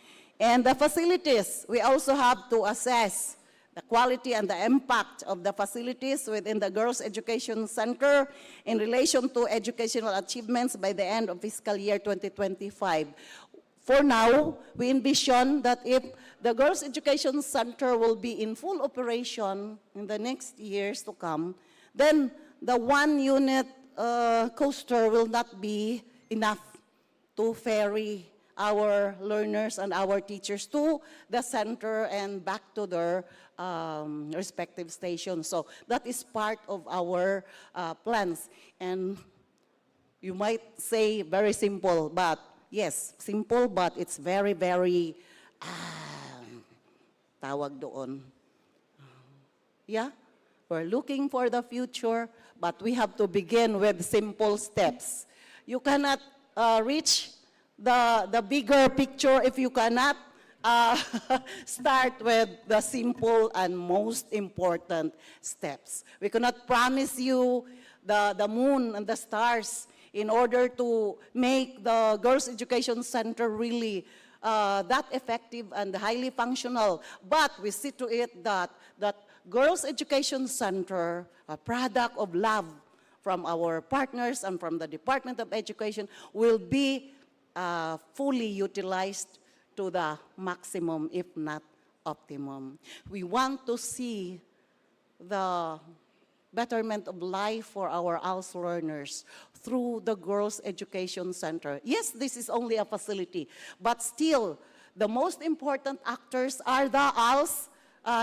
And the facilities, we also have to assess the quality and the impact of the facilities within the Girls Education Center in relation to educational achievements by the end of fiscal year 2025. For now, we envision that if the Girls Education Center will be in full operation in the next years to come, then the one-unit coaster will not be enough to ferry our learners and our teachers to the center and back to their respective stations. So that is part of our plans. And you might say very simple, but yes, simple, but it's very, very, tawag doon. Yeah, we're looking for the future, but we have to begin with simple steps. You cannot reach the bigger picture if you cannot start with the simple and most important steps. We cannot promise you the moon and the stars in order to make the Girls Education Center really that effective and highly functional. But we see to it that Girls Education Center, a product of love from our partners and from the Department of Education, will be fully utilized to the maximum, if not optimum. We want to see the betterment of life for our ALS learners through the Girls Education Center. Yes, this is only a facility, but still, the most important actors are the ALS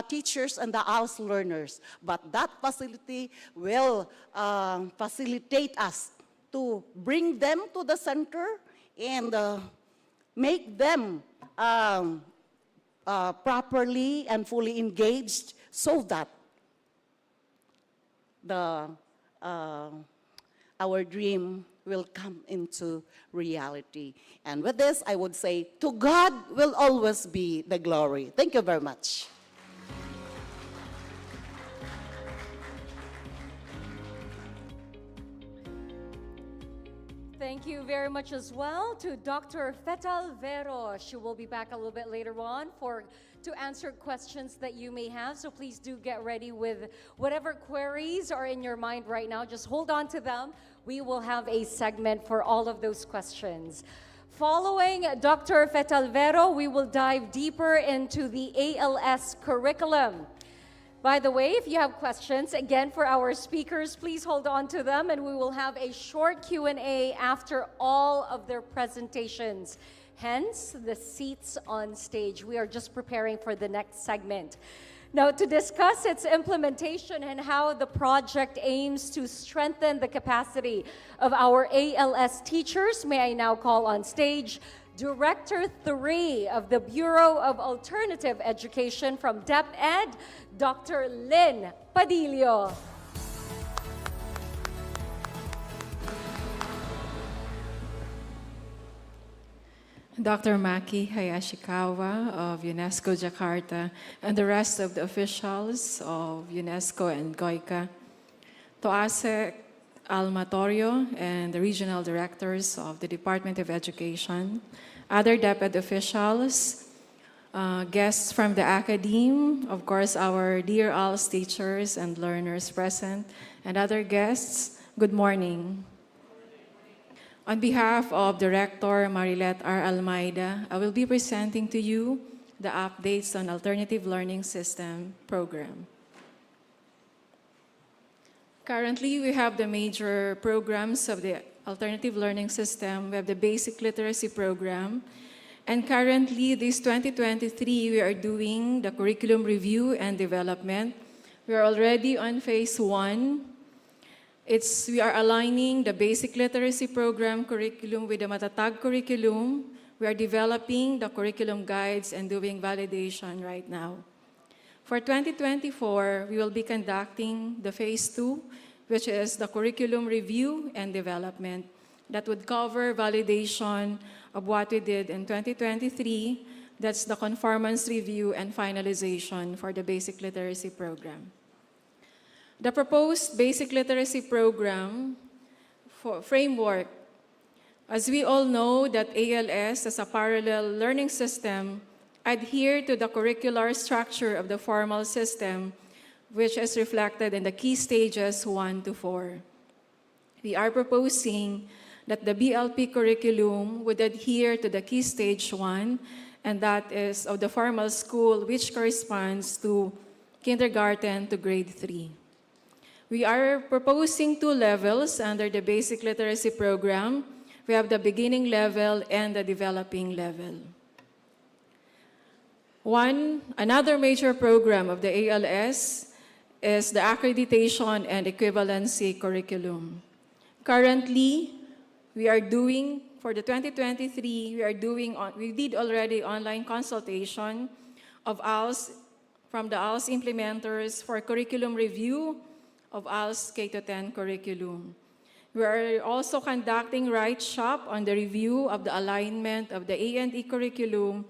teachers and the ALS learners. But that facility will facilitate us to bring them to the center and make them properly and fully engaged so that our dream will come into reality. And with this, I would say, to God will always be the glory. Thank you very much. Thank you very much as well to Dr. Fetal Vero. She will be back a little bit later on to answer questions that you may have. So please do get ready with whatever queries are in your mind right now. Just hold on to them. We will have a segment for all of those questions. Following Dr. Fetal Vero, we will dive deeper into the ALS curriculum. By the way, if you have questions, again, for our speakers, please hold on to them, and we will have a short Q&A after all of their presentations. Hence, the seats on stage. We are just preparing for the next segment. Now, to discuss its implementation and how the project aims to strengthen the capacity of our ALS teachers, may I now call on stage Director 3 of the Bureau of Alternative Education from DepEd, Dr. Lynn Padillo. Dr. Maki Hayashikawa of UNESCO Jakarta and the rest of the officials of UNESCO and GOICA, to ASEC Alma Torrio and the regional directors of the Department of Education, other DepEd officials, guests from the academe, of course, our dear ALS teachers and learners present, and other guests, good morning. On behalf of Director Marilet R. Almeida, I will be presenting to you the updates on Alternative Learning System program. Currently, we have the major programs of the Alternative Learning System. We have the Basic Literacy Program. And currently, this 2023, we are doing the curriculum review and development. We are already on phase 1. We are aligning the Basic Literacy Program curriculum with the Matatag curriculum. We are developing the curriculum guides and doing validation right now. For 2024, we will be conducting the phase 2, which is the curriculum review and development. That would cover validation of what we did in 2023. That's the conformance review and finalization for the Basic Literacy Program. The proposed Basic Literacy Program framework, as we all know that ALS as a parallel learning system adhere to the curricular structure of the formal system, which is reflected in the key stages 1 to 4. We are proposing that the BLP curriculum would adhere to the key stage 1, and that is of the formal school, which corresponds to kindergarten to grade 3. We are proposing 2 levels under the Basic Literacy Program. We have the beginning level and the developing level. Another major program of the ALS is the accreditation and equivalency curriculum. Currently, we are doing, for the 2023, we did already online consultation of ALS, from the ALS implementers for curriculum review of ALS K-10 curriculum. We are also conducting Right Shop on the review of the alignment of the A&E curriculum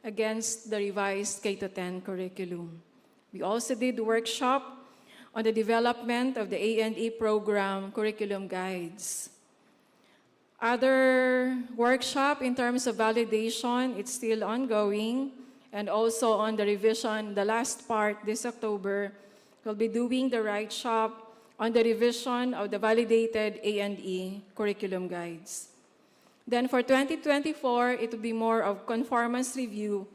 against the revised K-10 curriculum. We also did workshop on the development of the A&E program curriculum guides. Other workshop in terms of validation, it's still ongoing, and also on the revision, the last part this October, we'll be doing the Right Shop on the revision of the validated A&E curriculum guides. Then for 2024, it will be more of conformance review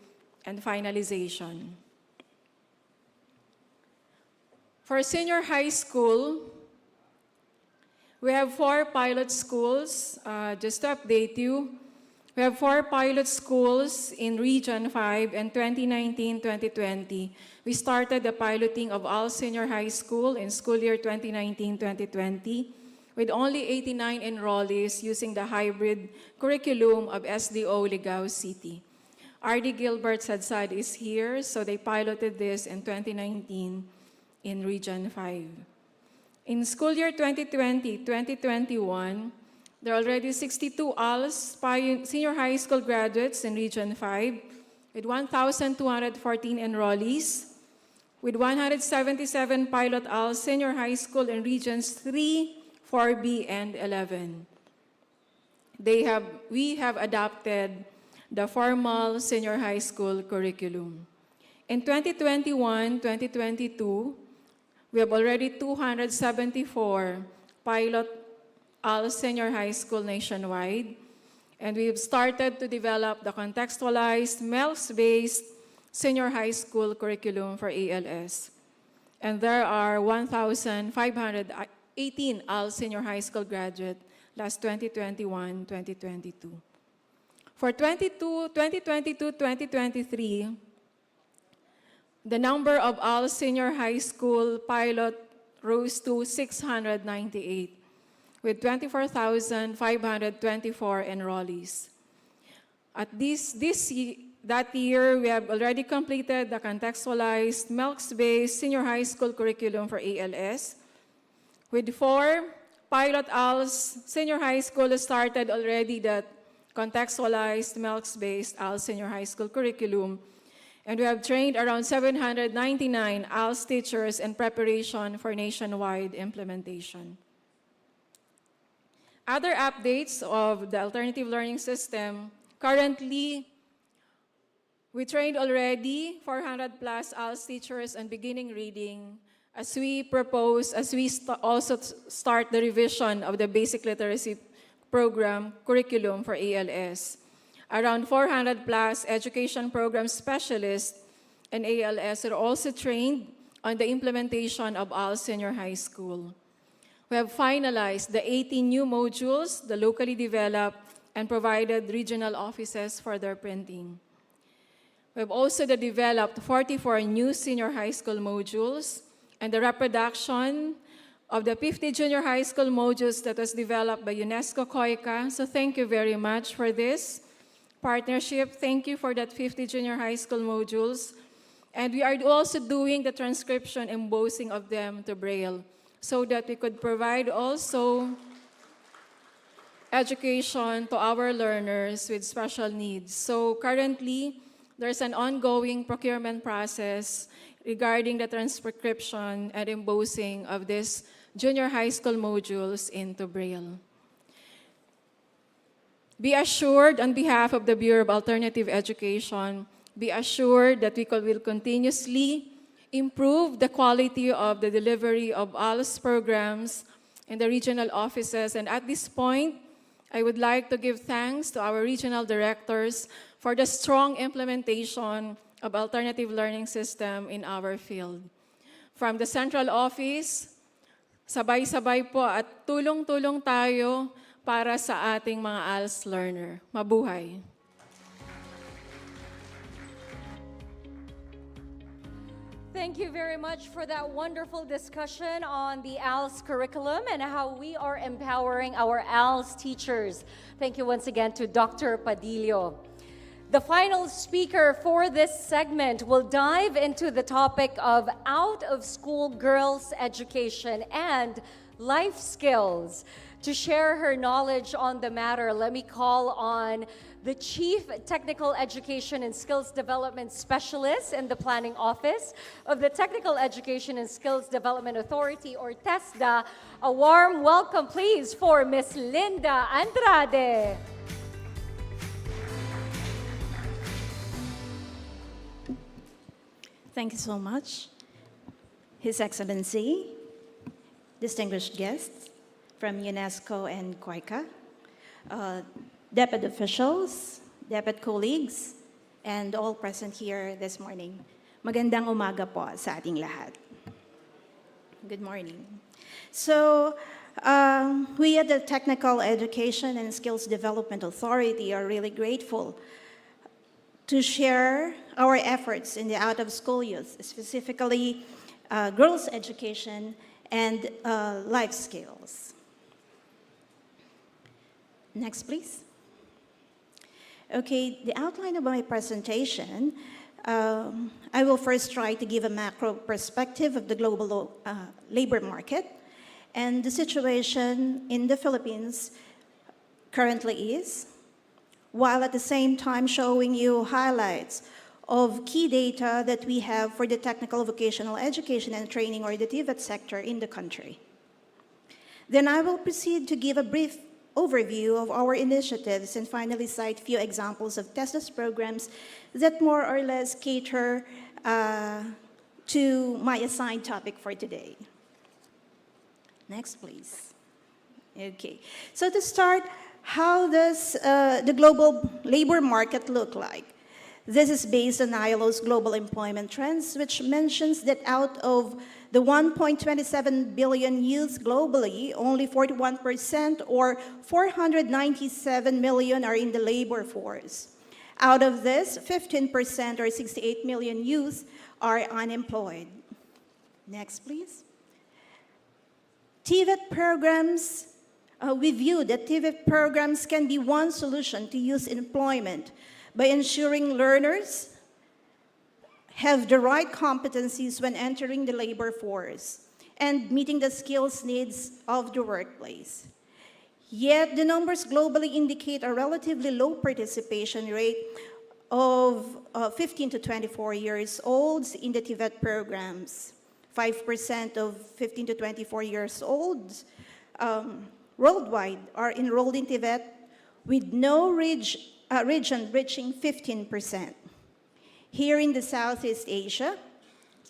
and finalization. For senior high school, we have 4 pilot schools. Just to update you, we have 4 pilot schools in Region 5 in 2019-2020. We started the piloting of all senior high school in school year 2019-2020 with only 89 enrollees using the hybrid curriculum of SDO Ligao City. R.D. Gilbert Sadsad is here, so they piloted this in 2019 in Region 5. In school year 2020-2021, there are already 62 ALS senior high school graduates in Region 5 with 1,214 enrollees, with 177 pilot ALS senior high school in Regions 3, 4B, and 11. We have adopted the formal senior high school curriculum. In 2021-2022, we have already 274 pilot ALS senior high school nationwide, and we've started to develop the contextualized, MELS-based senior high school curriculum for ALS. And there are 1,518 ALS senior high school graduates last 2021-2022. For 2022-2023, the number of ALS senior high school pilot rose to 698 with 24,524 enrollees. That year, we have already completed the contextualized, MELS-based senior high school curriculum for ALS. With 4 pilot ALS senior high school started already the contextualized, MELS-based ALS senior high school curriculum. And we have trained around 799 ALS teachers in preparation for nationwide implementation. Other updates of the alternative learning system, currently, we trained already 400 plus ALS teachers on beginning reading as we also start the revision of the basic literacy program curriculum for ALS. Around 400 plus education program specialists and ALS are also trained on the implementation of ALS Senior High School. We have finalized the 18 new modules, the locally developed, and provided regional offices for their printing. We have also developed 44 new senior high school modules and the reproduction of the 50 junior high school modules that was developed by UNESCO COICA. So thank you very much for this partnership. Thank you for that 50 junior high school modules. And we are also doing the transcription embossing of them to Braille so that we could provide also education to our learners with special needs. So currently, there's an ongoing procurement process regarding the transcription and embossing of these junior high school modules into Braille. Be assured on behalf of the Bureau of Alternative Education, be assured that we will continuously improve the quality of the delivery of ALS programs in the regional offices. And at this point, I would like to give thanks to our regional directors for the strong implementation of alternative learning system in our field. From the central office, sabay-sabay po at tulong-tulong tayo para sa ating mga ALS learner. Mabuhay! Thank you very much for that wonderful discussion on the ALS curriculum and how we are empowering our ALS teachers. Thank you once again to Dr. Padillo. The final speaker for this segment will dive into the topic of out-of-school girls' education and life skills. To share her knowledge on the matter, let me call on the Chief Technical Education and Skills Development Specialist in the Planning Office of the Technical Education and Skills Development Authority, or TESDA. A warm welcome, please, for Ms. Linda Andrade. Thank you so much. His Excellency, distinguished guests from UNESCO and COICA, deputy officials, deputy colleagues, and all present here this morning. Magandang umaga po sa ating lahat. Good morning. So, we at the Technical Education and Skills Development Authority are really grateful to share our efforts in the out-of-school youth, specifically girls' education and life skills. Next, please. Okay, the outline of my presentation, I will first try to give a macro perspective of the global labor market and the situation in the Philippines currently is, while at the same time showing you highlights of key data that we have for the technical vocational education and training, or the TVET sector in the country. Then I will proceed to give a brief overview of our initiatives and finally cite few examples of TESDA's programs that more or less cater to my assigned topic for today. Next, please. Okay, so to start, how does the global labor market look like? This is based on ILO's Global Employment Trends, which mentions that out of the 1.27 billion youths globally, only 41% or 497 million are in the labor force. Out of this, 15% or 68 million youth are unemployed. Next, please. TVET programs, we view that TVET programs can be one solution to youth employment by ensuring learners have the right competencies when entering the labor force and meeting the skills needs of the workplace. Yet, the numbers globally indicate a relatively low participation rate of 15 to 24 years olds in the TVET programs. 5% of 15 to 24 years olds worldwide are enrolled in TVET, with no region reaching 15%. Here in the Southeast Asia,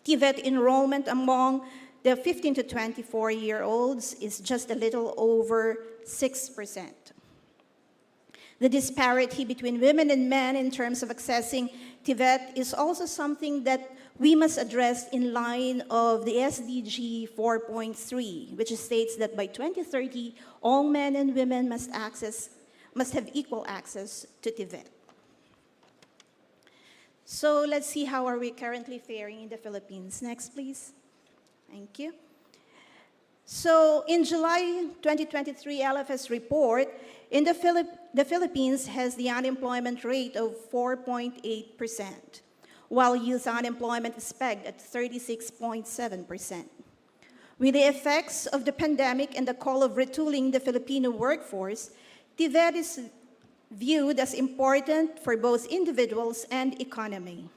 TVET enrollment among the 15 to 24-year-olds is just a little over 6%. The disparity between women and men in terms of accessing TVET is also something that we must address in line of the SDG 4.3, which states that by 2030, all men and women must have equal access to TVET. So let's see how are we currently faring in the Philippines. Next, please. Thank you. So in July 2023 LFS report, in the Philippines has the unemployment rate of 4.8%, while youth unemployment is pegged at 36.7%. With the effects of the pandemic and the call of retooling the Filipino workforce, TVET is viewed as important for both individuals and economy.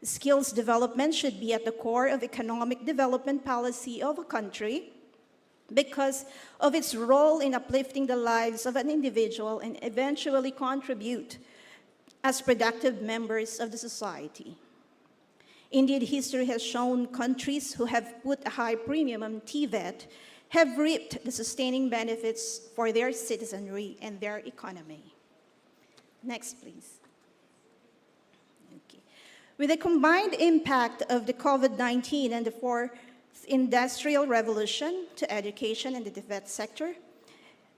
Skills development should be at the core of economic development policy of a country because of its role in uplifting the lives of an individual and eventually contribute as productive members of the society. Indeed, history has shown countries who have put a high premium on TVET have reaped the sustaining benefits for their citizenry and their economy. Next, please. Okay. With the combined impact of the COVID-19 and the fourth industrial revolution to education and the TVET sector,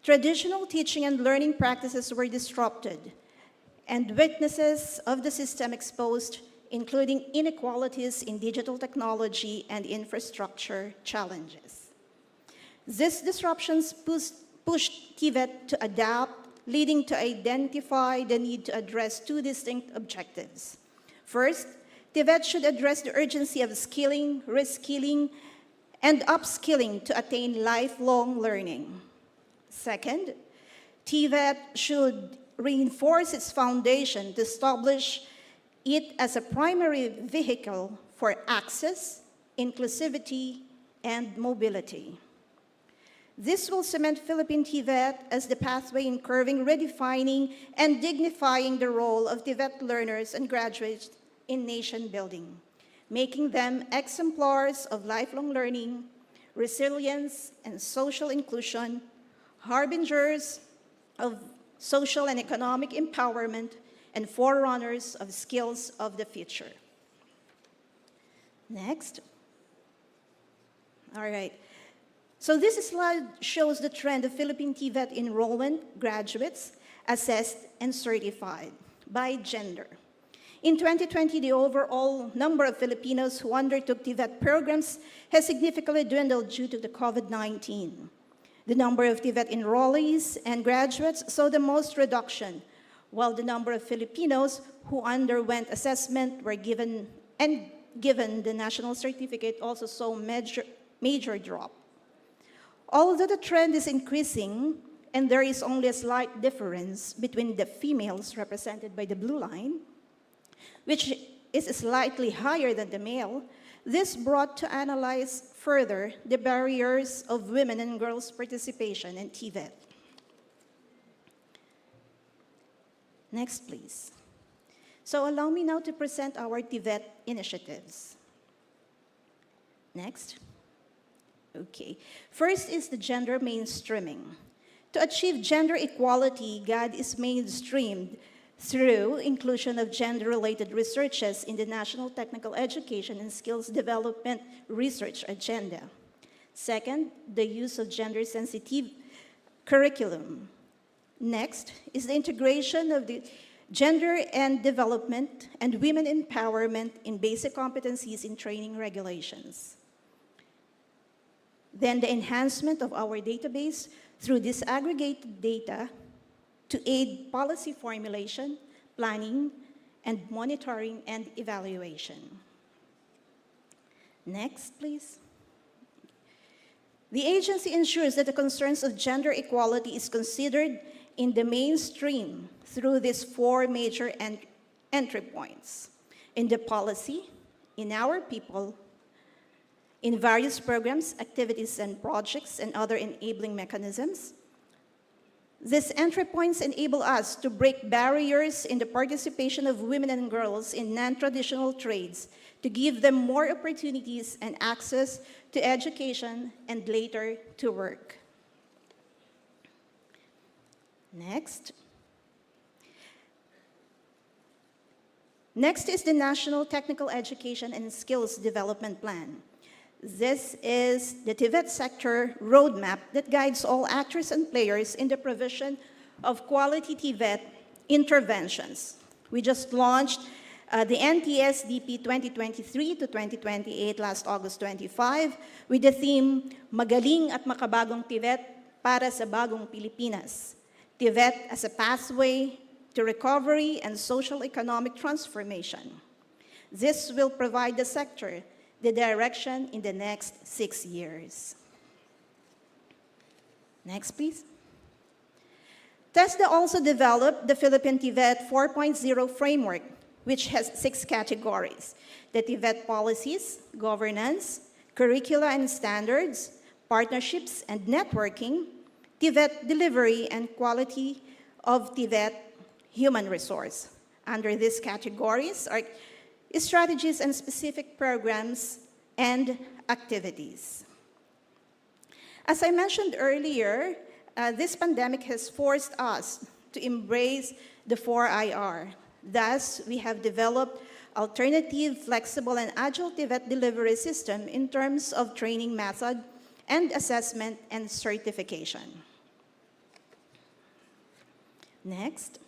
traditional teaching and learning practices were disrupted, and weaknesses of the system exposed, including inequalities in digital technology and infrastructure challenges. These disruptions pushed TVET to adapt, leading to identify the need to address two distinct objectives. First, TVET should address the urgency of skilling, reskilling, and upskilling to attain lifelong learning. Second, TVET should reinforce its foundation to establish it as a primary vehicle for access, inclusivity, and mobility. This will cement Philippine TVET as the pathway in curving, redefining, and dignifying the role of TVET learners and graduates in nation building, making them exemplars of lifelong learning, resilience, and social inclusion, harbingers of social and economic empowerment, and forerunners of skills of the future. Next. All right. So this slide shows the trend of Philippine TVET enrollment, graduates, assessed, and certified by gender. In 2020, the overall number of Filipinos who undertook TVET programs has significantly dwindled due to the COVID-19. The number of TVET enrollees and graduates saw the most reduction, while the number of Filipinos who underwent assessment were given the national certificate also saw major drop. Although the trend is increasing, and there is only a slight difference between the females represented by the blue line, which is slightly higher than the male, this brought to analyze further the barriers of women and girls' participation in TVET. Next, please. So allow me now to present our TVET initiatives. Next. Okay. First is the gender mainstreaming. To achieve gender equality, GAD is mainstreamed through inclusion of gender-related researches in the National Technical Education and Skills Development Research Agenda. Second, the use of gender-sensitive curriculum. Next is the integration of the gender and development and women empowerment in basic competencies in training regulations. Then the enhancement of our database through disaggregated data to aid policy formulation, planning, and monitoring and evaluation. Next, please. The agency ensures that the concerns of gender equality is considered in the mainstream through these four major entry points: in the policy, in our people, in various programs, activities, and projects, and other enabling mechanisms. These entry points enable us to break barriers in the participation of women and girls in non-traditional trades, to give them more opportunities and access to education and later to work. Next. Next is the National Technical Education and Skills Development Plan. This is the TVET sector roadmap that guides all actors and players in the provision of quality TVET interventions. We just launched the NTS-DP 2023 to 2028 last August 25 with the theme, Magaling at Makabagong TVET para sa Bagong Pilipinas. TVET as a pathway to recovery and social economic transformation. This will provide the sector the direction in the next 6 years. Next, please. TESDA also developed the Philippine TVET 4.0 framework, which has 6 categories: the TVET policies, governance, curricula and standards, partnerships and networking, TVET delivery, and quality of TVET human resource. Under these categories are strategies and specific programs and activities. As I mentioned earlier, this pandemic has forced us to embrace the 4IR. Thus, we have developed alternative, flexible, and agile TVET delivery system in terms of training method and assessment and certification. Next.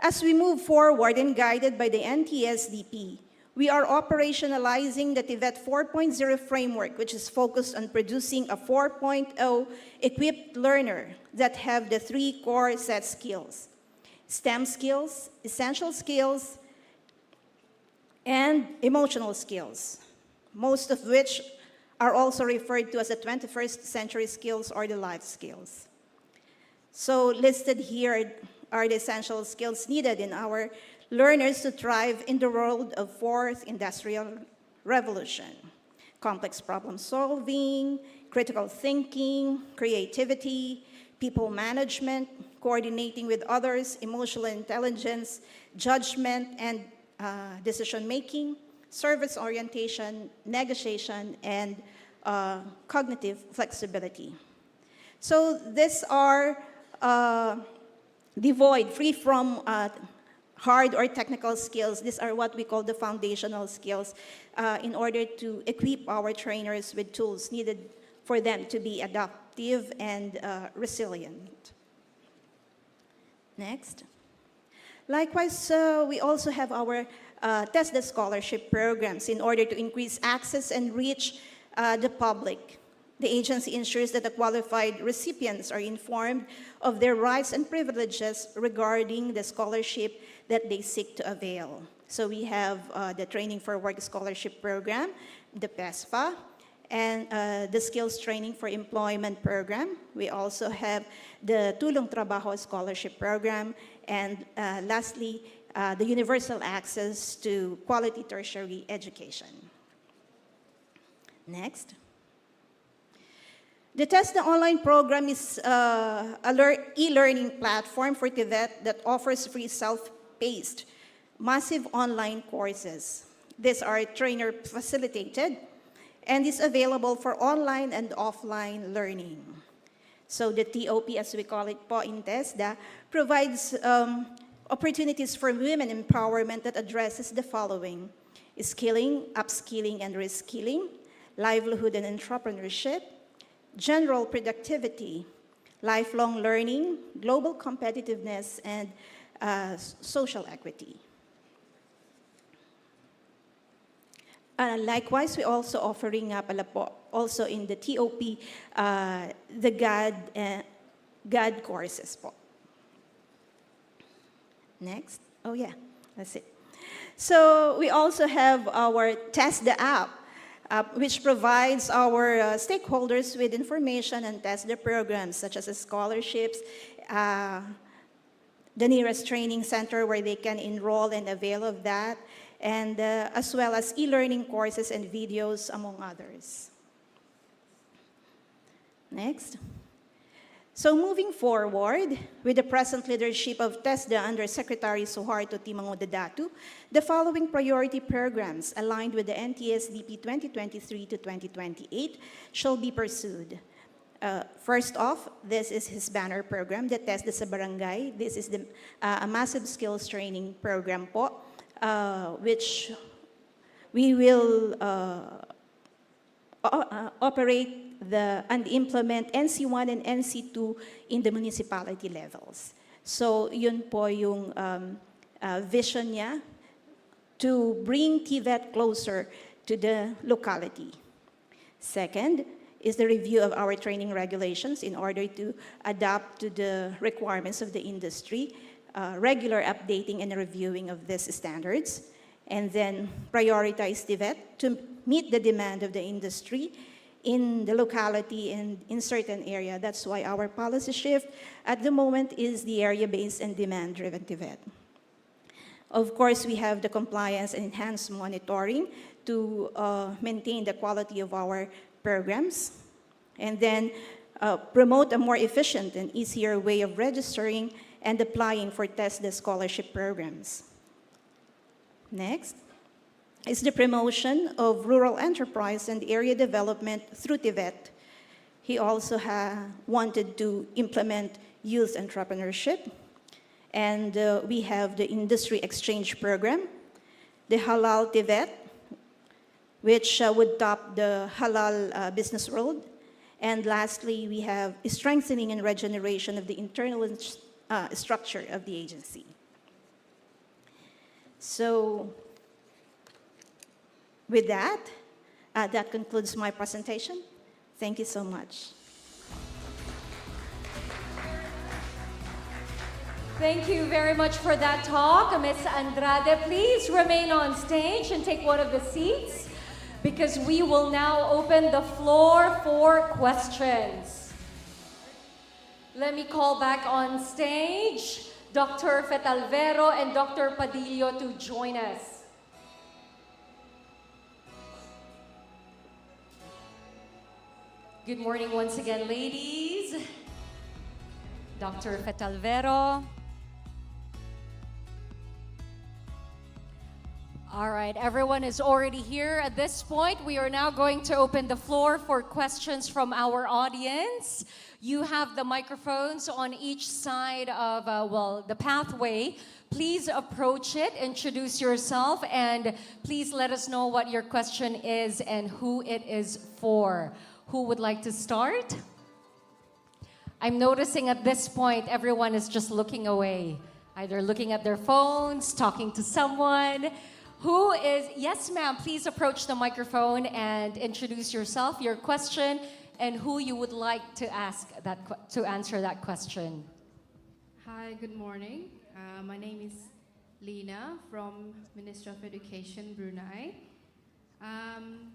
As we move forward and guided by the NTS-DP, we are operationalizing the TVET 4.0 framework, which is focused on producing a 4.0 equipped learner that have the 3 core set skills: STEM skills, essential skills, and emotional skills, most of which are also referred to as the 21st century skills or the life skills. So listed here are the essential skills needed in our learners to thrive in the world of 4th industrial revolution: complex problem solving, critical thinking, creativity, people management, coordinating with others, emotional intelligence, judgment and decision making, service orientation, negotiation, and cognitive flexibility. So these are devoid, free from hard or technical skills. These are what we call the foundational skills in order to equip our trainers with tools needed for them to be adaptive and resilient. Next. Likewise, we also have our TESDA scholarship programs in order to increase access and reach the public. The agency ensures that the qualified recipients are informed of their rights and privileges regarding the scholarship that they seek to avail. So we have the Training for Work Scholarship Program, the PESFA, and the Skills Training for Employment Program. We also have the Tulong Trabajo Scholarship Program, and lastly, the Universal Access to Quality Tertiary Education. Next. The TESDA online program is an e-learning platform for TVET that offers free self-paced, massive online courses. These are trainer-facilitated and is available for online and offline learning. So the TOP, as we call it po in TESDA, provides opportunities for women empowerment that addresses the following: skilling, upskilling, and reskilling, livelihood and entrepreneurship, general productivity, lifelong learning, global competitiveness, and social equity. Likewise, we also offering also in the TOP the GAD courses po. Next. Oh yeah, that's it. So we also have our TESDA app, which provides our stakeholders with information and TESDA programs such as scholarships, the nearest training center where they can enroll and avail of that, and as well as e-learning courses and videos, among others. Next. So moving forward, with the present leadership of TESDA under Secretary Suharto Timangodadatu, the following priority programs aligned with the NTSDP 2023 to 2028 shall be pursued. First off, this is his banner program, the TESDA sa Barangay. This is a massive skills training program po, which we will operate and implement NC1 and NC2 in the municipality levels. So yun po yung vision niya, to bring TVET closer to the locality. Second is the review of our training regulations in order to adapt to the requirements of the industry, regular updating and reviewing of these standards, and then prioritize TVET to meet the demand of the industry in the locality and in certain area. That's why our policy shift at the moment is the area-based and demand-driven TVET. Of course, we have the compliance and enhanced monitoring to maintain the quality of our programs, and then promote a more efficient and easier way of registering and applying for TESDA scholarship programs. Next is the promotion of rural enterprise and area development through TVET. He also wanted to implement youth entrepreneurship, and we have the industry exchange program, the halal TVET, which would top the halal business world. And lastly, we have strengthening and regeneration of the internal structure of the agency. So with that, that concludes my presentation. Thank you so much. Thank you very much for that talk. Ms. Andrade, please remain on stage and take one of the seats, because we will now open the floor for questions. Let me call back on stage Dr. Fetalvero and Dr. Padillo to join us. Good morning once again, ladies. Dr. Fetalvero. All right, everyone is already here. At this point, we are now going to open the floor for questions from our audience. You have the microphones on each side of, the pathway. Please approach it, introduce yourself, and please let us know what your question is and who it is for. Who would like to start? I'm noticing at this point, everyone is just looking away, either looking at their phones, talking to someone. Who is, yes ma'am, please approach the microphone and introduce yourself, your question, and who you would like to ask to answer that question. Hi, good morning. My name is Lina from Ministry of Education, Brunei.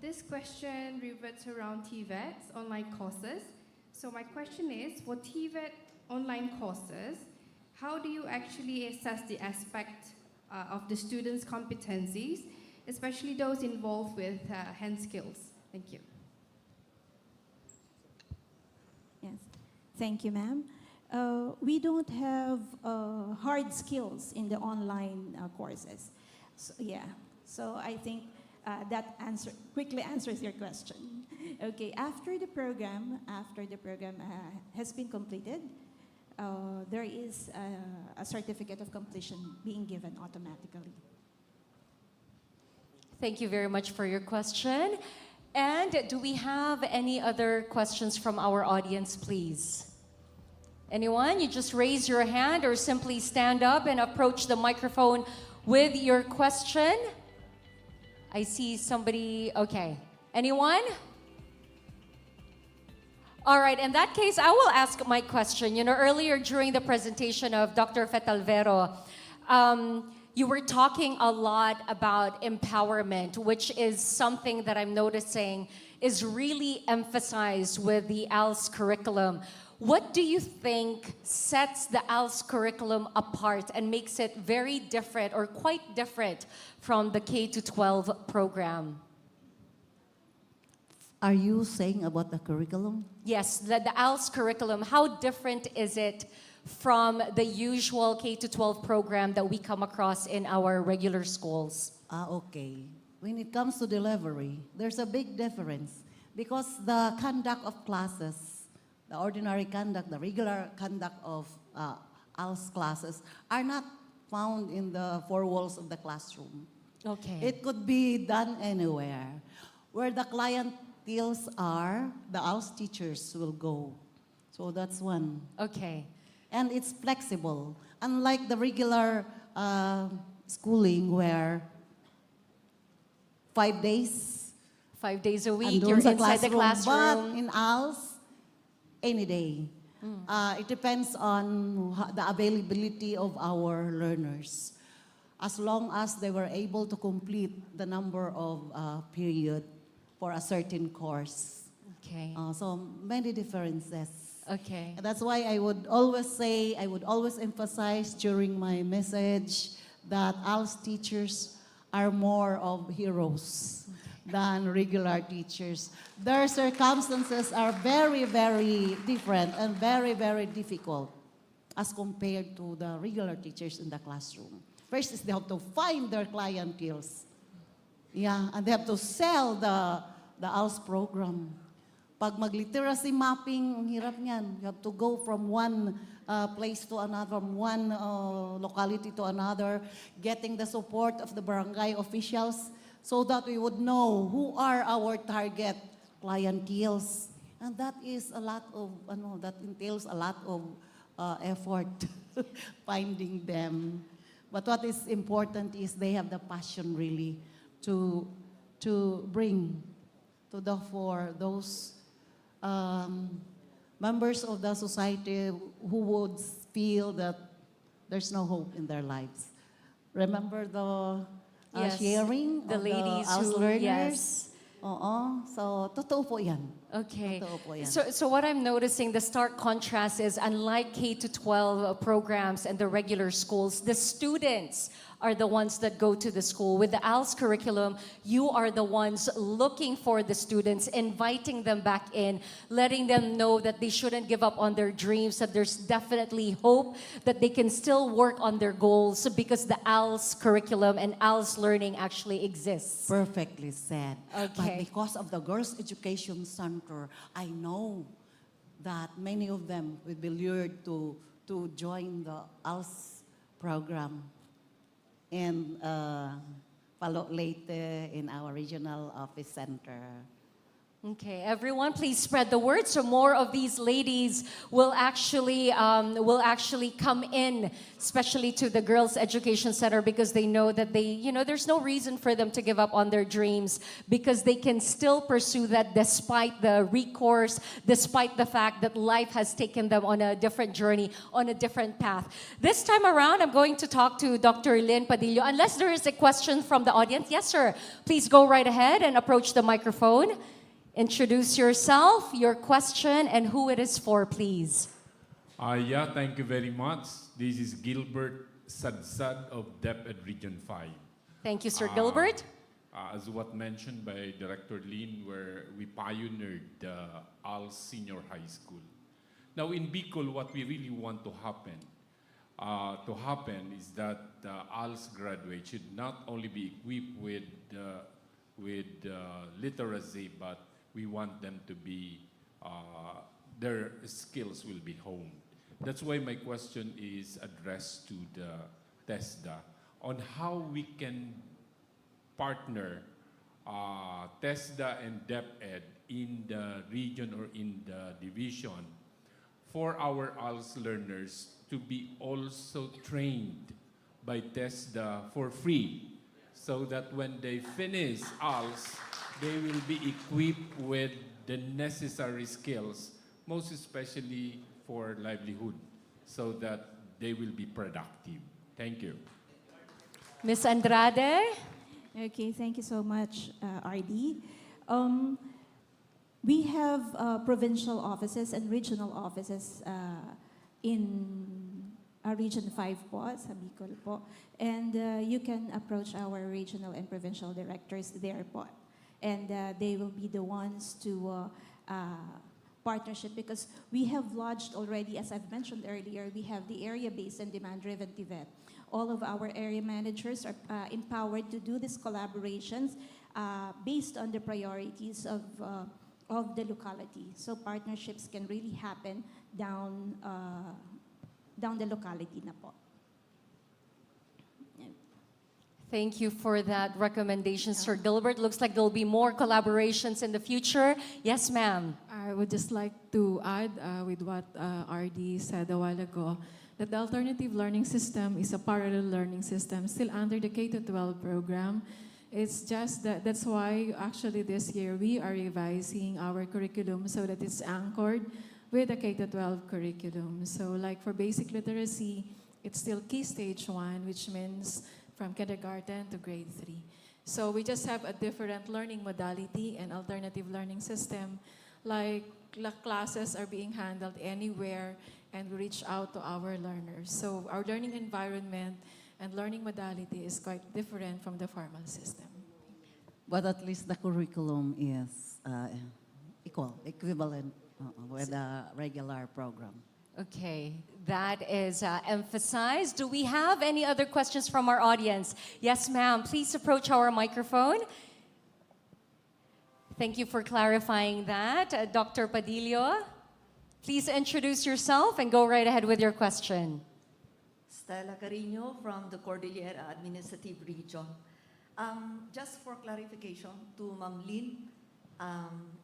This question reverts around TVET's online courses. So my question is, for TVET online courses, how do you actually assess the aspect of the students' competencies, especially those involved with hand skills? Thank you. Yes, thank you, ma'am. We don't have hard skills in the online courses. So, yeah, so I think that quickly answers your question. Okay, after the program has been completed, there is a certificate of completion being given automatically. Thank you very much for your question. And do we have any other questions from our audience, please? Anyone? You just raise your hand or simply stand up and approach the microphone with your question. I see somebody, okay. Anyone? All right, in that case, I will ask my question. You know, earlier during the presentation of Dr. Fetalvero, you were talking a lot about empowerment, which is something that I'm noticing is really emphasized with the ALS curriculum. What do you think sets the ALS curriculum apart and makes it very different or quite different from the K-12 program? Are you saying about the curriculum? Yes, the ALS curriculum, how different is it from the usual K-12 program that we come across in our regular schools? Okay. When it comes to delivery, there's a big difference because the conduct of classes, the ordinary conduct, the regular conduct of ALS classes are not found in the four walls of the classroom. Okay. It could be done anywhere. Where the clienteles are, the ALS teachers will go. So that's one. Okay. And it's flexible. Unlike the regular schooling where 5 days. 5 days a week, andun you're sa inside the classroom. But in ALS, any day. It depends on the availability of our learners. As long as they were able to complete the number of period for a certain course. Okay. So many differences. Okay. That's why I would always say, I would always emphasize during my message that ALS teachers are more of heroes than regular teachers. Their circumstances are very, very different and very, very difficult as compared to the regular teachers in the classroom. First is they have to find their clienteles. Yeah, and they have to sell the ALS program. Pag mag-literacy mapping, ang hirap niyan. You have to go from one place to another, from one locality to another, getting the support of the barangay officials so that we would know who are our target clienteles. And that is a lot of, that entails a lot of effort finding them. But what is important is they have the passion really to bring to the fore those members of the society who would feel that there's no hope in their lives. Remember the Yes, sharing the of ladies the ALS who, learners? yes. So, totoo po yan. Okay. Totoo po yan. So what I'm noticing, the stark contrast is unlike K-12 programs and the regular schools, the students are the ones that go to the school. With the ALS curriculum, you are the ones looking for the students, inviting them back in, letting them know that they shouldn't give up on their dreams, that there's definitely hope, that they can still work on their goals because the ALS curriculum and ALS learning actually exists. Perfectly said. Okay. But because of the Girls Education Center, I know that many of them will be lured to join the ALS program and follow later in our regional office center. Okay, everyone, please spread the word so more of these ladies will actually come in, especially to the Girls Education Center, because they know that there's no reason for them to give up on their dreams because they can still pursue that despite the recourse, despite the fact that life has taken them on a different journey, on a different path. This time around, I'm going to talk to Dr. Lynn Padillo. Unless there is a question from the audience, yes, sir. Please go right ahead and approach the microphone. Introduce yourself, your question, and who it is for, please. Yeah, thank you very much. This is Gilbert Sadsad of DepEd Region 5. Thank you, Sir Gilbert. As what mentioned by Director Lin, where we pioneered the ALS Senior High School. Now in Bicol, what we really want to happen is that the ALS graduates should not only be equipped with literacy, but we want them to be, their skills will be honed. That's why my question is addressed to the TESDA on how we can partner TESDA and DepEd in the region or in the division for our ALS learners to be also trained by TESDA for free, so that when they finish ALS, they will be equipped with the necessary skills, most especially for livelihood, so that they will be productive. Thank you. Ms. Andrade? Okay, thank you so much, RD. We have provincial offices and regional offices in Region 5 po, sa Bicol po. And you can approach our regional and provincial directors there po. And they will be the ones to partnership, because we have lodged already, as I've mentioned earlier, we have the area-based and demand-driven TVET. All of our area managers are empowered to do these collaborations based on the priorities of the locality. So partnerships can really happen down the locality na po. Thank you for that recommendation, Sir Gilbert. Looks like there'll be more collaborations in the future. Yes, ma'am. I would just like to add with what RD said a while ago, that the alternative learning system is a parallel learning system still under the K-12 program. It's just that's why actually this year we are revising our curriculum so that it's anchored with the K-12 curriculum. So like for basic literacy, it's still Key Stage 1, which means from kindergarten to grade 3. So we just have a different learning modality and alternative learning system. Like classes are being handled anywhere and we reach out to our learners. So our learning environment and learning modality is quite different from the formal system. But at least the curriculum is equivalent with the regular program. Okay, that is emphasized. Do we have any other questions from our audience? Yes, ma'am. Please approach our microphone. Thank you for clarifying that. Dr. Padillo, please introduce yourself and go right ahead with your question. Stella Carino from the Cordillera Administrative Region. Just for clarification to Ma'am Lynn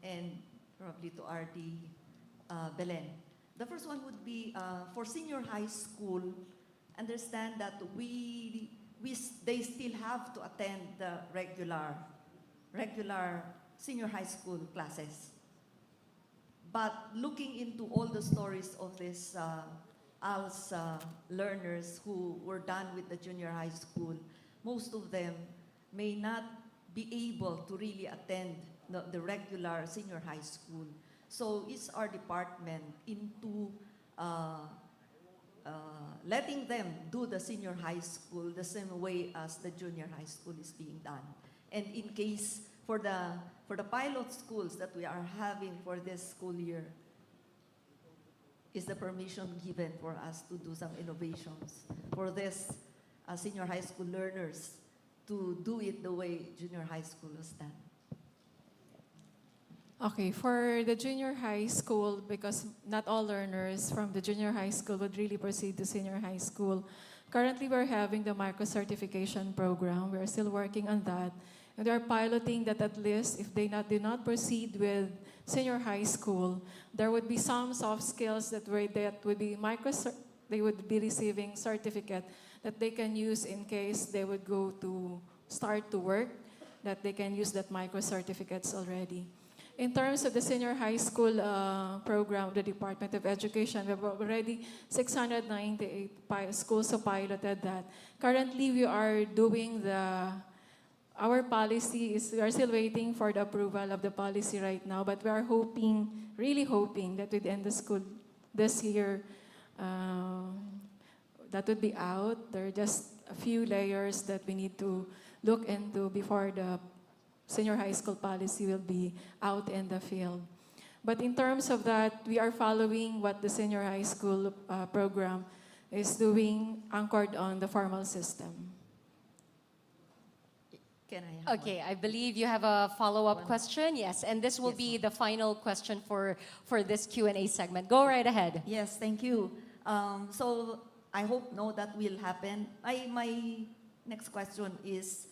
and probably to RD Belen. The first one would be for senior high school, understand that they still have to attend the regular senior high school classes. But looking into all the stories of these ALS learners who were done with the junior high school, most of them may not be able to really attend the regular senior high school. So is our department into letting them do the senior high school the same way as the junior high school is being done? And in case for the pilot schools that we are having for this school year, is the permission given for us to do some innovations for this senior high school learners to do it the way junior high school was done? Okay, for the junior high school, because not all learners from the junior high school would really proceed to senior high school. Currently, we're having the micro-certification program. We're still working on that. And we are piloting that at least if they do not proceed with senior high school, there would be some soft skills that would be they would be receiving certificate that they can use in case they would go to start to work, that they can use that micro-certificates already. In terms of the senior high school program, the Department of Education, we have already 698 schools have piloted that. Currently, we are doing our policy is, we are still waiting for the approval of the policy right now, but we are hoping, really hoping that within the school this year, that would be out. There are just a few layers that we need to look into before the senior high school policy will be out in the field. But in terms of that, we are following what the senior high school program is doing, anchored on the formal system. Can I have Okay, I believe you have a follow-up question. Yes, and this will be the final question for this Q&A segment. Go right ahead. Yes, thank you. So I hope that will happen. My next question is,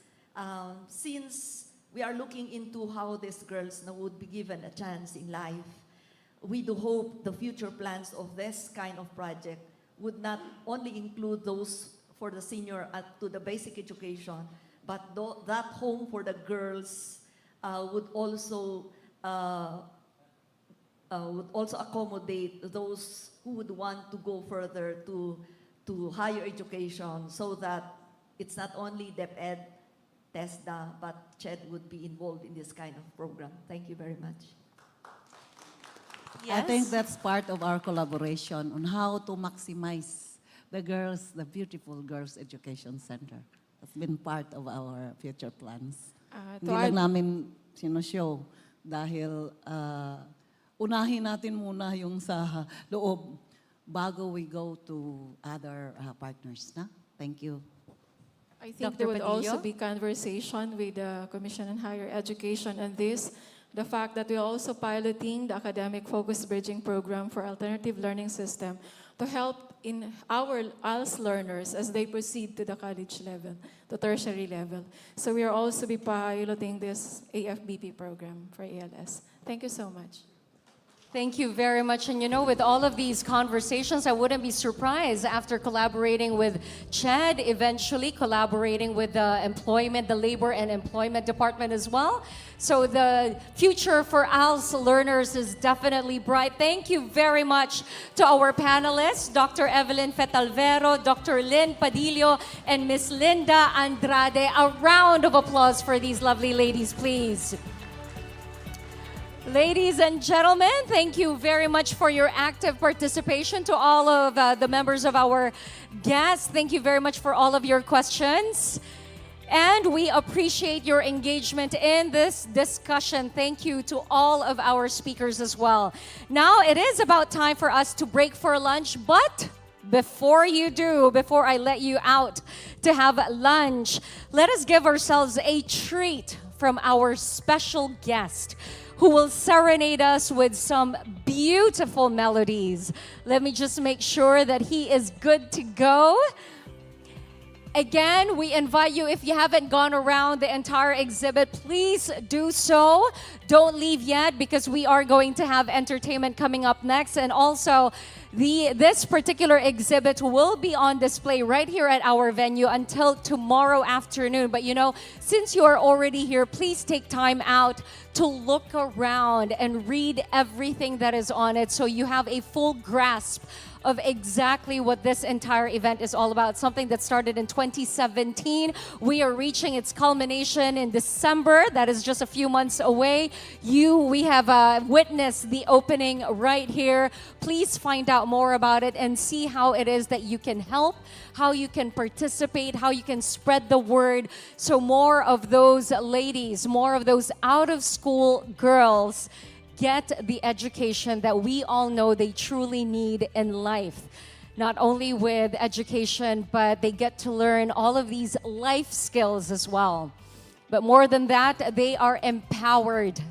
since we are looking into how these girls would be given a chance in life, we do hope the future plans of this kind of project would not only include those for the senior to the basic education, but that home for the girls would also accommodate those who would want to go further to higher education, so that it's not only DepEd, TESDA, but CHED would be involved in this kind of program. Thank you very much. I think Yes. that's part of our collaboration on how to maximize the girls, the beautiful Girls Education Center. That's been part of our future plans. Hindi lang namin sinushow dahil unahin natin muna yung sa loob bago we go to other partners. Na? Thank you. I think Dr. there would also Padilla? be conversation with the Commission on Higher Education on this. The fact that we're also piloting the Academic Focus Bridging Program for Alternative Learning System to help in our ALS learners as they proceed to the college level, the tertiary level. So we are also be piloting this AFBP program for ALS. Thank you so much. Thank you very much. And you know, with all of these conversations, I wouldn't be surprised after collaborating with Chad, eventually collaborating with the employment, the labor and employment department as well. So the future for ALS learners is definitely bright. Thank you very much to our panelists, Dr. Evelyn Fetalvero, Dr. Lynn Padillo, and Miss Linda Andrade. A round of applause for these lovely ladies, please. Ladies and gentlemen, thank you very much for your active participation. To all of the members of our guests, thank you very much for all of your questions. And we appreciate your engagement in this discussion. Thank you to all of our speakers as well. Now it is about time for us to break for lunch, but before you do, before I let you out to have lunch, let us give ourselves a treat from our special guest, who will serenade us with some beautiful melodies. Let me just make sure that he is good to go. Again, we invite you, if you haven't gone around the entire exhibit, please do so. Don't leave yet because we are going to have entertainment coming up next. And also, this particular exhibit will be on display right here at our venue until tomorrow afternoon. But you know, since you are already here, please take time out to look around and read everything that is on it so you have a full grasp of exactly what this entire event is all about. Something that started in 2017. We are reaching its culmination in December. That is just a few months away. We have witnessed the opening right here. Please find out more about it and see how it is that you can help, how you can participate, how you can spread the word so more of those ladies, more of those out-of-school girls get the education that we all know they truly need in life. Not only with education, but they get to learn all of these life skills as well. But more than that, they are empowered.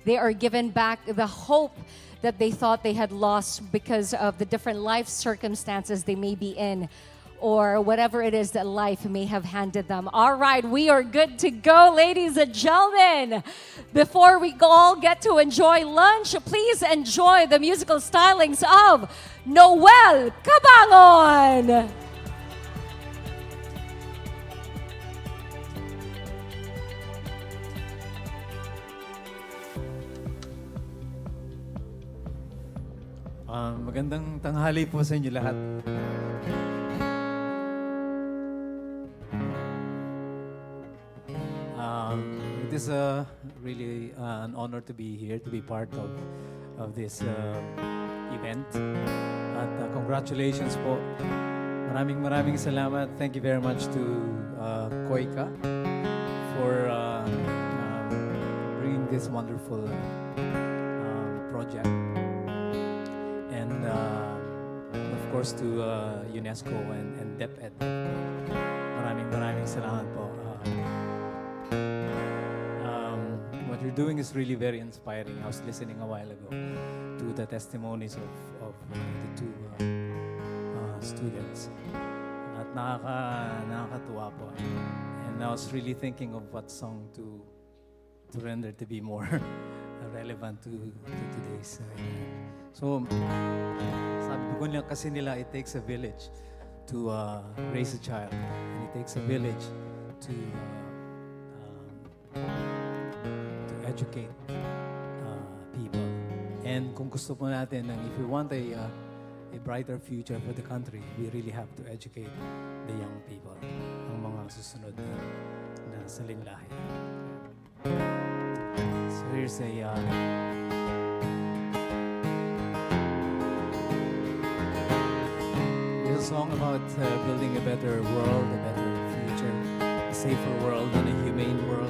They are given back the hope that they thought they had lost because of the different life circumstances they may be in, or whatever it is that life may have handed them. All right, we are good to go, ladies and gentlemen. Before we all get to enjoy lunch, please enjoy the musical stylings of Noel Cabangon. Magandang tanghali po sa inyo lahat. It is really an honor to be here, to be part of this event. At congratulations po. Maraming salamat. Thank you very much to Koika for bringing this wonderful project. And of course to UNESCO and DepEd. Maraming salamat po. What you're doing is really very inspiring. I was listening a while ago to the testimonies of the two students. At nakakatuwa po. And I was really thinking of what song to render to be more relevant to today's So, sabi ko lang kasi nila, it takes a village to raise a child. And it takes a village to educate people. And kung gusto po natin, if we want a brighter future for the country, we really have to educate the young people, ang mga susunod na salinlahi. So here's a a song about building a better world, a better future, a safer world, and a humane world.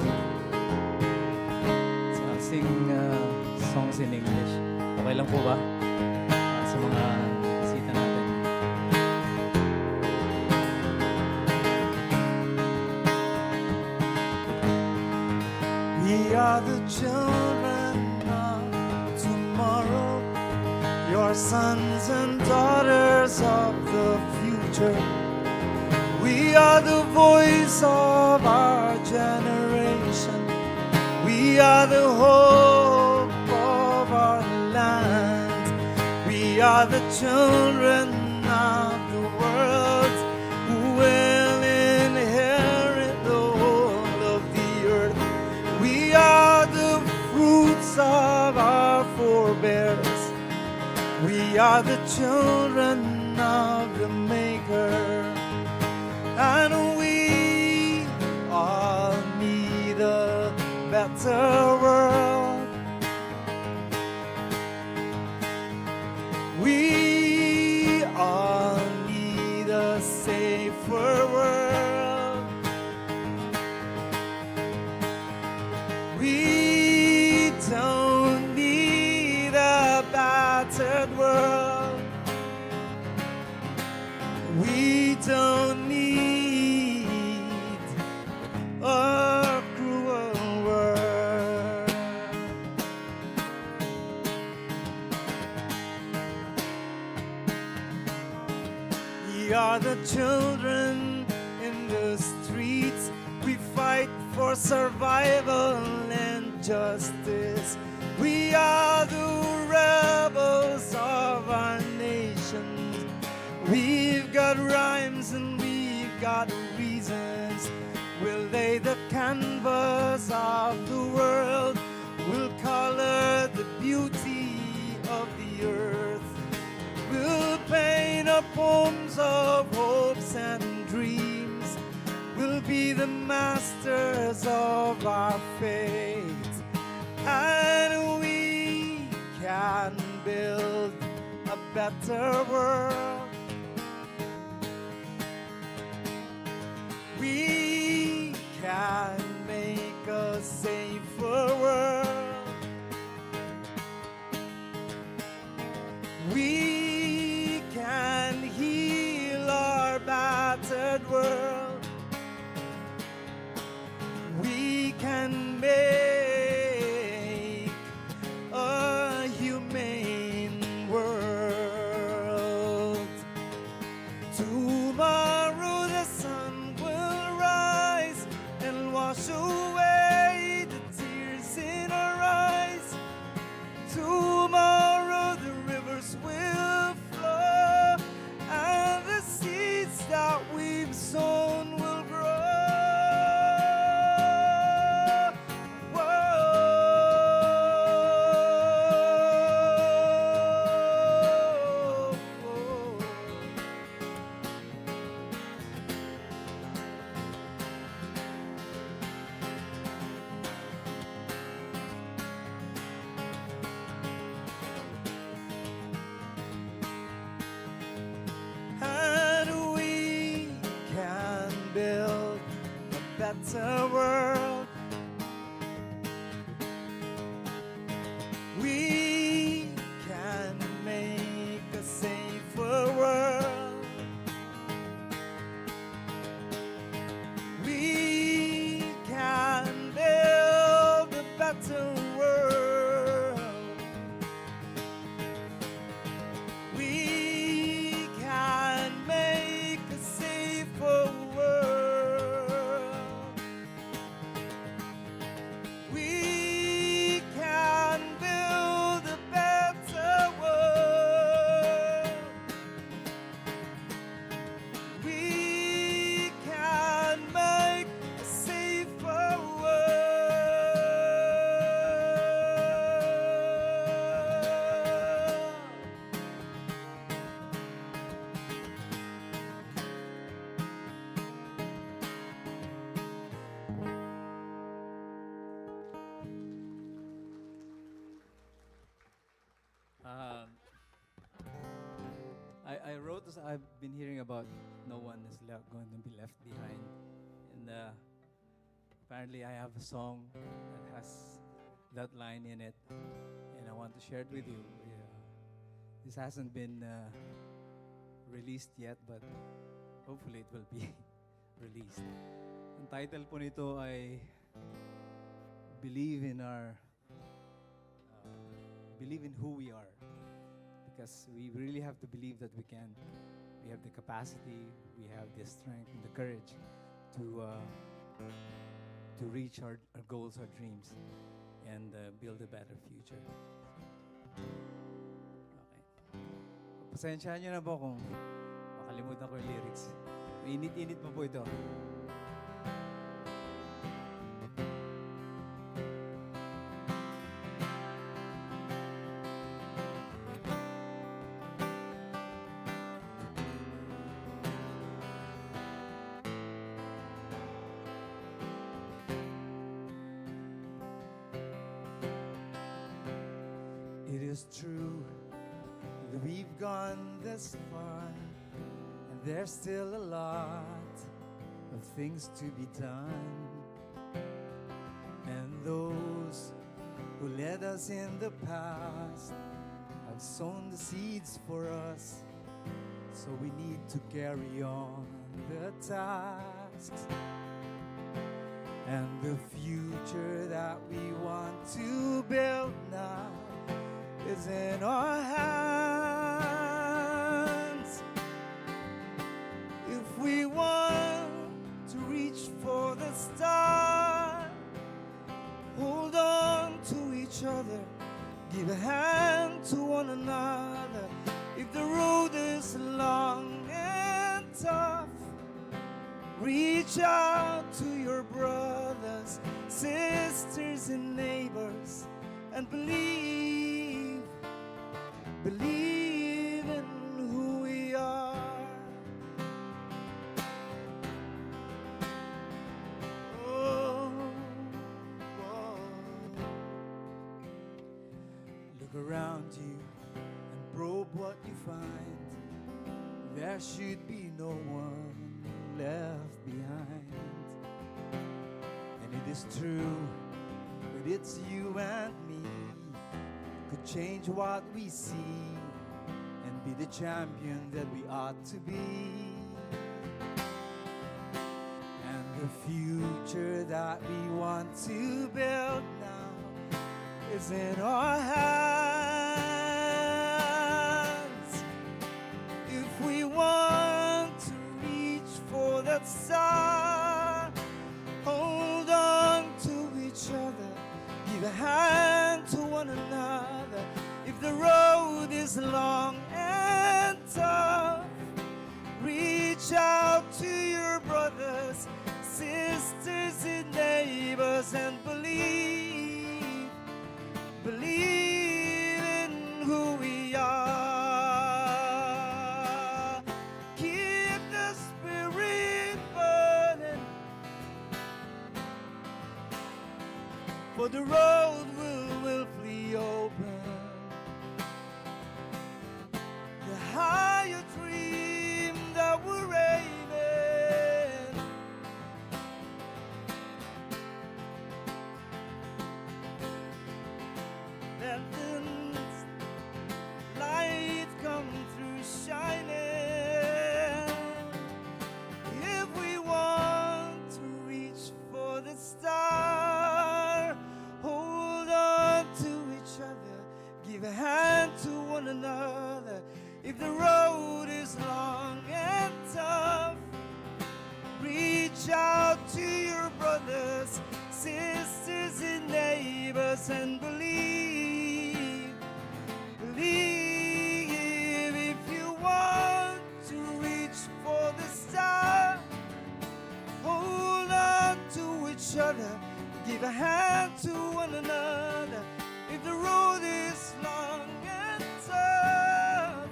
So I'll sing songs in English. Okay lang po ba? Sa mga bisita natin. We are the children of tomorrow, your sons and daughters of the future. We are the voice of our generation. We are the hope of our land. We are the children of the world who will inherit the whole of the earth. We are the fruits of our forebears. We are the children of the Maker, and we all need a better world. We all need a safer world. We don't need a battered world. We don't need a cruel world. We are the children in the streets. We fight for survival and justice. We are the rebels of our nation. We've got rhymes and we've got reasons. We'll lay the canvas of the world. We'll color the beauty of the earth. We'll paint up poems of hopes and dreams. We'll be the masters of our fate. And we can build a better world. We can make a safer world. We can heal our battered world. We can make a humane world. Tomorrow the sun will rise and wash away the tears in our eyes. Tomorrow the rivers will flow and the seeds that we've sown will grow. And we can build a better world. We can make a safer world. We can build a better world. We can make a safer world. I wrote this. I've been hearing about no one is going to be left behind, and apparently I have a song that has that line in it, and I want to share it with you. Yeah. This hasn't been released yet, but hopefully it will be released. Ang title po nito ay Believe in who we are. Because we really have to believe that we have the capacity, we have the strength and the courage to reach our goals, our dreams, and build a better future. Okay. Pasensyahan niyo na po kung makalimutan ko yung lyrics. Mainit-init pa po ito. It is true that we've gone this far, and there's still a lot of things to be done. And those who led us in the past have sown the seeds for us, so we need to carry on the tasks. And the future that we want to build now is in our hands. If we want to reach for the star, hold on to each other, give a hand to one another. If the road is long and tough, reach out to your brothers, sisters, and neighbors, and believe in who we are. Oh, look around you and probe what you find. There should be no one left behind. And it is true that it's you and me could change what we see and be the champion that we ought to be. And the future that we want to build now is in our hands. If we want to reach for that star, hold on to each other, give a hand to one another. If the road is long and tough, reach out to your brothers, sisters, and neighbors, and believe in who we are. Keep the spirit burning, for the road will flee open. The higher dream that we're aiming, let the light come through shining. If we want to reach for the star, hold on to each other, give a hand to one another. If the road is long and tough, reach out to your brothers, sisters, and neighbors, and believe if you want to reach for the star, hold on to each other, give a hand to one another. If the road is long and tough,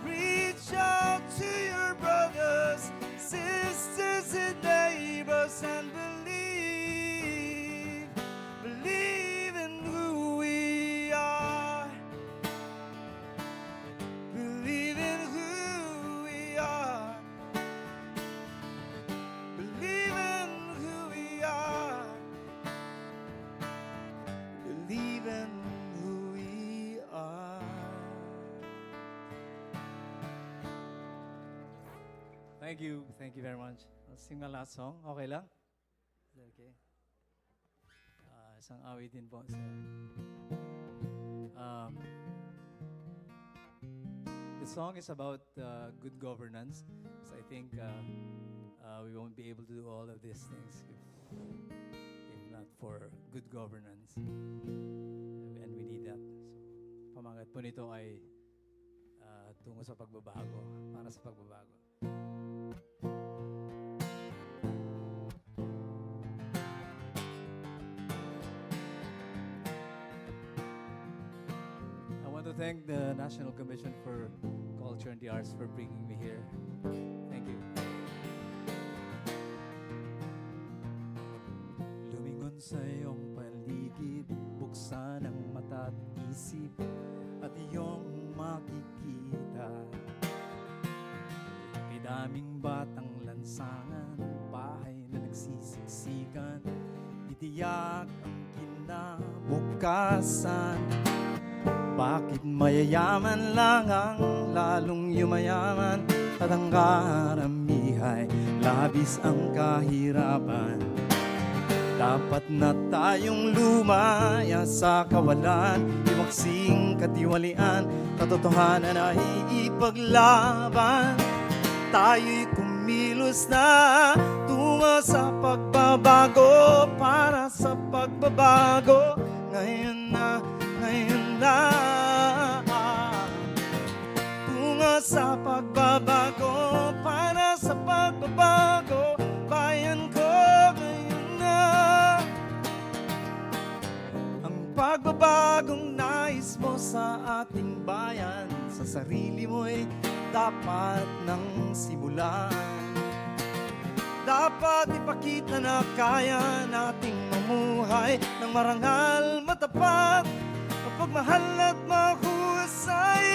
reach out to your brothers, sisters, and neighbors, and believe in who we are. Believe in who Thank you. Thank you very much. I'll sing my last song. Okay lang? Is that okay? Isang awitin po. The song is about good governance. So I think we won't be able to do all of these things if not for good governance. And we need that. So pamagat po nito ay tungo sa pagbabago, para sa pagbabago. I want to thank the National Commission for Culture and the Arts for bringing me here. Thank you. Lumingon sa iyong paligid, buksan ang mata at isip, at iyong makikita. May daming batang lansangan, bahay na nagsisiksikan, titiyak ang kinabukasan. Bakit mayayaman lang ang lalong yumayaman, at ang karamihay labis ang kahirapan? Dapat na tayong lumaya sa kawalan, iwaksing katiwalian, katotohanan ay ipaglaban. Tayo'y kumilos na tungo sa pagbabago, para sa pagbabago. Ngayon na, ngayon na, tungo sa pagbabago, para sa pagbabago. Bayan ko, ngayon na, ang pagbabagong nais mo sa ating bayan, sa sarili mo'y dapat nang simulan. Dapat ipakita na kaya nating mamuhay ng marangal, matapat, mapagmahal at mahusay.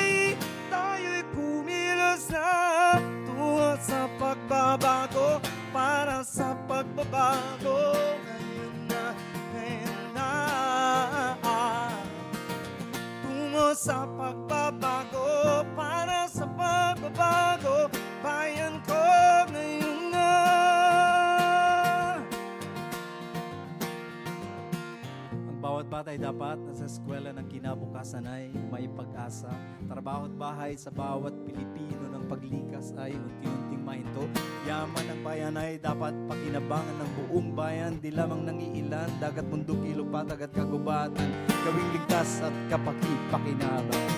Tayo'y kumilos na tungo sa pagbabago, para sa pagbabago. Ngayon na, ngayon na, tungo sa pagbabago, para sa pagbabago. Bayan ko, ngayon na. Ang bawat bata ay dapat nasa eskwela ng kinabukasan ay may pag-asa. Trabaho at bahay sa bawat Pilipino ng paglikas ay unti-unting mahinto. Yaman ng bayan ay dapat pakinabangan ng buong bayan, di lamang ng iilan. Dagat, bundok, ilog, patag at kagubatan, gawing ligtas at kapaki-pakinabang.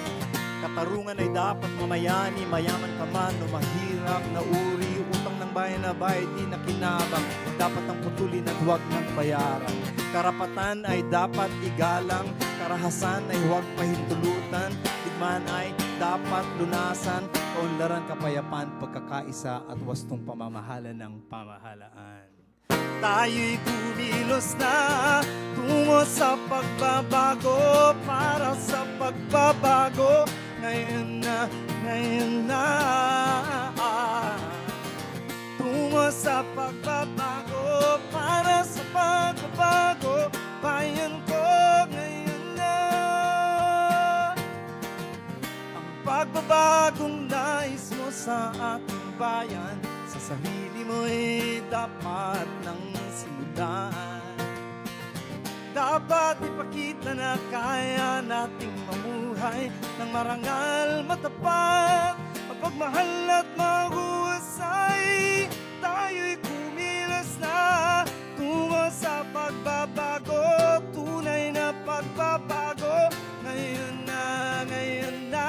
Katarungan ay dapat mamayani, mayaman ka man o mahirap na uri. Utang ng bayan na bayad di nakinabang, dapat ang putulin at huwag ng bayaran. Karapatan ay dapat igalang, karahasan ay huwag pahintulutan. Digmaan ay dapat lunasan, kaunlaran, kapayapaan, pagkakaisa at wastong pamamahala ng pamahalaan. Tayo'y kumilos na tungo sa pagbabago, para sa pagbabago. Ngayon na, ngayon na, tungo sa pagbabago, para sa pagbabago. Bayan ko, ngayon na, ang pagbabagong nais mo sa ating bayan, sa sarili mo'y dapat nang simulan. Dapat ipakita na kaya nating mamuhay ng marangal, matapat, mapagmahal at mahusay. Tayo'y kumilos na tungo sa pagbabago, tunay na pagbabago. Ngayon na, ngayon na,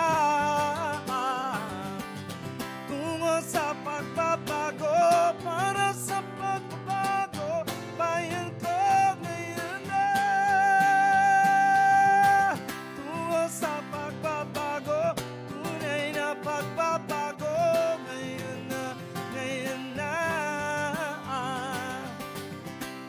tungo sa pagbabago, para sa pagbabago. Bayan ko, ngayon na, tungo sa pagbabago, tunay na pagbabago. Ngayon na, ngayon na,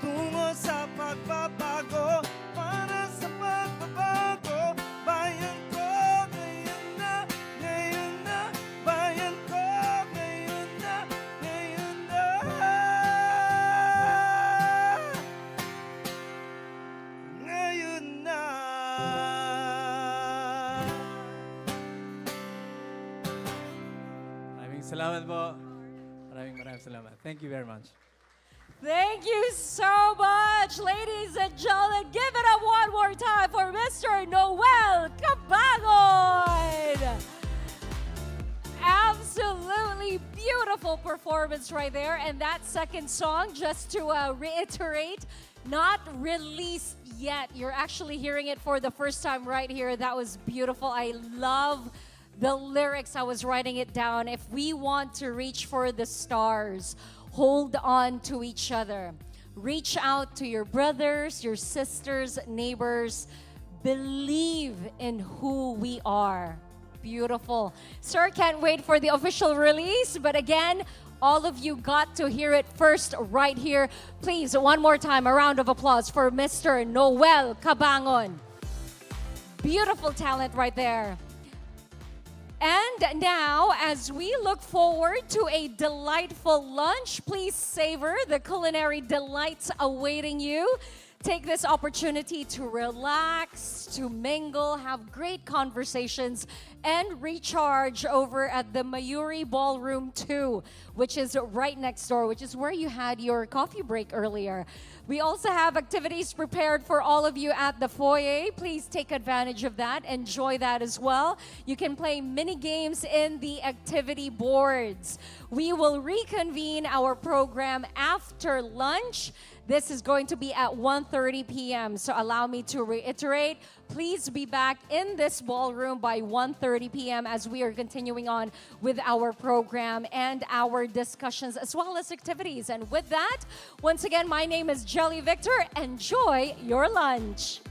tungo sa pagbabago, para sa pagbabago. Bayan ko, ngayon na, ngayon na, bayan ko, ngayon na, ngayon na. Ngayon na. Maraming salamat po. Maraming salamat. Thank you very much. Thank you so much, ladies and gentlemen. Give it up one more time for Mr. Noel Cabangon. Absolutely beautiful performance right there. And that second song, just to reiterate, not released yet. You're actually hearing it for the first time right here. That was beautiful. I love the lyrics. I was writing it down. If we want to reach for the stars, hold on to each other. Reach out to your brothers, your sisters, neighbors. Believe in who we are. Beautiful. Sir, can't wait for the official release. But again, all of you got to hear it first right here. Please, one more time, a round of applause for Mr. Noel Cabangon. Beautiful talent right there. And now, as we look forward to a delightful lunch, please savor the culinary delights awaiting you. Take this opportunity to relax, to mingle, have great conversations, and recharge over at the Mayuri Ballroom 2, which is right next door, which is where you had your coffee break earlier. We also have activities prepared for all of you at the foyer. Please take advantage of that. Enjoy that as well. You can play mini games in the activity boards. We will reconvene our program after lunch. This is going to be at 1:30 p.m. So allow me to reiterate, please be back in this ballroom by 1:30 p.m. as we are continuing on with our program and our discussions as well as activities. And with that, once again, my name is Jelly Victor. Enjoy your lunch.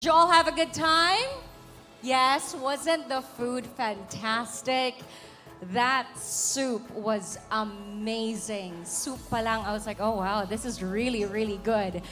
Did you all have a good time? Yes, wasn't the food fantastic? That soup was amazing. Soup pa lang, I was like, oh wow, this is really, really good.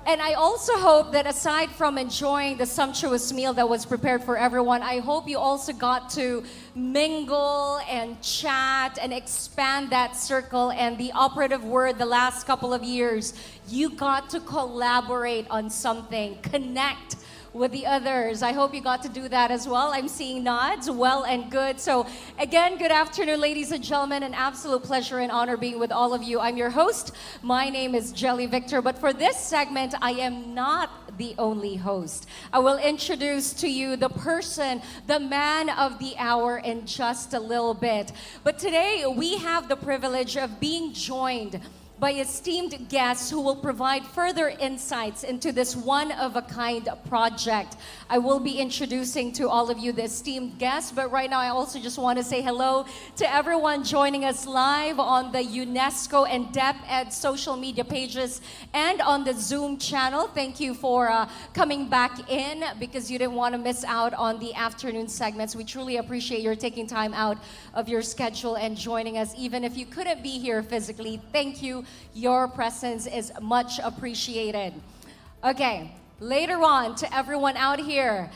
And I also hope that aside from enjoying the sumptuous meal that was prepared for everyone, I hope you also got to mingle and chat and expand that circle. And the operative word the last couple of years, you got to collaborate on something, connect with the others. I hope you got to do that as well. I'm seeing nods. Well and good. So again, good afternoon, ladies and gentlemen. An absolute pleasure and honor being with all of you. I'm your host. My name is Jelly Victor. But for this segment, I am not the only host. I will introduce to you the person, the man of the hour in just a little bit. But today, we have the privilege of being joined by esteemed guests who will provide further insights into this one-of-a-kind project. I will be introducing to all of you the esteemed guests, but right now I also just want to say hello to everyone joining us live on the UNESCO and DepEd social media pages and on the Zoom channel. Thank you for coming back in because you didn't want to miss out on the afternoon segments. We truly appreciate your taking time out of your schedule and joining us, even if you couldn't be here physically. Thank you. Your presence is much appreciated. Okay, later on to everyone out here,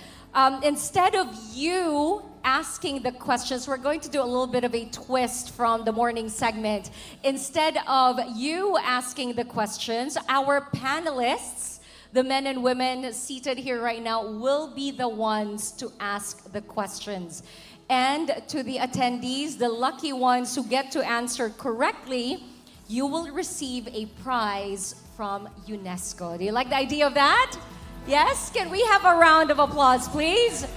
instead of you asking the questions, we're going to do a little bit of a twist from the morning segment. Instead of you asking the questions, our panelists, the men and women seated here right now, will be the ones to ask the questions. And to the attendees, the lucky ones who get to answer correctly, you will receive a prize from UNESCO. Do you like the idea of that? Yes? Can we have a round of applause, please?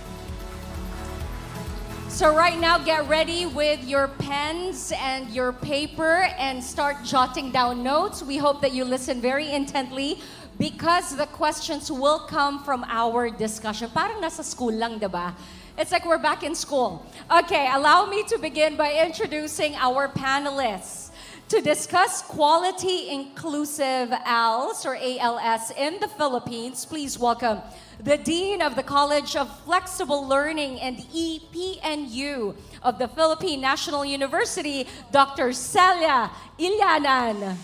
So right now, get ready with your pens and your paper and start jotting down notes. We hope that you listen very intently because the questions will come from our discussion. Parang nasa school lang, diba? It's like we're back in school. Okay, allow me to begin by introducing our panelists. To discuss quality inclusive ALS or ALS in the Philippines, please welcome the Dean of the College of Flexible Learning and EPNU of the Philippine National University, Dr. Celia Illanan.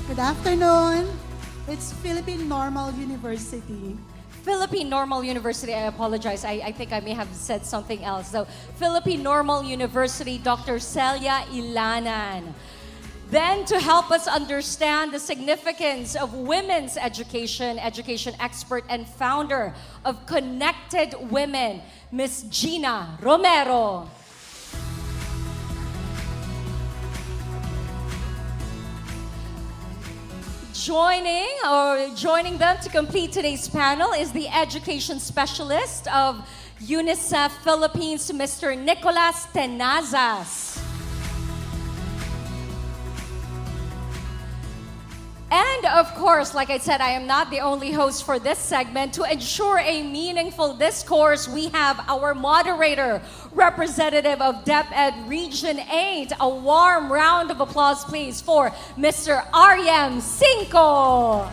Good afternoon. It's Philippine Normal University. Philippine Normal University, I apologize. I think I may have said something else. So, Philippine Normal University, Dr. Celia Illanan. Then, to help us understand the significance of women's education, education expert and founder of Connected Women, Miss Gina Romero. Joining them to complete today's panel is the education specialist of UNICEF Philippines, Mr. Nicolas Tenazas. And of course, like I said, I am not the only host for this segment. To ensure a meaningful discourse, we have our moderator, representative of DepEd Region 8. A warm round of applause, please, for Mr. Aryem Cinco.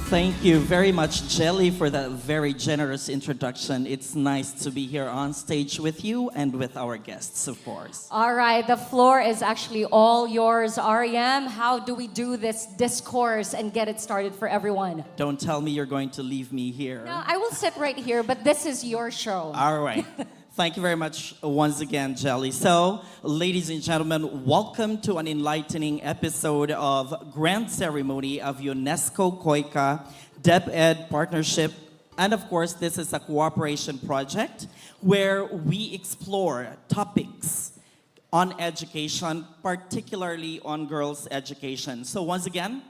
Thank you very much, Jelly, for that very generous introduction. It's nice to be here on stage with you and with our guests, of course. All right, the floor is actually all yours, Aryem. How do we do this discourse and get it started for everyone? Don't tell me you're going to leave me here. No, I will sit right here, but this is your show. All right. Thank you very much once again, Jelly. So, ladies and gentlemen, welcome to an enlightening episode of Grand Ceremony of UNESCO COICA DepEd Partnership. And of course, this is a cooperation project where we explore topics on education, particularly on girls' education. So once again,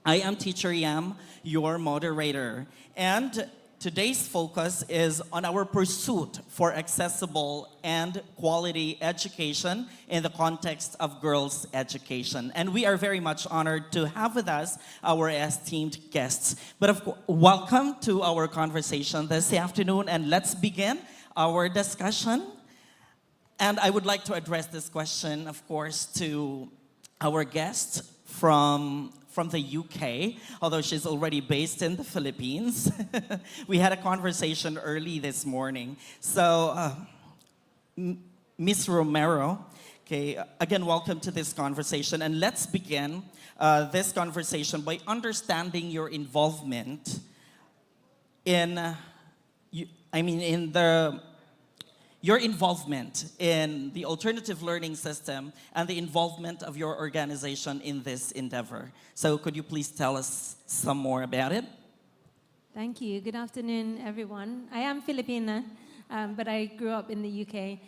I am Teacher Yam, your moderator. And today's focus is on our pursuit for accessible and quality education in the context of girls' education. And we are very much honored to have with us our esteemed guests. But of course, welcome to our conversation this afternoon, and let's begin our discussion. And I would like to address this question, of course, to our guests. from the UK, although she's already based in the Philippines. We had a conversation early this morning. So, Miss Romero, okay, again, welcome to this conversation. And let's begin this conversation by understanding your involvement your involvement in the alternative learning system and the involvement of your organization in this endeavor. So could you please tell us some more about it? Thank you. Good afternoon, everyone. I am Filipina, but I grew up in the UK.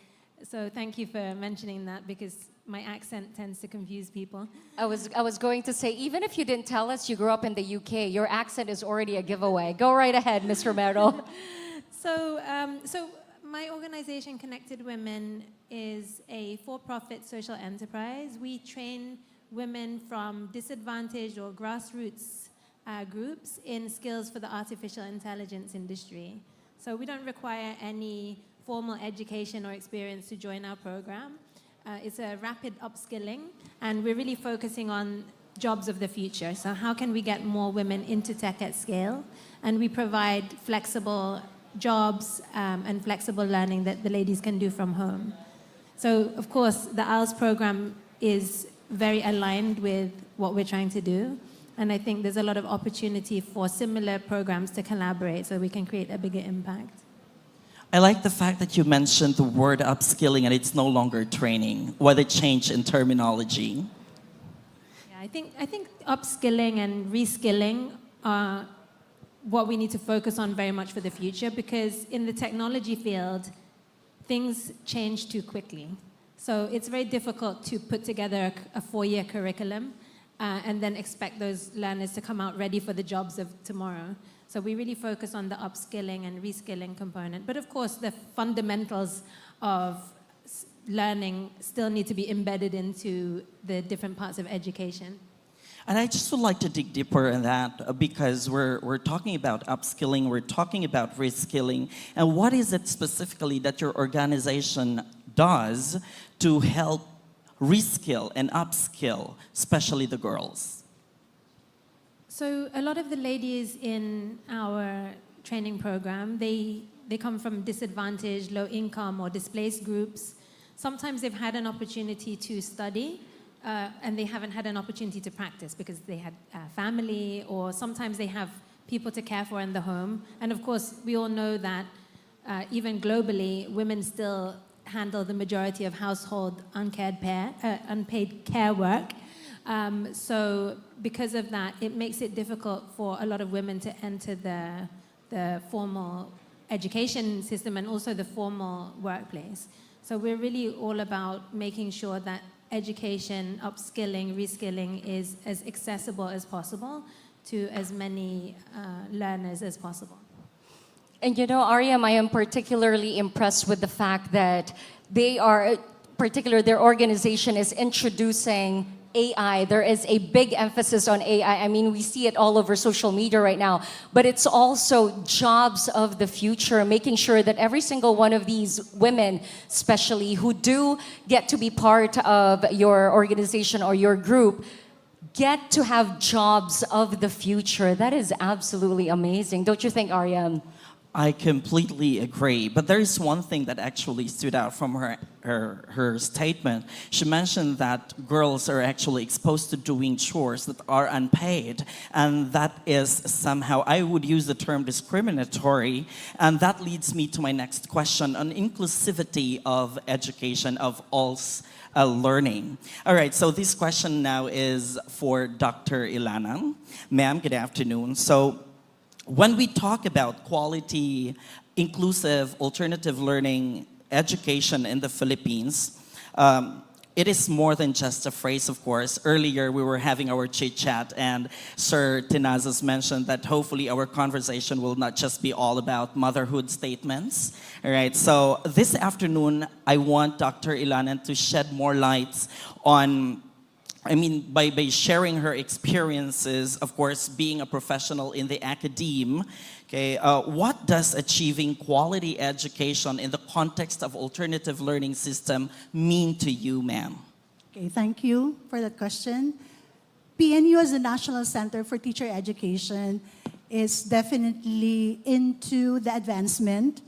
So thank you for mentioning that because my accent tends to confuse people. I was going to say, even if you didn't tell us you grew up in the UK, your accent is already a giveaway. Go right ahead, Ms. Romero. So my organization, Connected Women, is a for-profit social enterprise. We train women from disadvantaged or grassroots groups in skills for the artificial intelligence industry. So we don't require any formal education or experience to join our program. It's a rapid upskilling, and we're really focusing on jobs of the future. So how can we get more women into tech at scale? And we provide flexible jobs and flexible learning that the ladies can do from home. So, of course, the IELTS program is very aligned with what we're trying to do. And I think there's a lot of opportunity for similar programs to collaborate so we can create a bigger impact. I like the fact that you mentioned the word upskilling and it's no longer training. What a change in terminology. Yeah, I think upskilling and reskilling are what we need to focus on very much for the future, because in the technology field, things change too quickly. So it's very difficult to put together a 4-year curriculum and then expect those learners to come out ready for the jobs of tomorrow. So we really focus on the upskilling and reskilling component. But of course, the fundamentals of learning still need to be embedded into the different parts of education. And I just would like to dig deeper in that because we're talking about upskilling, we're talking about reskilling, and what is it specifically that your organization does to help reskill and upskill, especially the girls? So a lot of the ladies in our training program, they come from disadvantaged, low income or displaced groups. Sometimes they've had an opportunity to study, and they haven't had an opportunity to practice because they had family, or sometimes they have people to care for in the home. And of course, we all know that even globally, women still handle the majority of household unpaid care work. So because of that, it makes it difficult for a lot of women to enter the formal education system and also the formal workplace. So we're really all about making sure that education, upskilling, reskilling is as accessible as possible to as many learners as possible. And you know, Ariam, I am particularly impressed with the fact that their organization is introducing AI. There is a big emphasis on AI. I mean, we see it all over social media right now, but it's also jobs of the future, making sure that every single one of these women, especially who do get to be part of your organization or your group, get to have jobs of the future. That is absolutely amazing. Don't you think, Ariam? I completely agree. But there is one thing that actually stood out from her statement. She mentioned that girls are actually exposed to doing chores that are unpaid. And that is somehow, I would use the term discriminatory. And that leads me to my next question on inclusivity of education, of all learning. All right, so this question now is for Dr. Ilana. Ma'am, good afternoon. So, when we talk about quality, inclusive, alternative learning education in the Philippines, it is more than just a phrase, of course. Earlier, we were having our chit-chat, and Sir Tinazas mentioned that hopefully our conversation will not just be all about motherhood statements. All right, so this afternoon, I want Dr. Ilanan to shed more light on by sharing her experiences, of course, being a professional in the academe, okay, what does achieving quality education in the context of alternative learning system mean to you, ma'am? Okay, thank you for that question. PNU as the National Center for Teacher Education is definitely into the advancement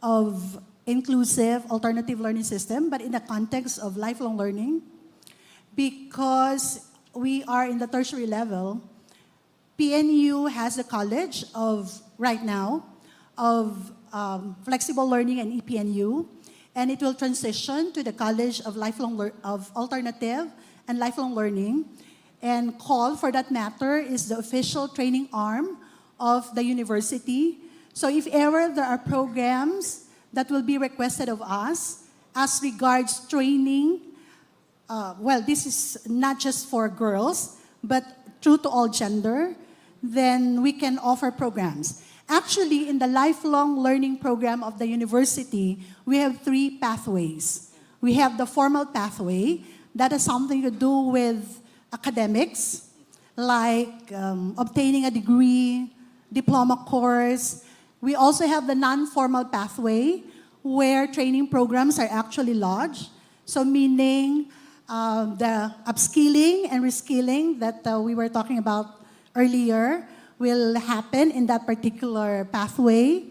of inclusive alternative learning system, but in the context of lifelong learning. Because we are in the tertiary level, PNU has a college of, right now, of flexible learning and EPNU, and it will transition to the College of Alternative and Lifelong Learning. And CALL, for that matter, is the official training arm of the university. So if ever there are programs that will be requested of us as regards training, this is not just for girls, but true to all gender, then we can offer programs. Actually, in the lifelong learning program of the university, we have 3 pathways. We have the formal pathway, that has something to do with academics, like obtaining a degree, diploma course. We also have the non-formal pathway, where training programs are actually lodged. So meaning the upskilling and reskilling that we were talking about earlier will happen in that particular pathway.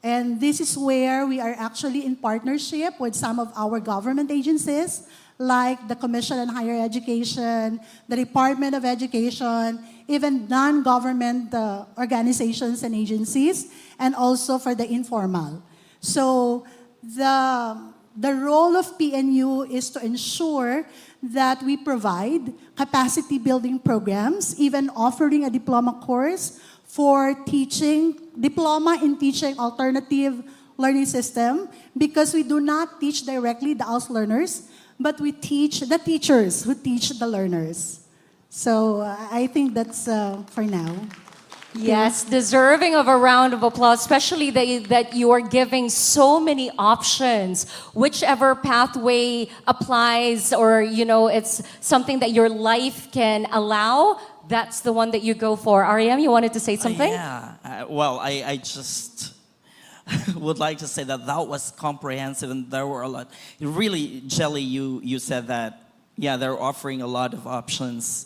And this is where we are actually in partnership with some of our government agencies, like the Commission on Higher Education, the Department of Education, even non-government organizations and agencies, and also for the informal. So the role of PNU is to ensure that we provide capacity building programs, even offering a diploma course for teaching, diploma in teaching alternative learning system, because we do not teach directly the ALS learners, but we teach the teachers who teach the learners. So I think that's for now. Yes, deserving of a round of applause, especially that you are giving so many options. Whichever pathway applies, or it's something that your life can allow, that's the one that you go for. Ariam, you wanted to say something? I just would like to say that was comprehensive, and there were a lot. Really, Jelly, you said that, they're offering a lot of options.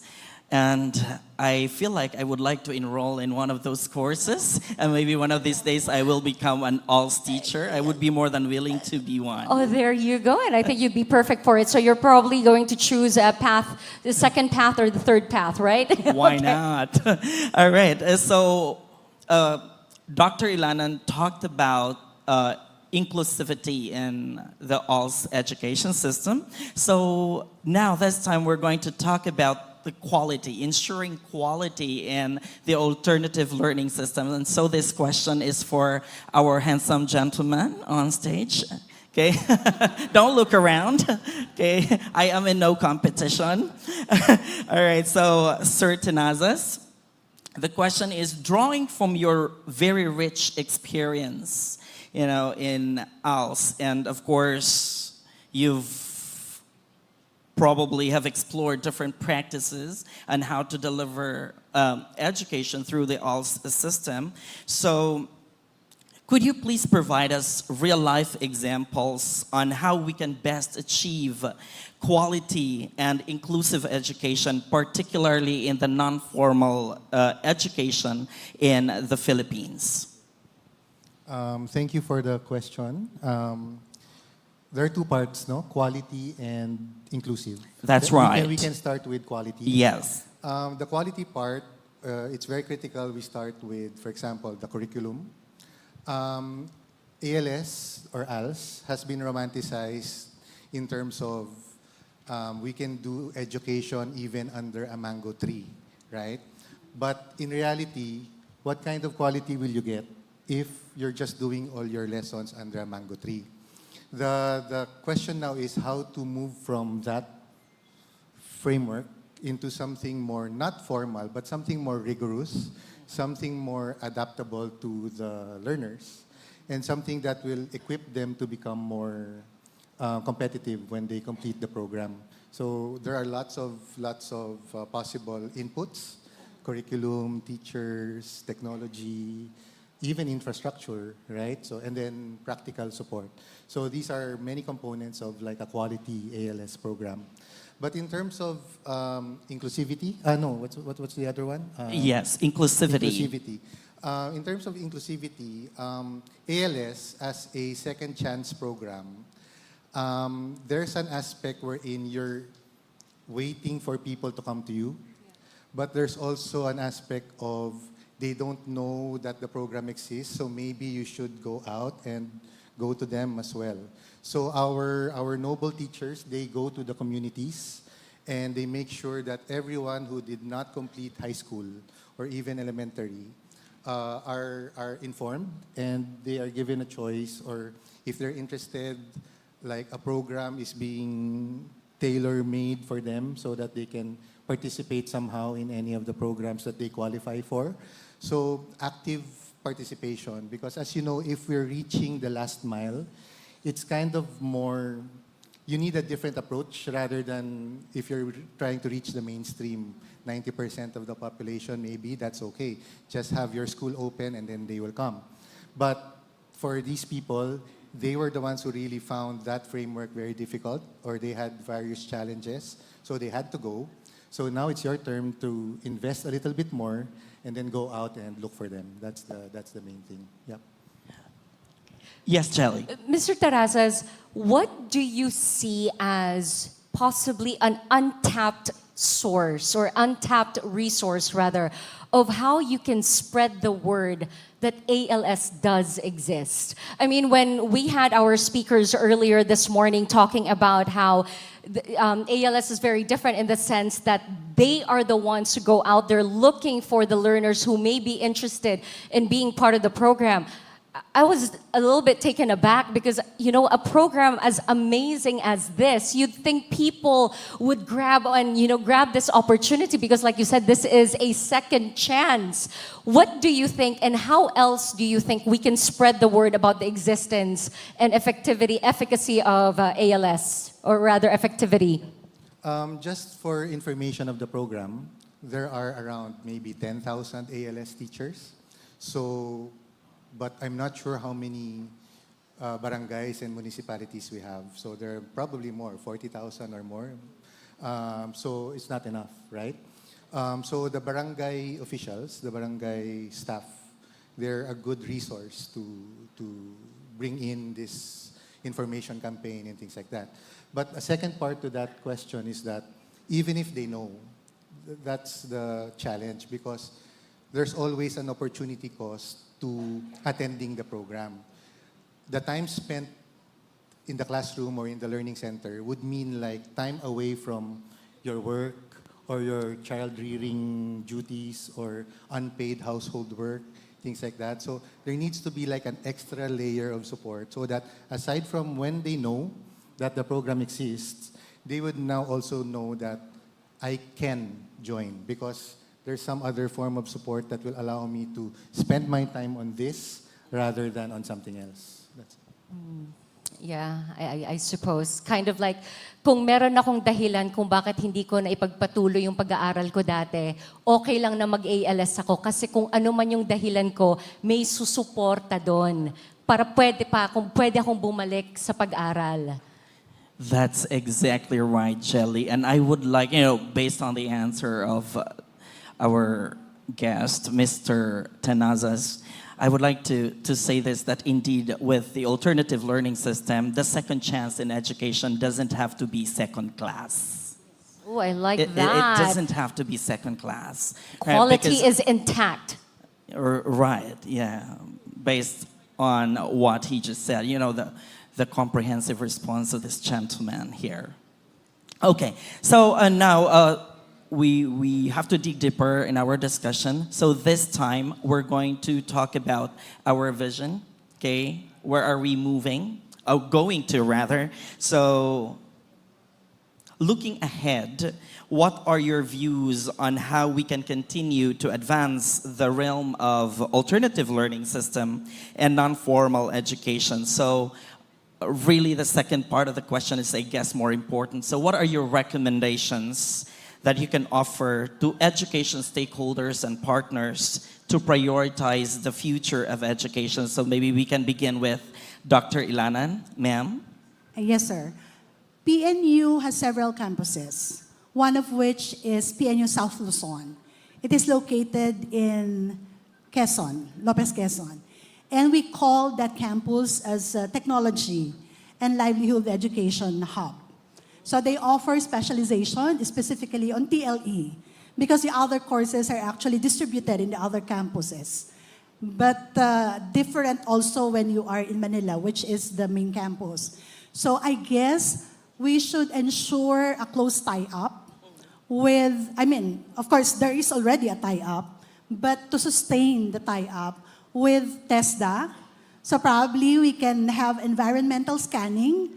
And I feel like I would like to enroll in one of those courses, and maybe one of these days I will become an ALS teacher. I would be more than willing to be one. Oh, there you go. And I think you'd be perfect for it. So you're probably going to choose a path, the second path or the third path, right? Why not? All right. So Dr. Ilanan talked about inclusivity in the ALS education system. So now this time we're going to talk about the quality, ensuring quality in the alternative learning system. And so this question is for our handsome gentleman on stage. Okay, don't look around. Okay, I am in no competition. All right, so Sir Tenazas, the question is, drawing from your very rich experience, in ALS, and of course, you've probably have explored different practices and how to deliver education through the ALS system. So could you please provide us real-life examples on how we can best achieve quality and inclusive education, particularly in the non-formal education in the Philippines? Thank you for the question. There are 2 parts, no? Quality and inclusive. That's right. We can start with quality. Yes. The quality part, it's very critical. We start with, for example, the curriculum. ALS or ALS has been romanticized in terms of we can do education even under a mango tree, right? But in reality, what kind of quality will you get if you're just doing all your lessons under a mango tree? The question now is how to move from that framework into something more not formal, but something more rigorous, something more adaptable to the learners, and something that will equip them to become more competitive when they complete the program. So there are lots of possible inputs: curriculum, teachers, technology, even infrastructure, right? So, and then practical support. So these are many components of like a quality ALS program. But in terms of inclusivity, no, what's the other one? Yes, inclusivity. Inclusivity. In terms of inclusivity, ALS as a second chance program, there's an aspect wherein you're waiting for people to come to you, but there's also an aspect of they don't know that the program exists, so maybe you should go out and go to them as well. So our noble teachers, they go to the communities and they make sure that everyone who did not complete high school or even elementary are informed, and they are given a choice, or if they're interested, like a program is being tailor-made for them so that they can participate somehow in any of the programs that they qualify for. So active participation, because as you know, if we're reaching the last mile, it's kind of more, you need a different approach rather than if you're trying to reach the mainstream, 90% of the population, maybe that's okay. Just have your school open and then they will come. But for these people, they were the ones who really found that framework very difficult, or they had various challenges, so they had to go. So now it's your turn to invest a little bit more and then go out and look for them. That's the main thing. Yep. Yes, Jelly. Mr. Terrazas, what do you see as possibly an untapped source or untapped resource, rather, of how you can spread the word that ALS does exist? I mean, when we had our speakers earlier this morning talking about how ALS is very different in the sense that they are the ones who go out there looking for the learners who may be interested in being part of the program. I was a little bit taken aback because, you know, a program as amazing as this, you'd think people would grab this opportunity because, like you said, this is a second chance. What do you think, and how else do you think we can spread the word about the existence and efficacy of ALS, or rather effectivity? Just for information of the program, there are around maybe 10,000 ALS teachers. So, but I'm not sure how many barangays and municipalities we have. So there are probably more, 40,000 or more. So it's not enough, right? So the barangay officials, the barangay staff, they're a good resource to bring in this information campaign and things like that. But a second part to that question is that even if they know, that's the challenge, because there's always an opportunity cost to attending the program. The time spent in the classroom or in the learning center would mean like time away from your work or your child rearing duties or unpaid household work, things like that. So there needs to be like an extra layer of support so that aside from when they know that the program exists, they would now also know that I can join, because there's some other form of support that will allow me to spend my time on this rather than on something else. That's Yeah, I suppose. Kind of like, kung meron akong dahilan kung bakit hindi ko na ipagpatuloy yung pag-aaral ko dati, okay lang na mag-ALS ako kasi kung ano man yung dahilan ko, may susuporta doon para pwede akong bumalik sa pag-aral. That's exactly right, Jelly. And I would like, based on the answer of our guest, Mr. Tenazas, I would like to say this, that indeed with the alternative learning system, the second chance in education doesn't have to be second class. Oh, I like It that. doesn't have to be second class. Quality is intact. Right, yeah. Based on what he just said, the comprehensive response of this gentleman here. Okay, so now, we have to dig deeper in our discussion. So this time, we're going to talk about our vision, okay? Where are we moving? Going to, rather. So looking ahead, what are your views on how we can continue to advance the realm of alternative learning system and non-formal education? So really, the second part of the question is, I guess, more important. So what are your recommendations that you can offer to education stakeholders and partners to prioritize the future of education? So maybe we can begin with Dr. Ilanan, ma'am. Yes, sir. PNU has several campuses, one of which is PNU South Luzon. It is located in Quezon, Lopez Quezon. And we call that campus as a technology and livelihood education hub. So they offer specialization specifically on TLE because the other courses are actually distributed in the other campuses. But different also when you are in Manila, which is the main campus. So I guess we should ensure a close tie-up with, of course, there is already a tie-up, but to sustain the tie-up with TESDA, so probably we can have environmental scanning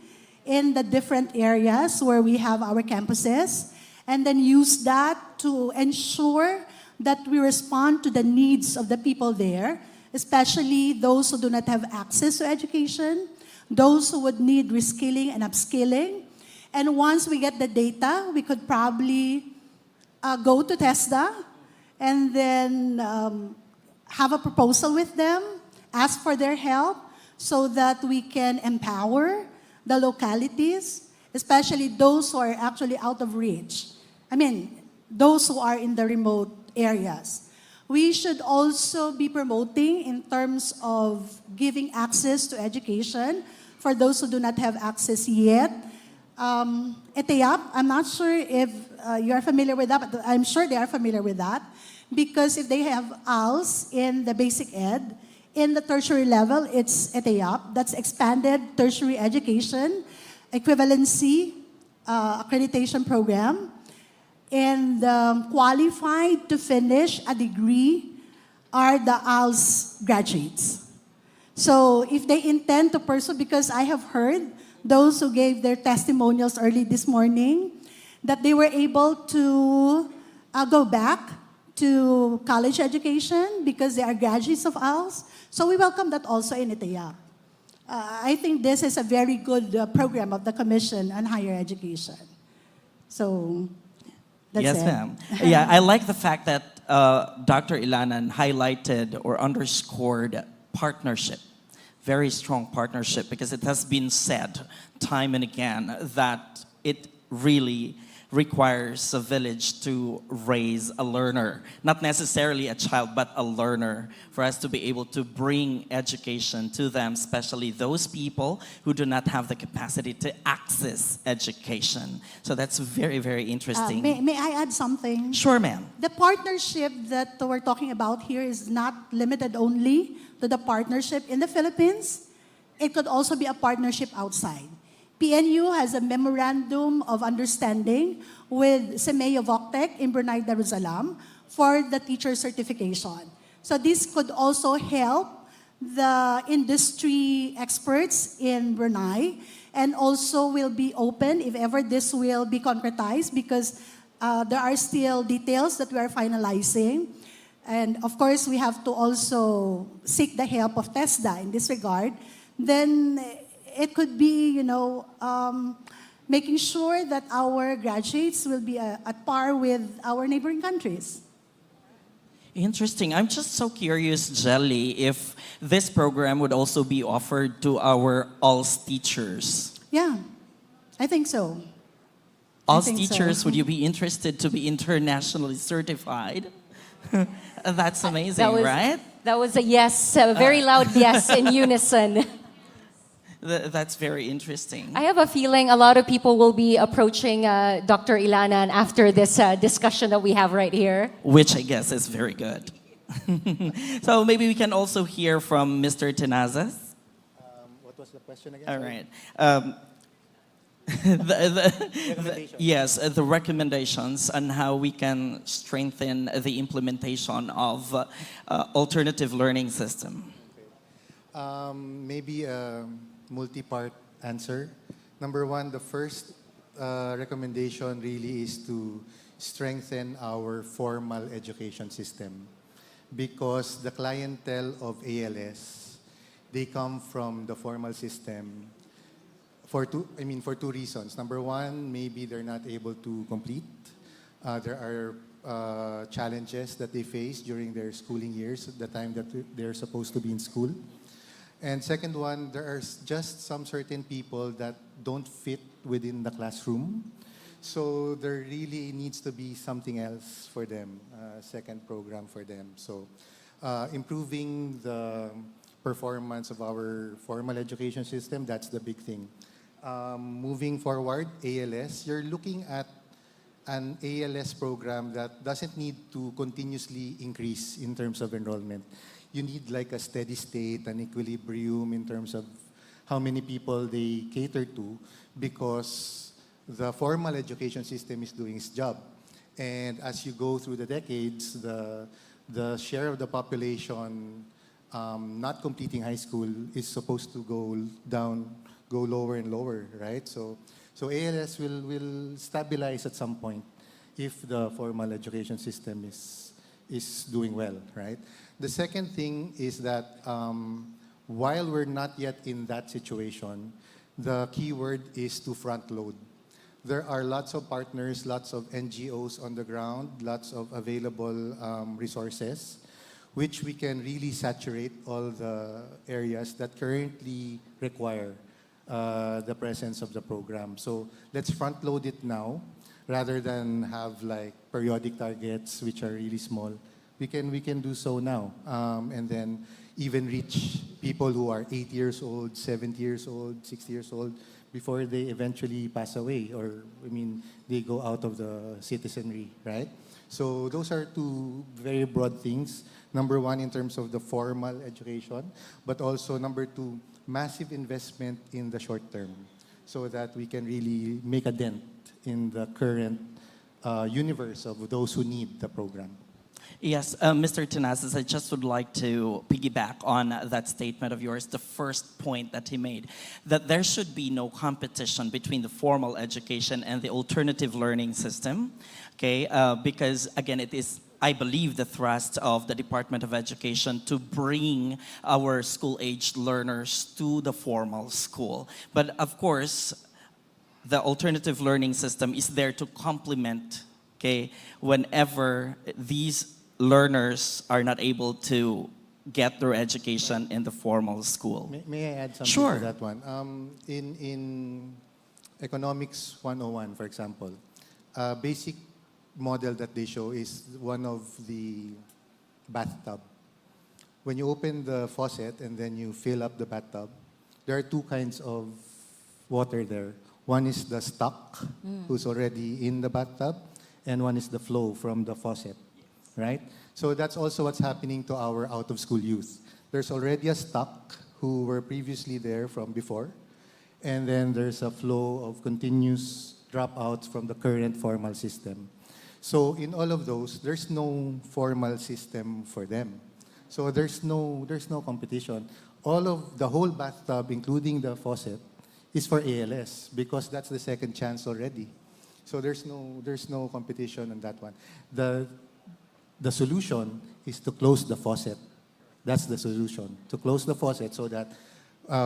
in the different areas where we have our campuses, and then use that to ensure that we respond to the needs of the people there, especially those who do not have access to education, those who would need reskilling and upskilling. And once we get the data, we could probably go to TESDA and then have a proposal with them, ask for their help so that we can empower the localities, especially those who are actually out of reach. Those who are in the remote areas. We should also be promoting in terms of giving access to education for those who do not have access yet. ETEAP, I'm not sure if you're familiar with that, but I'm sure they are familiar with that. Because if they have ALS in the basic ed, in the tertiary level, it's ETEAP. That's Expanded Tertiary Education Equivalency Accreditation Program. And qualified to finish a degree are the ALS graduates. So if they intend to pursue, because I have heard those who gave their testimonials early this morning, that they were able to go back to college education because they are graduates of ALS. So we welcome that also in ETEAP. I think this is a very good program of the Commission on Higher Education. So that's yes, it. ma'am. Yeah, I like the fact that Dr. Ilanan highlighted or underscored partnership. Very strong partnership, because it has been said time and again that it really requires a village to raise a learner. Not necessarily a child, but a learner, for us to be able to bring education to them, especially those people who do not have the capacity to access education. So that's very, very interesting. May I add something? Sure, ma'am. The partnership that we're talking about here is not limited only to the partnership in the Philippines. It could also be a partnership outside. PNU has a memorandum of understanding with CMEO Voctec in Brunei Darussalam for the teacher certification. So this could also help the industry experts in Brunei, and also will be open if ever this will be concretized, because there are still details that we are finalizing. And of course, we have to also seek the help of TESDA in this regard. Then it could be, making sure that our graduates will be at par with our neighboring countries. Interesting. I'm just so curious, Jelly, if this program would also be offered to our ALS teachers. Yeah, I think so. ALS teachers, would you be interested to be internationally certified? That's amazing, right? That was a yes, a very loud yes in unison. That's very interesting. I have a feeling a lot of people will be approaching Dr. Ilanan after this discussion that we have right here. Which I guess is very good. So maybe we can also hear from Mr. Tenazas. What was the question again? All right. Yes, the recommendations on how we can strengthen the implementation of alternative learning system. Maybe a multi-part answer. Number one, the first recommendation really is to strengthen our formal education system, because the clientele of ALS, they come from the formal system for two reasons. Number one, maybe they're not able to complete. There are challenges that they face during their schooling years, the time that they're supposed to be in school. And second one, there are just some certain people that don't fit within the classroom. So there really needs to be something else for them, second program for them. So improving the performance of our formal education system, that's the big thing. Moving forward, ALS, you're looking at an ALS program that doesn't need to continuously increase in terms of enrollment. You need like a steady state, an equilibrium in terms of how many people they cater to, because the formal education system is doing its job. And as you go through the decades, the share of the population not completing high school is supposed to go down, go lower and lower, right? So ALS will stabilize at some point if the formal education system is doing well, right? The second thing is that while we're not yet in that situation, the key word is to front load. There are lots of partners, lots of NGOs on the ground, lots of available resources, which we can really saturate all the areas that currently require the presence of the program. So let's front load it now, rather than have like periodic targets which are really small. We can do so now, and then even reach people who are 8 years old, 70 years old, 60 years old, before they eventually pass away, or they go out of the citizenry, right? So those are two very broad things. Number one, in terms of the formal education, but also number two, massive investment in the short term, so that we can really make a dent in the current universe of those who need the program. Yes, Mr. Tenazes, I just would like to piggyback on that statement of yours, the first point that he made, that there should be no competition between the formal education and the alternative learning system, okay? Because, again, it is, I believe, the thrust of the Department of Education to bring our school-aged learners to the formal school. But, of course, the alternative learning system is there to complement, okay, whenever these learners are not able to get their education in the formal school. May I add something Sure. to that one? In Economics 101, for example, a basic model that they show is one of the bathtub. When you open the faucet and then you fill up the bathtub, there are two kinds of water there. One is the stock, who's already in the bathtub, and one is the flow from the faucet, right? So that's also what's happening to our out-of-school youth. There's already a stock who were previously there from before, and then there's a flow of continuous dropouts from the current formal system. So in all of those, there's no formal system for them. So there's no competition. The whole bathtub, including the faucet, is for ALS, because that's the second chance already. So there's no competition on that one. The solution is to close the faucet. That's the solution, to close the faucet so that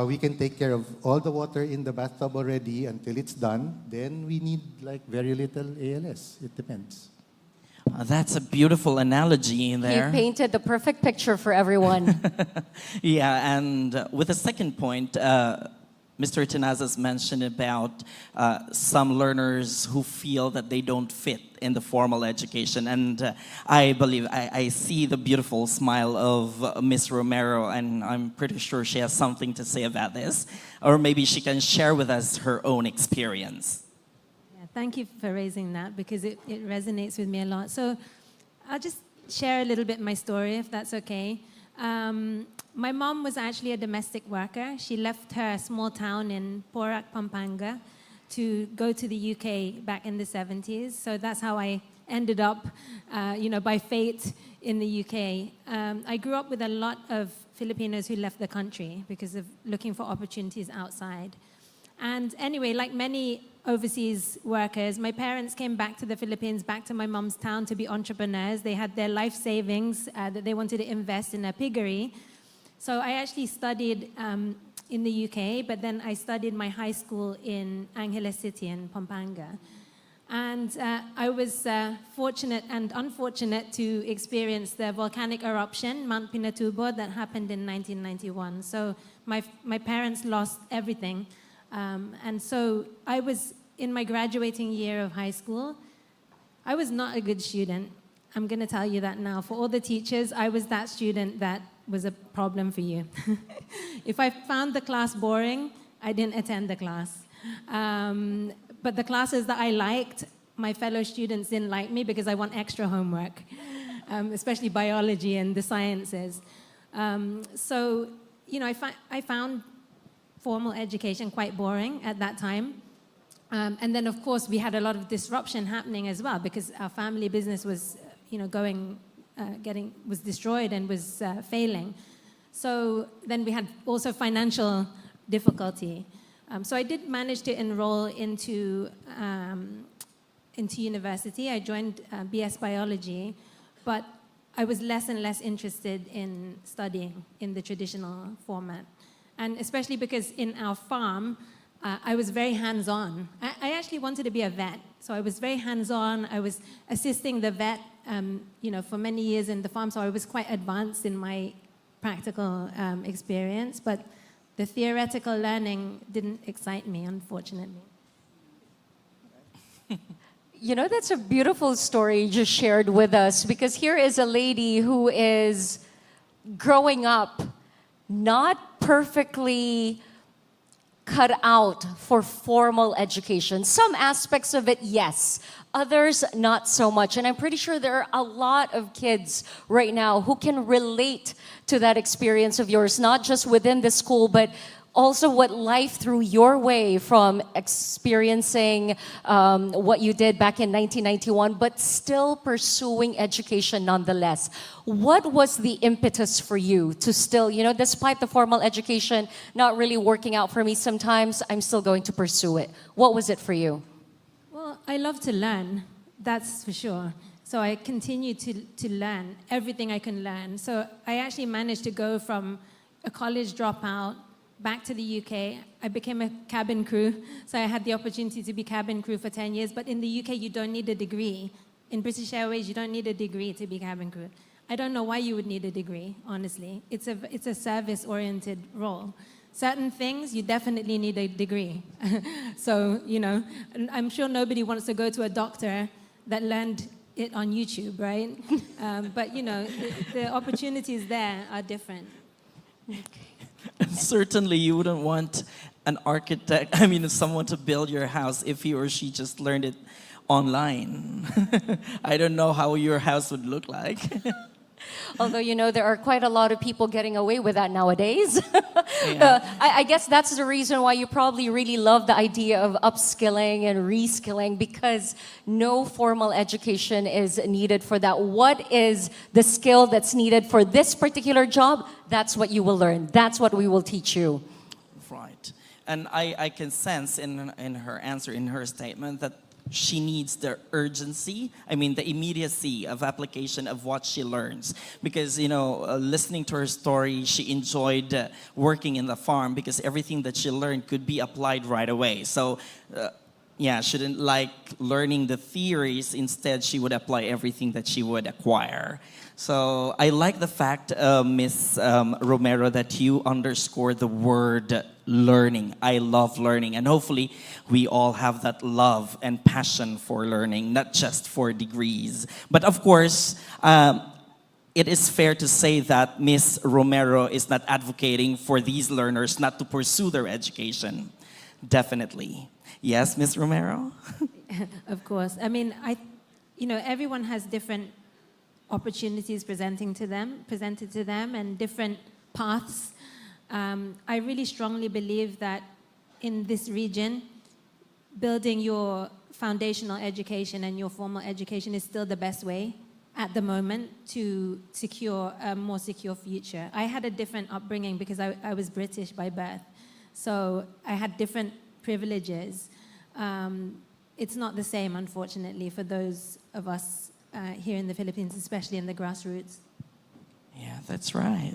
we can take care of all the water in the bathtub already until it's done. Then we need like very little ALS. It depends. That's a beautiful analogy in there. You painted the perfect picture for everyone. Yeah, and with the second point, Mr. Tenazes mentioned about some learners who feel that they don't fit in the formal education. And I believe, I see the beautiful smile of Ms. Romero, and I'm pretty sure she has something to say about this. Or maybe she can share with us her own experience. Yeah, thank you for raising that, because it resonates with me a lot. So I'll just share a little bit my story, if that's okay. My mom was actually a domestic worker. She left her small town in Porac, Pampanga, to go to the UK back in the 70s. So that's how I ended up, by fate in the UK. I grew up with a lot of Filipinos who left the country because of looking for opportunities outside. And anyway, like many overseas workers, my parents came back to the Philippines, back to my mom's town to be entrepreneurs. They had their life savings that they wanted to invest in a piggery. So I actually studied in the UK, but then I studied my high school in Angeles City in Pampanga. And I was fortunate and unfortunate to experience the volcanic eruption, Mount Pinatubo, that happened in 1991. So my parents lost everything. And so I was, in my graduating year of high school, I was not a good student. I'm going to tell you that now. For all the teachers, I was that student that was a problem for you. If I found the class boring, I didn't attend the class. But the classes that I liked, my fellow students didn't like me because I want extra homework, especially biology and the sciences. So, you know, I found formal education quite boring at that time. And then, of course, we had a lot of disruption happening as well because our family business was, you know, was destroyed and was failing. So then we had also financial difficulty. So I did manage to enroll into university. I joined BS Biology, but I was less and less interested in studying in the traditional format. And especially because in our farm, I was very hands-on. I actually wanted to be a vet, so I was very hands-on. I was assisting the vet, you know, for many years in the farm, so I was quite advanced in my practical experience, but the theoretical learning didn't excite me, unfortunately. You know, that's a beautiful story you just shared with us, because here is a lady who is growing up not perfectly cut out for formal education. Some aspects of it, yes. Others, not so much. And I'm pretty sure there are a lot of kids right now who can relate to that experience of yours, not just within the school, but also what life threw your way from experiencing what you did back in 1991, but still pursuing education nonetheless. What was the impetus for you to still, you know, despite the formal education not really working out for me sometimes, I'm still going to pursue it? What was it for you? Well, I love to learn, that's for sure. So I continue to learn everything I can learn. So I actually managed to go from a college dropout back to the UK. I became a cabin crew, so I had the opportunity to be cabin crew for 10 years. But in the UK, you don't need a degree. In British Airways, you don't need a degree to be cabin crew. I don't know why you would need a degree, honestly. It's a service-oriented role. Certain things, you definitely need a degree. So, you know, I'm sure nobody wants to go to a doctor that learned it on YouTube, right? But, you know, the opportunities there are different. And certainly you wouldn't want an architect, someone to build your house if he or she just learned it online. I don't know how your house would look like. Although, you know, there are quite a lot of people getting away with that nowadays. Yeah. I guess that's the reason why you probably really love the idea of upskilling and reskilling, because no formal education is needed for that. What is the skill that's needed for this particular job? That's what you will learn. That's what we will teach you. Right. And I can sense in her answer, in her statement, that she needs the urgency, the immediacy of application of what she learns. Because, you know, listening to her story, she enjoyed working in the farm because everything that she learned could be applied right away. So, yeah, she didn't like learning the theories. Instead, she would apply everything that she would acquire. So I like the fact, Ms. Romero, that you underscore the word learning. I love learning. And hopefully we all have that love and passion for learning, not just for degrees. But of course, it is fair to say that Ms. Romero is not advocating for these learners not to pursue their education. Definitely. Yes, Ms. Romero? Of course. You know, everyone has different opportunities presented to them, and different paths. I really strongly believe that in this region, building your foundational education and your formal education is still the best way at the moment to secure a more secure future. I had a different upbringing because I was British by birth, so I had different privileges. It's not the same, unfortunately, for those of us here in the Philippines, especially in the grassroots. Yeah, that's right.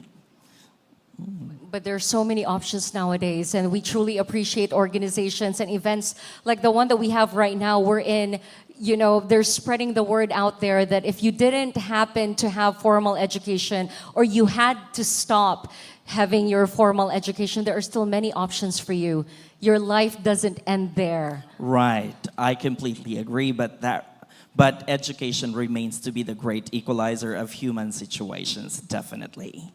But there are so many options nowadays, and we truly appreciate organizations and events like the one that we have right now. We're in, you know, they're spreading the word out there that if you didn't happen to have formal education or you had to stop having your formal education, there are still many options for you. your life doesn't end there. Right. I completely agree, but education remains to be the great equalizer of human situations, definitely.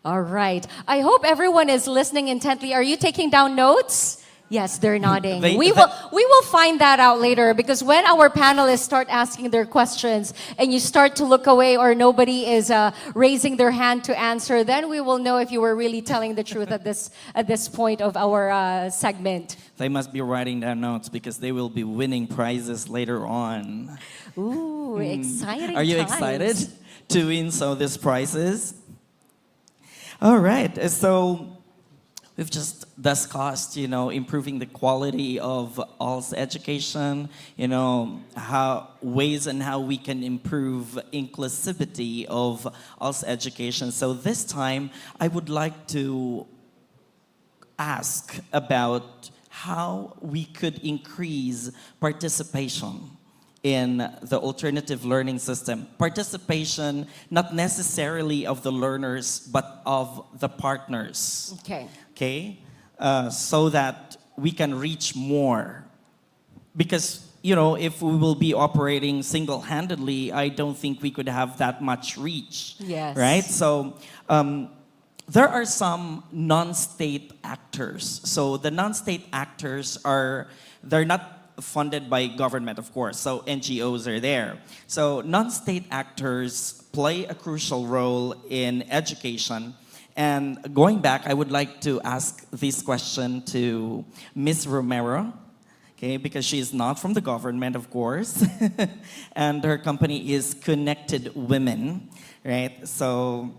All right. I hope everyone is listening intently. Are you taking down notes? Yes, they're nodding. We will find that out later, because when our panelists start asking their questions and you start to look away or nobody is raising their hand to answer, then we will know if you were really telling the truth at this point of our segment. They must be writing down notes because they will be winning prizes later on. Ooh, exciting Are you times. excited to win some of these prizes? All right. So we've just discussed, improving the quality of ALS education, how we can improve inclusivity of ALS education. So this time, I would like to ask about how we could increase participation in the alternative learning system. Participation, not necessarily of the learners, but of the partners. Okay? So that we can reach more. Because, if we will be operating single-handedly, I don't think we could have that much reach. Yes. Right? So, there are some non-state actors. So the non-state actors they're not funded by government, of course, so NGOs are there. So non-state actors play a crucial role in education. And going back, I would like to ask this question to Ms. Romero, okay, because she is not from the government, of course, and her company is Connected Women, right? So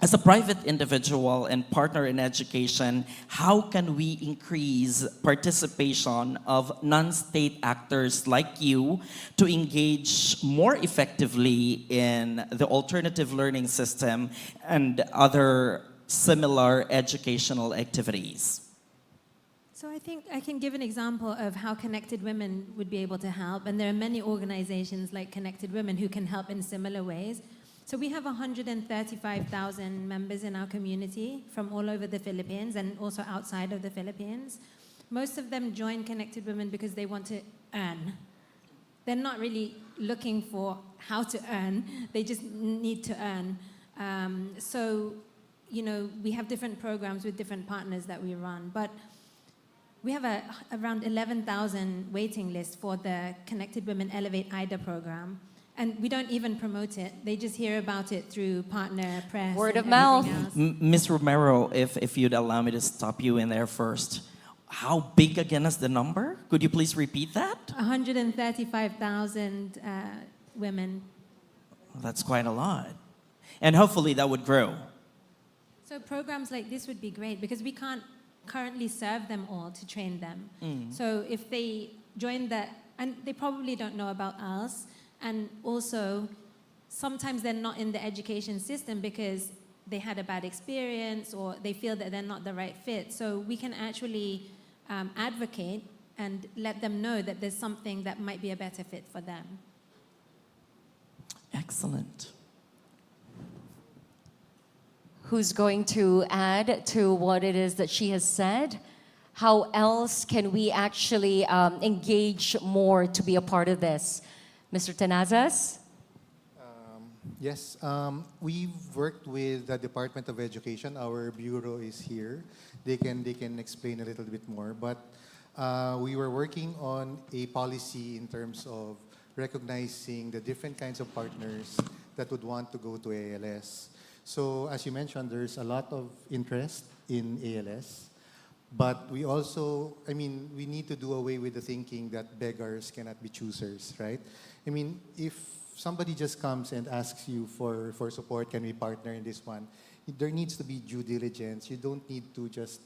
as a private individual and partner in education, how can we increase participation of non-state actors like you to engage more effectively in the alternative learning system and other similar educational activities? So I think I can give an example of how Connected Women would be able to help. And there are many organizations like Connected Women who can help in similar ways. So we have 135,000 members in our community from all over the Philippines and also outside of the Philippines. Most of them join Connected Women because they want to earn. They're not really looking for how to earn, they just need to earn. We have different programs with different partners that we run, but we have around 11,000 waiting lists for the Connected Women Elevate IDA program. And we don't even promote it. They just hear about it through partner press. Word of mouth. Ms. Romero, if you'd allow me to stop you in there first. How big again is the number? Could you please repeat that? 135,000 women. That's quite a lot. And hopefully that would grow. So programs like this would be great because we can't currently serve them all to train them. So if they join and they probably don't know about us, and also, sometimes they're not in the education system because they had a bad experience or they feel that they're not the right fit. So we can actually advocate and let them know that there's something that might be a better fit for them. Excellent. Who's going to add to what it is that she has said? How else can we actually engage more to be a part of this? Mr. Tenazas? Yes, we've worked with the Department of Education. Our bureau is here. They can explain a little bit more. But we were working on a policy in terms of recognizing the different kinds of partners that would want to go to ALS. So as you mentioned, there's a lot of interest in ALS. But we also, we need to do away with the thinking that beggars cannot be choosers, right? If somebody just comes and asks you for support, can we partner in this one? There needs to be due diligence. You don't need to just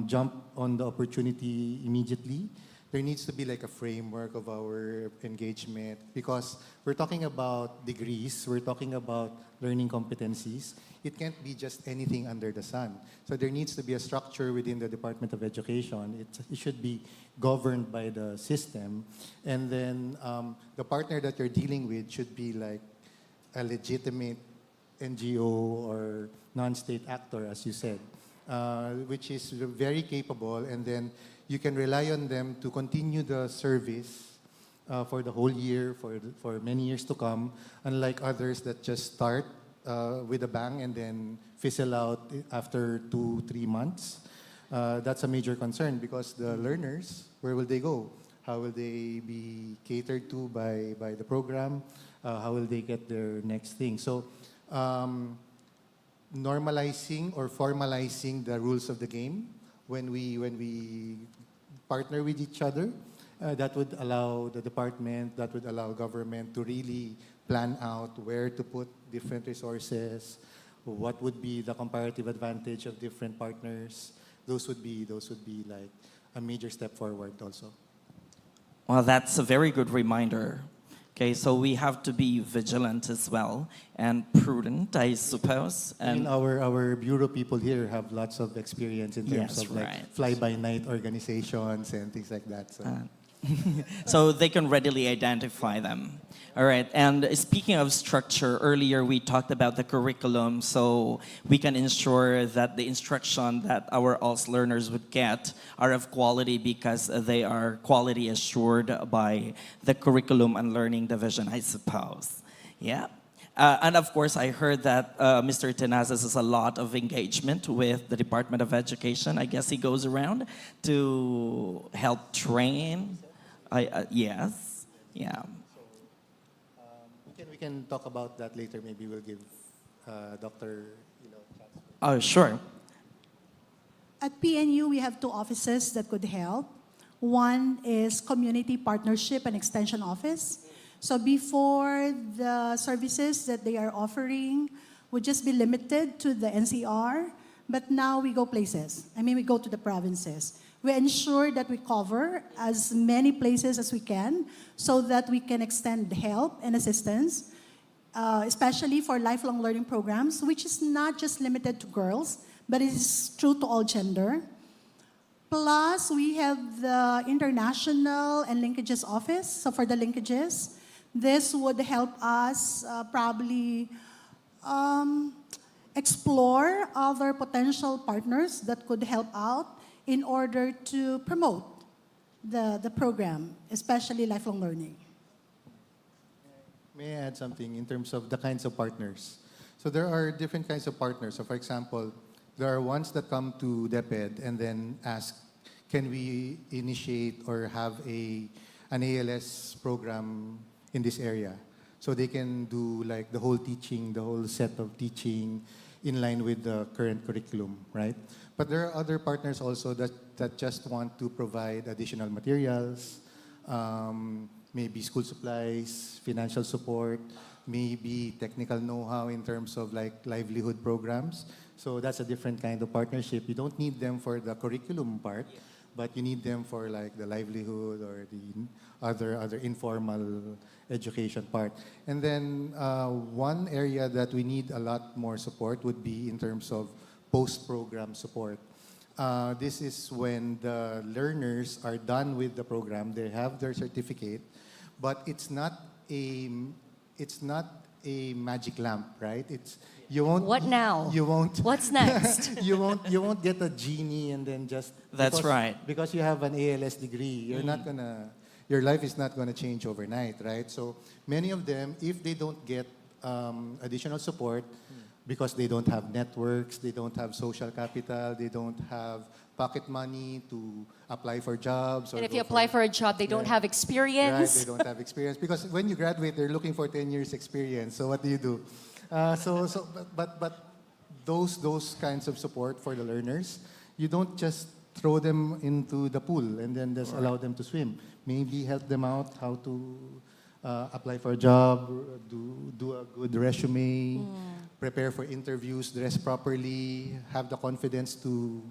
jump on the opportunity immediately. There needs to be like a framework of our engagement because we're talking about degrees, we're talking about learning competencies. It can't be just anything under the sun. So there needs to be a structure within the Department of Education. It should be governed by the system. And then the partner that you're dealing with should be like a legitimate NGO or non-state actor, as you said. which is very capable, and then you can rely on them to continue the service for the whole year, for many years to come, unlike others that just start with a bang and then fizzle out after 2-3 months. That's a major concern because the learners, where will they go? How will they be catered to by the program? How will they get their next thing? So normalizing or formalizing the rules of the game when we partner with each other, that would allow the department, that would allow government to really plan out where to put different resources, what would be the comparative advantage of different partners. Those would be like a major step forward also. Well, that's a very good reminder. Okay, so we have to be vigilant as well and prudent, I suppose. And our bureau people here have lots of experience in terms Yes, of like right. fly-by-night organizations and things like that. So. so they can readily identify them. All right, and speaking of structure, earlier we talked about the curriculum, so we can ensure that the instruction that our ALS learners would get are of quality because they are quality assured by the Curriculum and Learning Division, I suppose. Yeah. And of course, I heard that Mr. Tenazas has a lot of engagement with the Department of Education. I guess he goes around to help train. Yes, yeah. We can talk about that later. Maybe we'll give Dr. Oh, sure. At PNU, we have 2 offices that could help. One is Community Partnership and Extension Office. So before, the services that they are offering would just be limited to the NCR, but now we go places. I mean, we go to the provinces. We ensure that we cover as many places as we can so that we can extend help and assistance, especially for lifelong learning programs, which is not just limited to girls, but it is true to all gender. Plus, we have the International and Linkages Office. So for the linkages, this would help us probably explore other potential partners that could help out in order to promote the program, especially lifelong learning. May I add something in terms of the kinds of partners? So there are different kinds of partners. So for example, there are ones that come to DepEd and then ask, can we initiate or have an ALS program in this area? So they can do like the whole teaching, the whole set of teaching in line with the current curriculum, right? But there are other partners also that just want to provide additional materials, maybe school supplies, financial support, maybe technical know-how in terms of like livelihood programs. So that's a different kind of partnership. You don't need them for the curriculum part, but you need them for like the livelihood or the other informal education part. And then one area that we need a lot more support would be in terms of post-program support. This is when the learners are done with the program, they have their certificate, but it's not a magic lamp, right? You won't. What now? You won't. What's next? you won't get a genie and then just. That's right. Because you have an ALS degree, you're not gonna. Your life is not gonna change overnight, right? So many of them, if they don't get additional support, because they don't have networks, they don't have social capital, they don't have pocket money to apply for jobs. Or And if you apply for a job, they don't have experience. Right, they don't have experience. Because when you graduate, they're looking for 10 years experience. So what do you do? But those kinds of support for the learners, you don't just throw them into the pool and then just allow them to swim. Maybe help them out how to apply for a job, do a good resume, prepare for interviews, dress properly, have the confidence to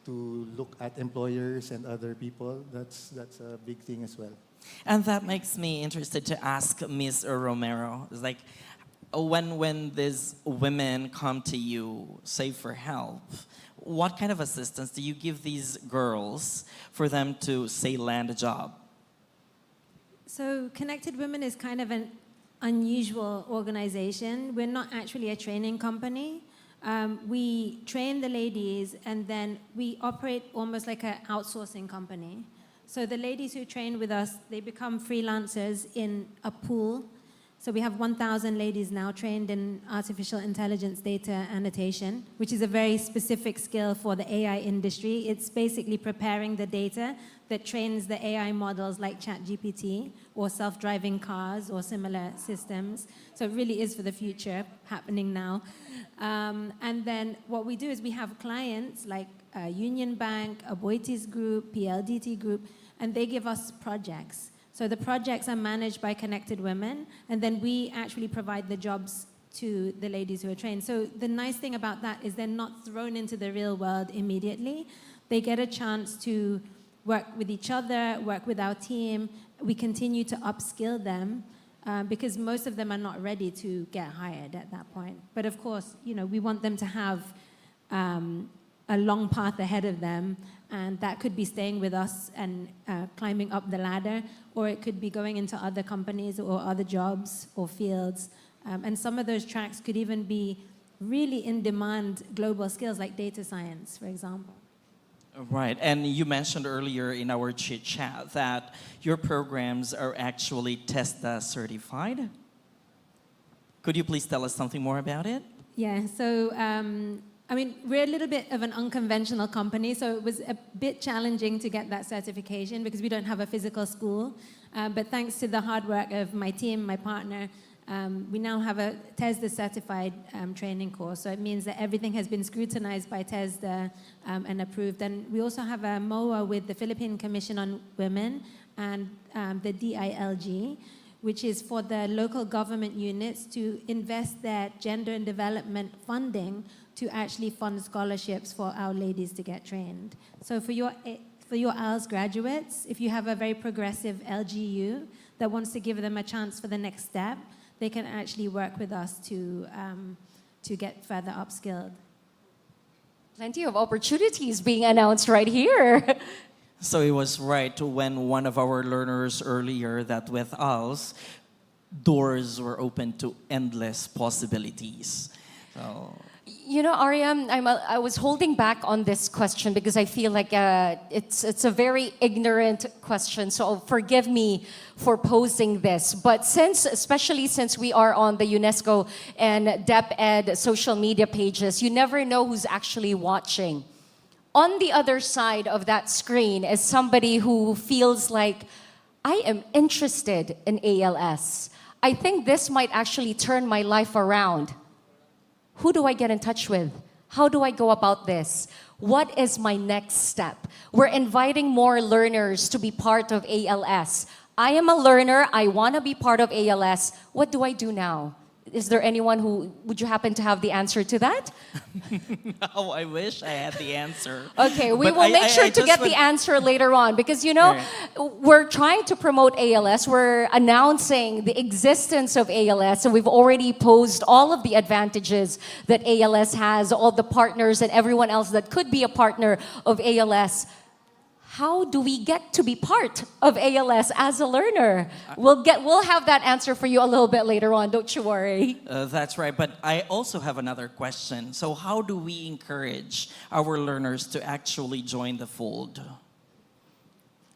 look at employers and other people. That's a big thing as well. And that makes me interested to ask Ms. Romero, it's like, when these women come to you, say for help, what kind of assistance do you give these girls for them to, say, land a job? So Connected Women is kind of an unusual organization. We're not actually a training company. We train the ladies, and then we operate almost like an outsourcing company. So the ladies who train with us, they become freelancers in a pool. So we have 1,000 ladies now trained in artificial intelligence data annotation, which is a very specific skill for the AI industry. It's basically preparing the data that trains the AI models like ChatGPT or self-driving cars or similar systems. So it really is for the future, happening now. And then what we do is we have clients like Union Bank, Aboitiz Group, PLDT Group, and they give us projects. So the projects are managed by Connected Women, and then we actually provide the jobs to the ladies who are trained. So the nice thing about that is they're not thrown into the real world immediately. They get a chance to work with each other, work with our team. We continue to upskill them because most of them are not ready to get hired at that point. But of course, we want them to have a long path ahead of them, and that could be staying with us and climbing up the ladder, or it could be going into other companies or other jobs or fields. And some of those tracks could even be really in-demand global skills like data science, for example. Right, and you mentioned earlier in our chit-chat that your programs are actually TESDA certified. Could you please tell us something more about it? Yeah, so we're a little bit of an unconventional company, so it was a bit challenging to get that certification because we don't have a physical school. But thanks to the hard work of my team, my partner, we now have a TESDA certified training course. So it means that everything has been scrutinized by TESDA and approved. And we also have a MOA with the Philippine Commission on Women and the DILG, which is for the local government units to invest their gender and development funding to actually fund scholarships for our ladies to get trained. So for your ALS graduates, if you have a very progressive LGU that wants to give them a chance for the next step, they can actually work with us to get further upskilled. Plenty of opportunities being announced right here. So it was right when one of our learners earlier that with us, doors were open to endless possibilities. So. Ariam, I was holding back on this question because I feel like it's a very ignorant question, so forgive me for posing this. But especially since we are on the UNESCO and DepEd social media pages, you never know who's actually watching. On the other side of that screen is somebody who feels like, I am interested in ALS. I think this might actually turn my life around. Who do I get in touch with? How do I go about this? What is my next step? We're inviting more learners to be part of ALS. I am a learner. I want to be part of ALS. What do I do now? Is there anyone would you happen to have the answer to that? No, I wish I had the answer. Okay, we will make sure to get the answer later on because, we're trying to promote ALS. We're announcing the existence of ALS, and we've already posed all of the advantages that ALS has, all the partners and everyone else that could be a partner of ALS. How do we get to be part of ALS as a learner? We'll have that answer for you a little bit later on, don't you worry. That's right, but I also have another question. So how do we encourage our learners to actually join the fold?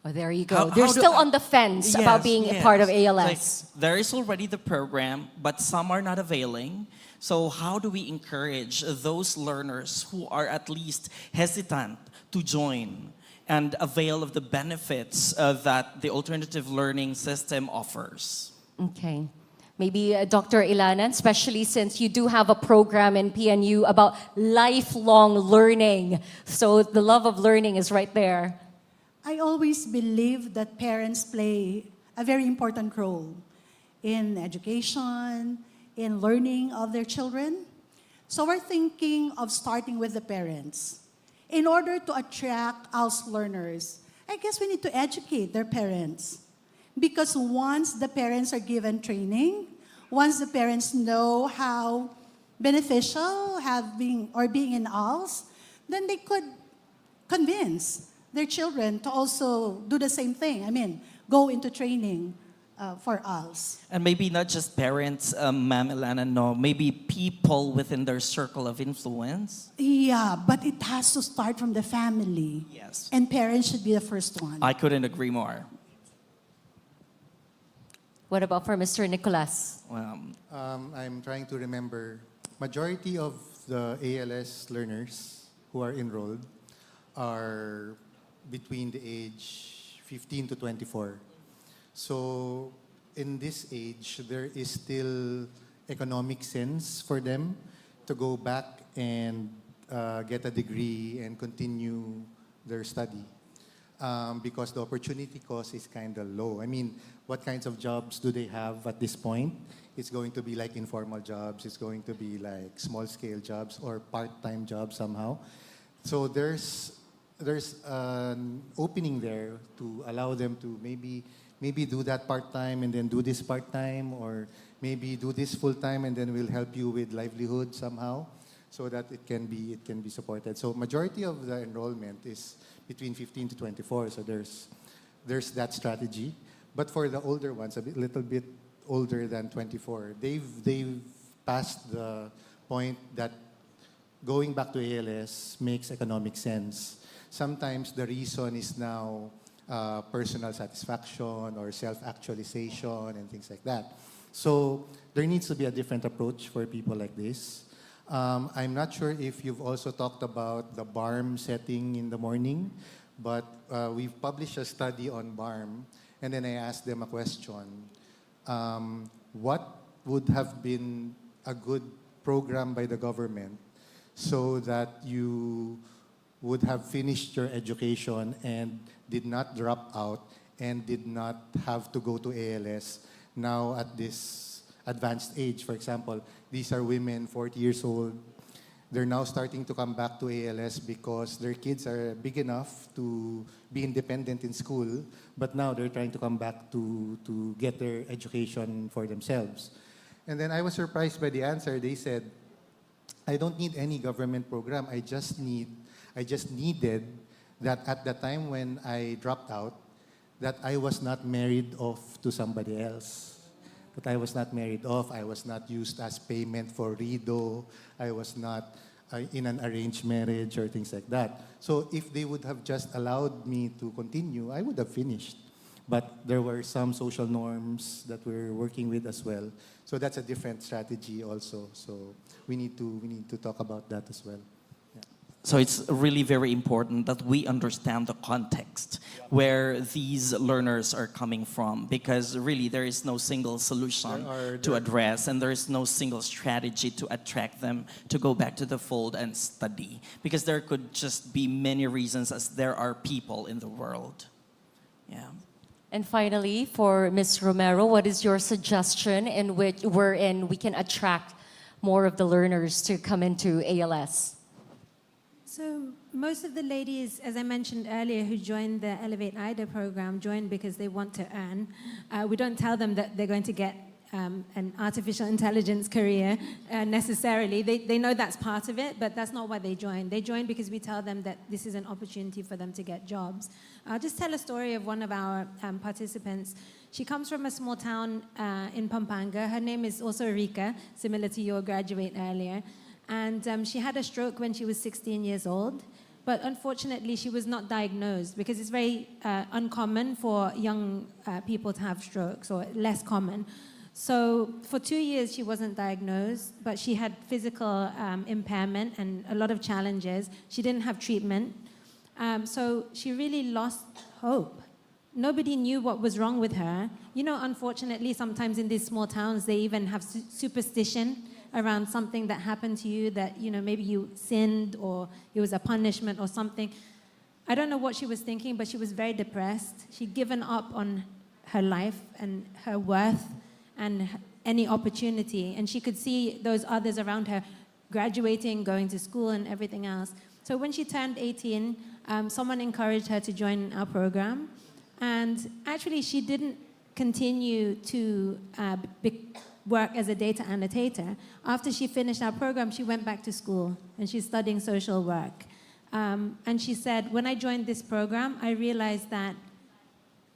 Oh, there you go. They're still on the fence about being a part of ALS. Like, there is already the program, but some are not availing. So how do we encourage those learners who are at least hesitant to join and avail of the benefits that the alternative learning system offers? Okay. Maybe Dr. Ilanan, especially since you do have a program in PNU about lifelong learning. So the love of learning is right there. I always believe that parents play a very important role in education, in learning of their children. So we're thinking of starting with the parents. In order to attract ALS learners, I guess we need to educate their parents. Because once the parents are given training, once the parents know how beneficial being in ALS, then they could convince their children to also do the same thing. Go into training for ALS. And maybe not just parents, Ma'am Ilana, no, maybe people within their circle of influence. Yeah, but it has to start from the family. Yes. And parents should be the first one. I couldn't agree more. What about for Mr. Nicolas? I'm trying to remember. Majority of the ALS learners who are enrolled are between the age 15 to 24. So in this age, there is still economic sense for them to go back and get a degree and continue their study. Because the opportunity cost is kind of low. I mean, what kinds of jobs do they have at this point? It's going to be like informal jobs. It's going to be like small-scale jobs or part-time jobs somehow. So there's an opening there to allow them to maybe do that part-time and then do this part-time, or maybe do this full-time and then we'll help you with livelihood somehow, so that it can be supported. So majority of the enrollment is between 15 to 24. So there's that strategy. But for the older ones, little bit older than 24, they've passed the point that going back to ALS makes economic sense. Sometimes the reason is now personal satisfaction or self-actualization and things like that. So there needs to be a different approach for people like this. I'm not sure if you've also talked about the BARM setting in the morning, but we've published a study on BARM, and then I asked them a question. What would have been a good program by the government so that you would have finished your education and did not drop out and did not have to go to ALS now at this advanced age? For example, these are women, 40 years old. They're now starting to come back to ALS because their kids are big enough to be independent in school, but now they're trying to come back to get their education for themselves. And then I was surprised by the answer. They said, I don't need any government program. I just needed that at the time when I dropped out, that I was not married off to somebody else. That I was not married off. I was not used as payment for Rido. I was not in an arranged marriage or things like that. So if they would have just allowed me to continue, I would have finished. But there were some social norms that we're working with as well. So that's a different strategy also. So we need to talk about that as well. So it's really very important that we understand the context where these learners are coming from, because really there is no single solution to address, and there is no single strategy to attract them to go back to the fold and study, because there could just be many reasons, as there are people in the world. Yeah. And finally, for Ms. Romero, what is your suggestion wherein we can attract more of the learners to come into ALS? So most of the ladies, as I mentioned earlier, who joined the Elevate IDA program, joined because they want to earn. We don't tell them that they're going to get an artificial intelligence career necessarily. They know that's part of it, but that's not why they join. They join because we tell them that this is an opportunity for them to get jobs. I'll just tell a story of one of our participants. She comes from a small town in Pampanga. Her name is also Rika, similar to your graduate earlier. And she had a stroke when she was 16 years old. But unfortunately, she was not diagnosed, because it's very uncommon for young people to have strokes, or less common. So for 2 years, she wasn't diagnosed, but she had physical impairment and a lot of challenges. She didn't have treatment. So she really lost hope. Nobody knew what was wrong with her. You know, unfortunately, sometimes in these small towns, they even have superstition around something that happened to you, that, you know, maybe you sinned or it was a punishment or something. I don't know what she was thinking, but she was very depressed. She'd given up on her life and her worth and any opportunity. And she could see those others around her graduating, going to school and everything else. So when she turned 18, someone encouraged her to join our program. And actually, she didn't continue to work as a data annotator. After she finished our program, she went back to school, and she's studying social work. And she said, when I joined this program, I realized that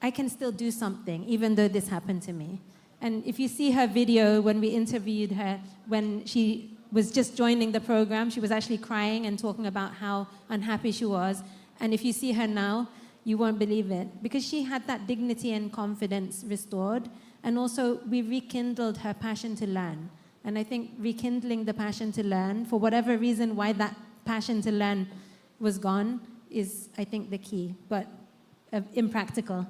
I can still do something, even though this happened to me. And if you see her video when we interviewed her, when she was just joining the program, she was actually crying and talking about how unhappy she was. And if you see her now, you won't believe it, because she had that dignity and confidence restored. And also, we rekindled her passion to learn. And I think rekindling the passion to learn, for whatever reason why that passion to learn was gone, is, I think, the key, but impractical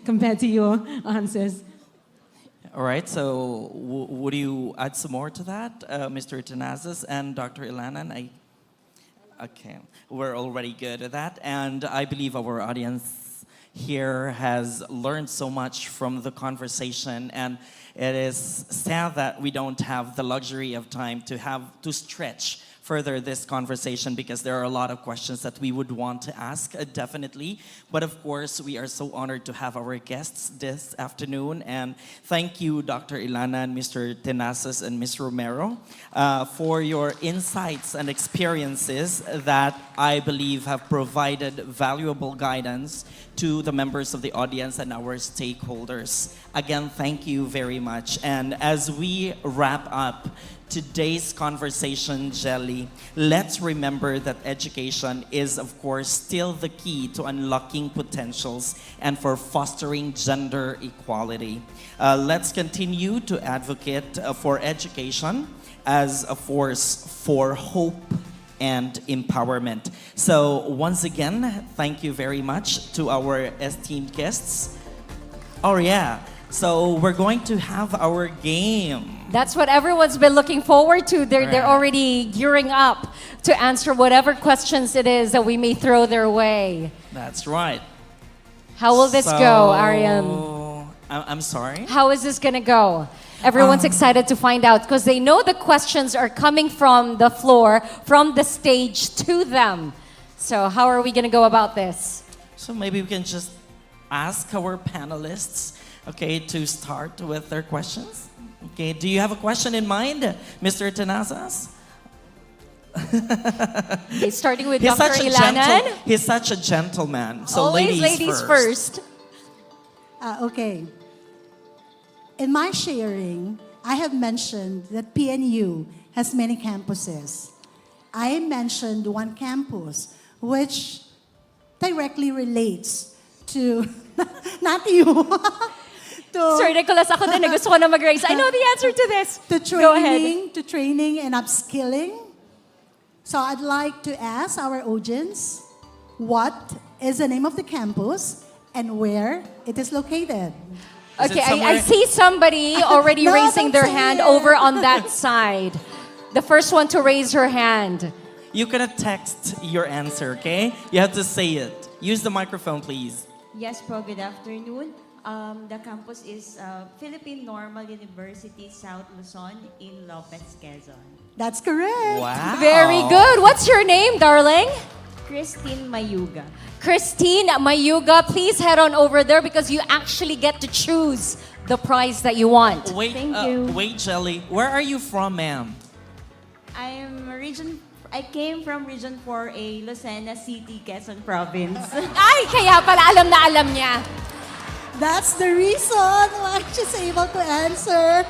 compared to your answers. All right, so would you add some more to that, Mr. Tenazas and Dr. Ilanan? Okay, we're already good at that, and I believe our audience here has learned so much from the conversation, and it is sad that we don't have the luxury of time to stretch further this conversation, because there are a lot of questions that we would want to ask, definitely. But of course, we are so honored to have our guests this afternoon. And thank you, Dr. Ilana and Mr. Tenazas and Ms. Romero, for your insights and experiences that I believe have provided valuable guidance to the members of the audience and our stakeholders. Again, thank you very much. And as we wrap up today's conversation, Jelly, let's remember that education is, of course, still the key to unlocking potentials and for fostering gender equality. Let's continue to advocate for education as a force for hope and empowerment. So once again, thank you very much to our esteemed guests. Oh yeah, so we're going to have our game. That's what everyone's been looking forward to. They're already gearing up to answer whatever questions it is that we may throw their way. That's right. How will this go, Ariam? I'm sorry? How is this going to go? Everyone's excited to find out, because they know the questions are coming from the floor, from the stage to them. So how are we going to go about this? So maybe we can just ask our panelists, okay, to start with their questions. Okay, do you have a question in mind, Mr. Tenazas? Okay, starting with Dr. Ilanan. He's such a gentleman. So always ladies first. Okay. In my sharing, I have mentioned that PNU has many campuses. I mentioned one campus which directly relates to, not you, Sir Nicholas, ako din, gusto ko na mag-raise. I know the answer to this. Go ahead. To training and upskilling. So I'd like to ask our audience, what is the name of the campus and where it is located? Okay, I see somebody already raising their hand over on that side. The first one to raise her hand. You cannot text your answer, okay? You have to say it. Use the microphone, please. Yes po, good afternoon. The campus is Philippine Normal University, South Luzon in Lopez, Quezon. That's correct. Wow. Very good. What's your name, darling? Christine Mayuga. Christine Mayuga, please head on over there, because you actually get to choose the prize that you want. Wait, Thank you. Wait, Jelly. Where are you from, ma'am? I came from Region 4A, Lucena City, Quezon Province. Ay, kaya pala alam niya. That's the reason why she's able to answer.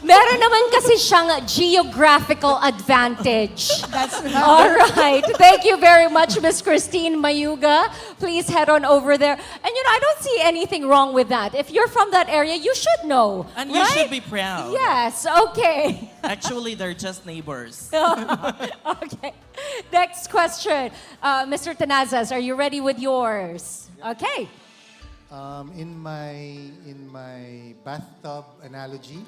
Meron naman kasi siyang geographical advantage. That's right. All right. Thank you very much, Miss Christine Mayuga. Please head on over there. And I don't see anything wrong with that. If you're from that area, you should know. And you should be proud. Yes, okay. Actually, they're just neighbors. Okay. Next question. Mr. Tenazas, are you ready with yours? Okay. In my bathtub analogy,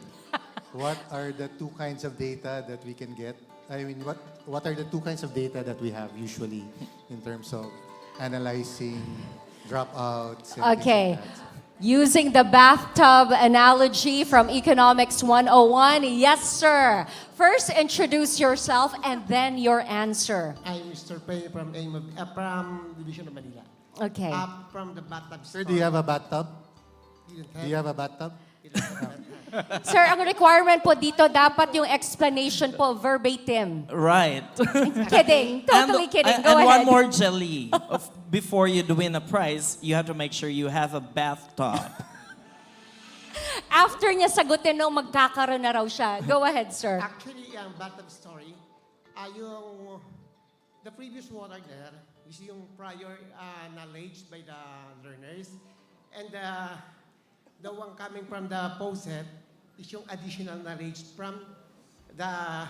what are the two kinds of data that we can get? I mean, what are the two kinds of data that we have usually in terms of analyzing dropouts? And Okay. things like that? Using the bathtub analogy from Economics 101. Yes, sir. First, introduce yourself and then your answer. I'm Mr. Pay from Division of Manila. Okay. From the bathtub. Sir, do you have a bathtub? You don't Do you have a bathtub? Sir, ang requirement po dito, dapat yung explanation po verbatim. Right. Kidding. Totally kidding. Go and ahead. one more, Jelly. Before you win a prize, you have to make sure you have a bathtub. After niya sagutin nung magkakaroon na raw siya. Go ahead, sir. Actually, ang bathtub story, the previous water there is yung prior knowledge by the learners. And the one coming from the faucet is yung additional knowledge from the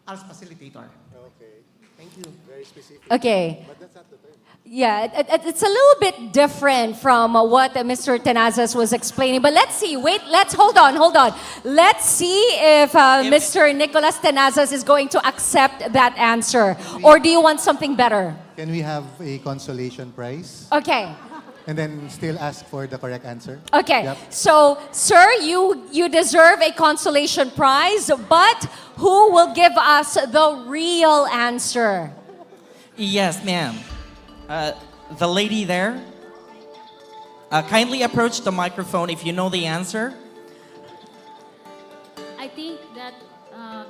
ALS facilitator. Okay. Thank you. Very specific. Okay. But that's not the term. Yeah, it's a little bit different from what Mr. Tenazas was explaining. But let's see. Wait, hold on. Let's see if Mr. Nicolas Tenazas is going to accept that answer. Or do you want something better? Can we have a consolation prize? Okay. And then still ask for the correct answer? Okay. Yep. So, sir, you deserve a consolation prize, but who will give us the real answer? Yes, ma'am. The lady there, kindly approach the microphone if you know the answer. I think that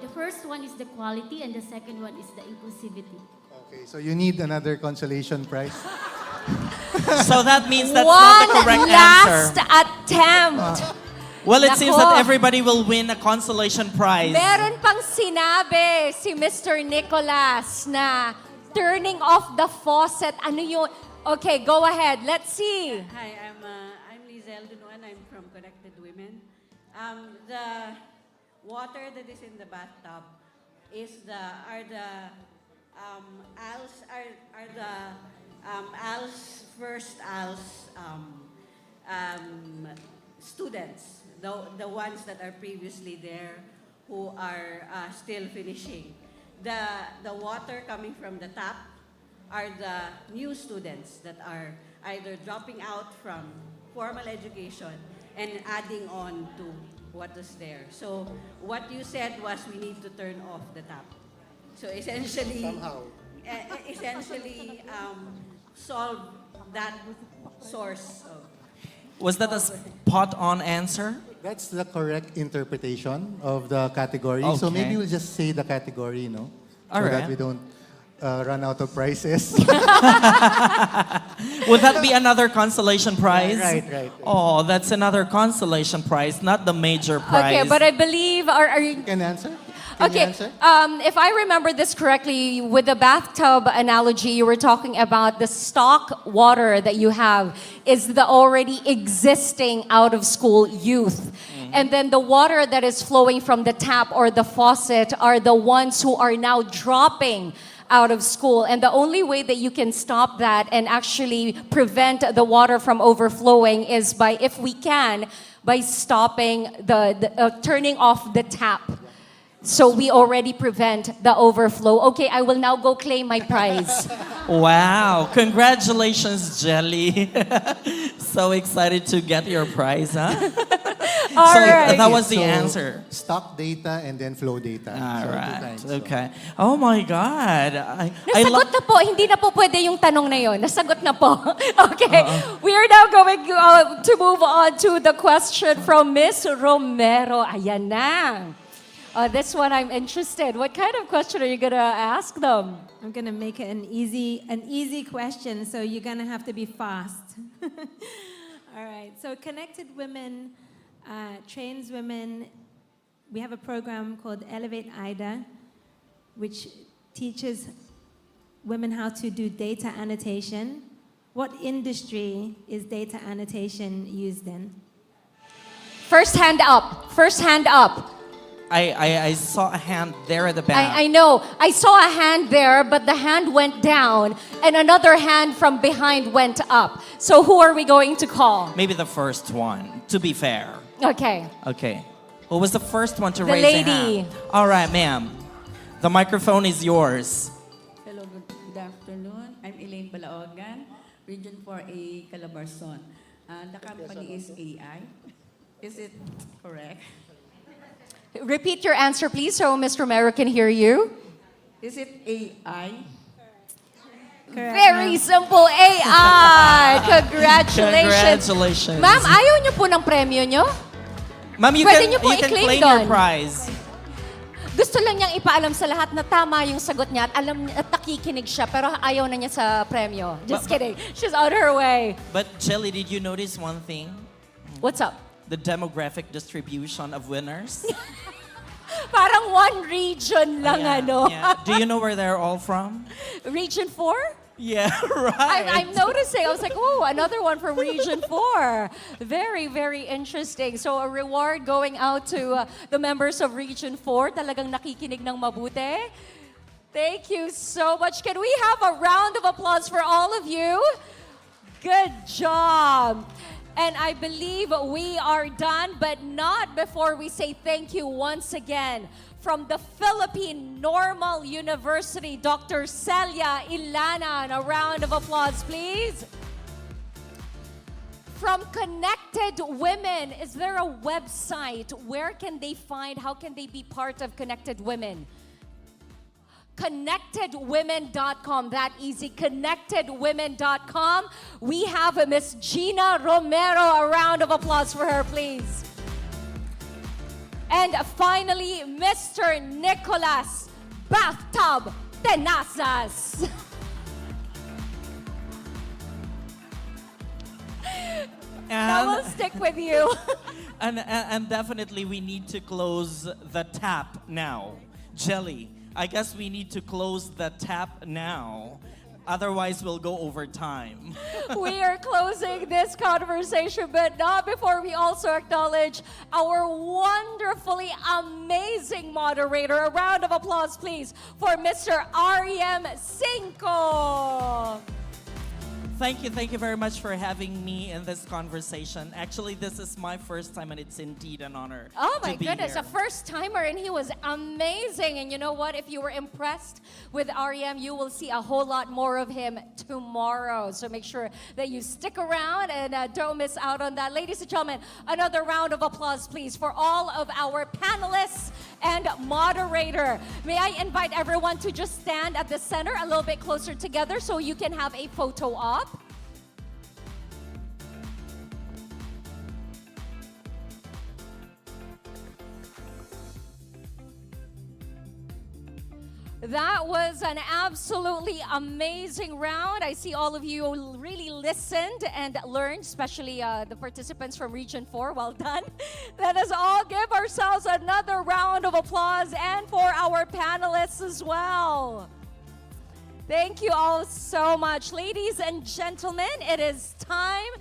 the first one is the quality and the second one is the inclusivity. Okay, so you need another consolation prize? So that means that's not the correct One last answer. attempt. Well, it seems that Nako. everybody will win a consolation prize. Meron pang sinabi si Mr. Nicolas na turning off the faucet. Ano yun? Okay, go ahead. Let's see. Hi, I'm Lizelle Dunuan. I'm from Connected Women. The water that is in the bathtub are the first ALS students, the ones that are previously there who are still finishing. The water coming from the tap are the new students that are either dropping out from formal education and adding on to what is there. So what you said was we need to turn off the tap. So essentially, solve that source of. Was that a spot-on answer? That's the correct interpretation of the category. So Okay. maybe we'll just say the category, no? All so right. that we don't run out of prizes. Would that be another consolation prize? Right. Oh, that's another consolation prize, not the major prize. Okay, but I believe, are you... Can answer? Can you Okay, answer? if I remember this correctly, with the bathtub analogy, you were talking about the stock water that you have is the already existing out-of-school youth. And then the water that is flowing from the tap or the faucet are the ones who are now dropping out of school. And the only way that you can stop that and actually prevent the water from overflowing is by, if we can, by stopping turning off the tap. So we already prevent the overflow. Okay, I will now go claim my prize. Wow, congratulations, Jelly. So excited to get your prize, huh? All right. That was the So, answer. Stock data and then flow data. All So, 2 right, times. okay. Oh my God. Nasagot na po. Hindi na po pwede yung tanong na yun. Nasagot na po. Okay. We are now going to move on to the question from Miss Romero. Ayan na. This one I'm interested. What kind of question are you going to ask them? I'm going to make it an easy question, so you're going to have to be fast. All right. So Connected Women trains women. We have a program called Elevate IDA, which teaches women how to do data annotation. What industry is data annotation used in? First hand up. First hand up. I saw a hand there at the back. I know. I saw a hand there, but the hand went down, and another hand from behind went up. So who are we going to call? Maybe the first one, to be fair. Okay. Okay. Who was the first one to The raise lady. a hand? All right, ma'am. The microphone is yours. Hello, good afternoon. I'm Elaine Balaogan, Region 4A, Calabarzon. The company is AI. Is it correct? Repeat your answer, please, so Mr. Romero can hear you. Is it AI? Correct, Very ma'am. simple, AI! Congratulations. Congratulations. Ma'am, ayaw niyo po ng premyo niyo? Ma'am, you Pwede can, niyo po you can i-claim claim doon. your prize. Gusto lang niyang ipaalam sa lahat na tama yung sagot niya at alam at nakikinig siya pero ayaw na niya sa premyo. Just kidding. She's on her way. But Jelly, did you notice one thing? What's up? The demographic distribution of winners. Parang one region lang ano. Yeah. Do you know where they're all from? Region 4? Yeah, right. I'm noticing. I was like, oh, another one from Region 4. Very, very interesting. So a reward going out to the members of Region 4. Talagang nakikinig ng mabuti. Thank you so much. Can we have a round of applause for all of you? Good job. And I believe we are done, but not before we say thank you once again. From the Philippine Normal University, Dr. Celia Ilanan. A round of applause, please. From Connected Women, is there a website? Where can they find, how can they be part of Connected Women? ConnectedWomen.com, that easy, ConnectedWomen.com. We have Miss Gina Romero. A round of applause for her, please. And finally, Mr. Nicolas Bathtub Tenazas. That will stick with you. And definitely we need to close the tap now. Jelly, I guess we need to close the tap now. Otherwise, we'll go over time. We are closing this conversation, but not before we also acknowledge our wonderfully amazing moderator. A round of applause, please, for Mr. R.E.M. Cinco. Thank you very much for having me in this conversation. Actually, this is my first time, and it's indeed an honor. Oh my to be goodness, here. a first timer, and he was amazing. And you know what? If you were impressed with REM, you will see a whole lot more of him tomorrow. So make sure that you stick around and don't miss out on that. Ladies and gentlemen, another round of applause, please, for all of our panelists and moderator. May I invite everyone to just stand at the center a little bit closer together so you can have a photo op. That was an absolutely amazing round. I see all of you really listened and learned, especially the participants from Region 4. Well done. Let us all give ourselves another round of applause, and for our panelists as well. Thank you all so much. Ladies and gentlemen, it is time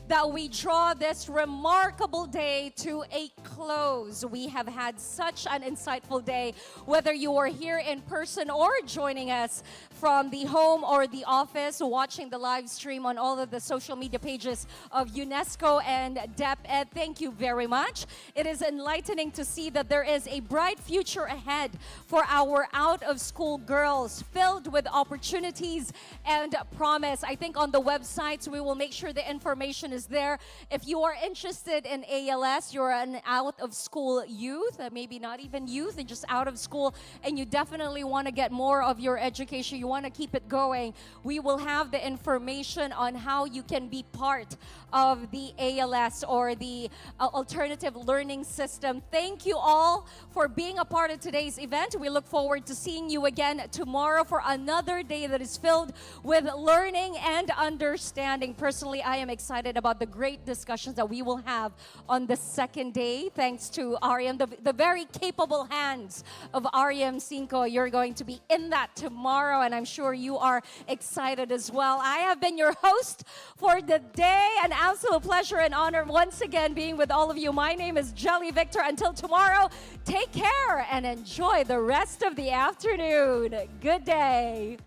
that we draw this remarkable day to a close. We have had such an insightful day, whether you are here in person or joining us from the home or the office, watching the live stream on all of the social media pages of UNESCO and DepEd. Thank you very much. It is enlightening to see that there is a bright future ahead for our out-of-school girls, filled with opportunities and promise. I think on the websites, we will make sure the information is there. If you are interested in ALS, you're an out-of-school youth, maybe not even youth, and just out of school, and you definitely want to get more of your education, you want to keep it going, we will have the information on how you can be part of the ALS or the alternative learning system. Thank you all for being a part of today's event. We look forward to seeing you again tomorrow for another day that is filled with learning and understanding. Personally, I am excited about the great discussions that we will have on the second day. Thanks to REM, the very capable hands of REM Cinco. You're going to be in that tomorrow, and I'm sure you are excited as well. I have been your host for the day. An absolute pleasure and honor once again being with all of you. My name is Jelly Victor. Until tomorrow, take care and enjoy the rest of the afternoon. Good day.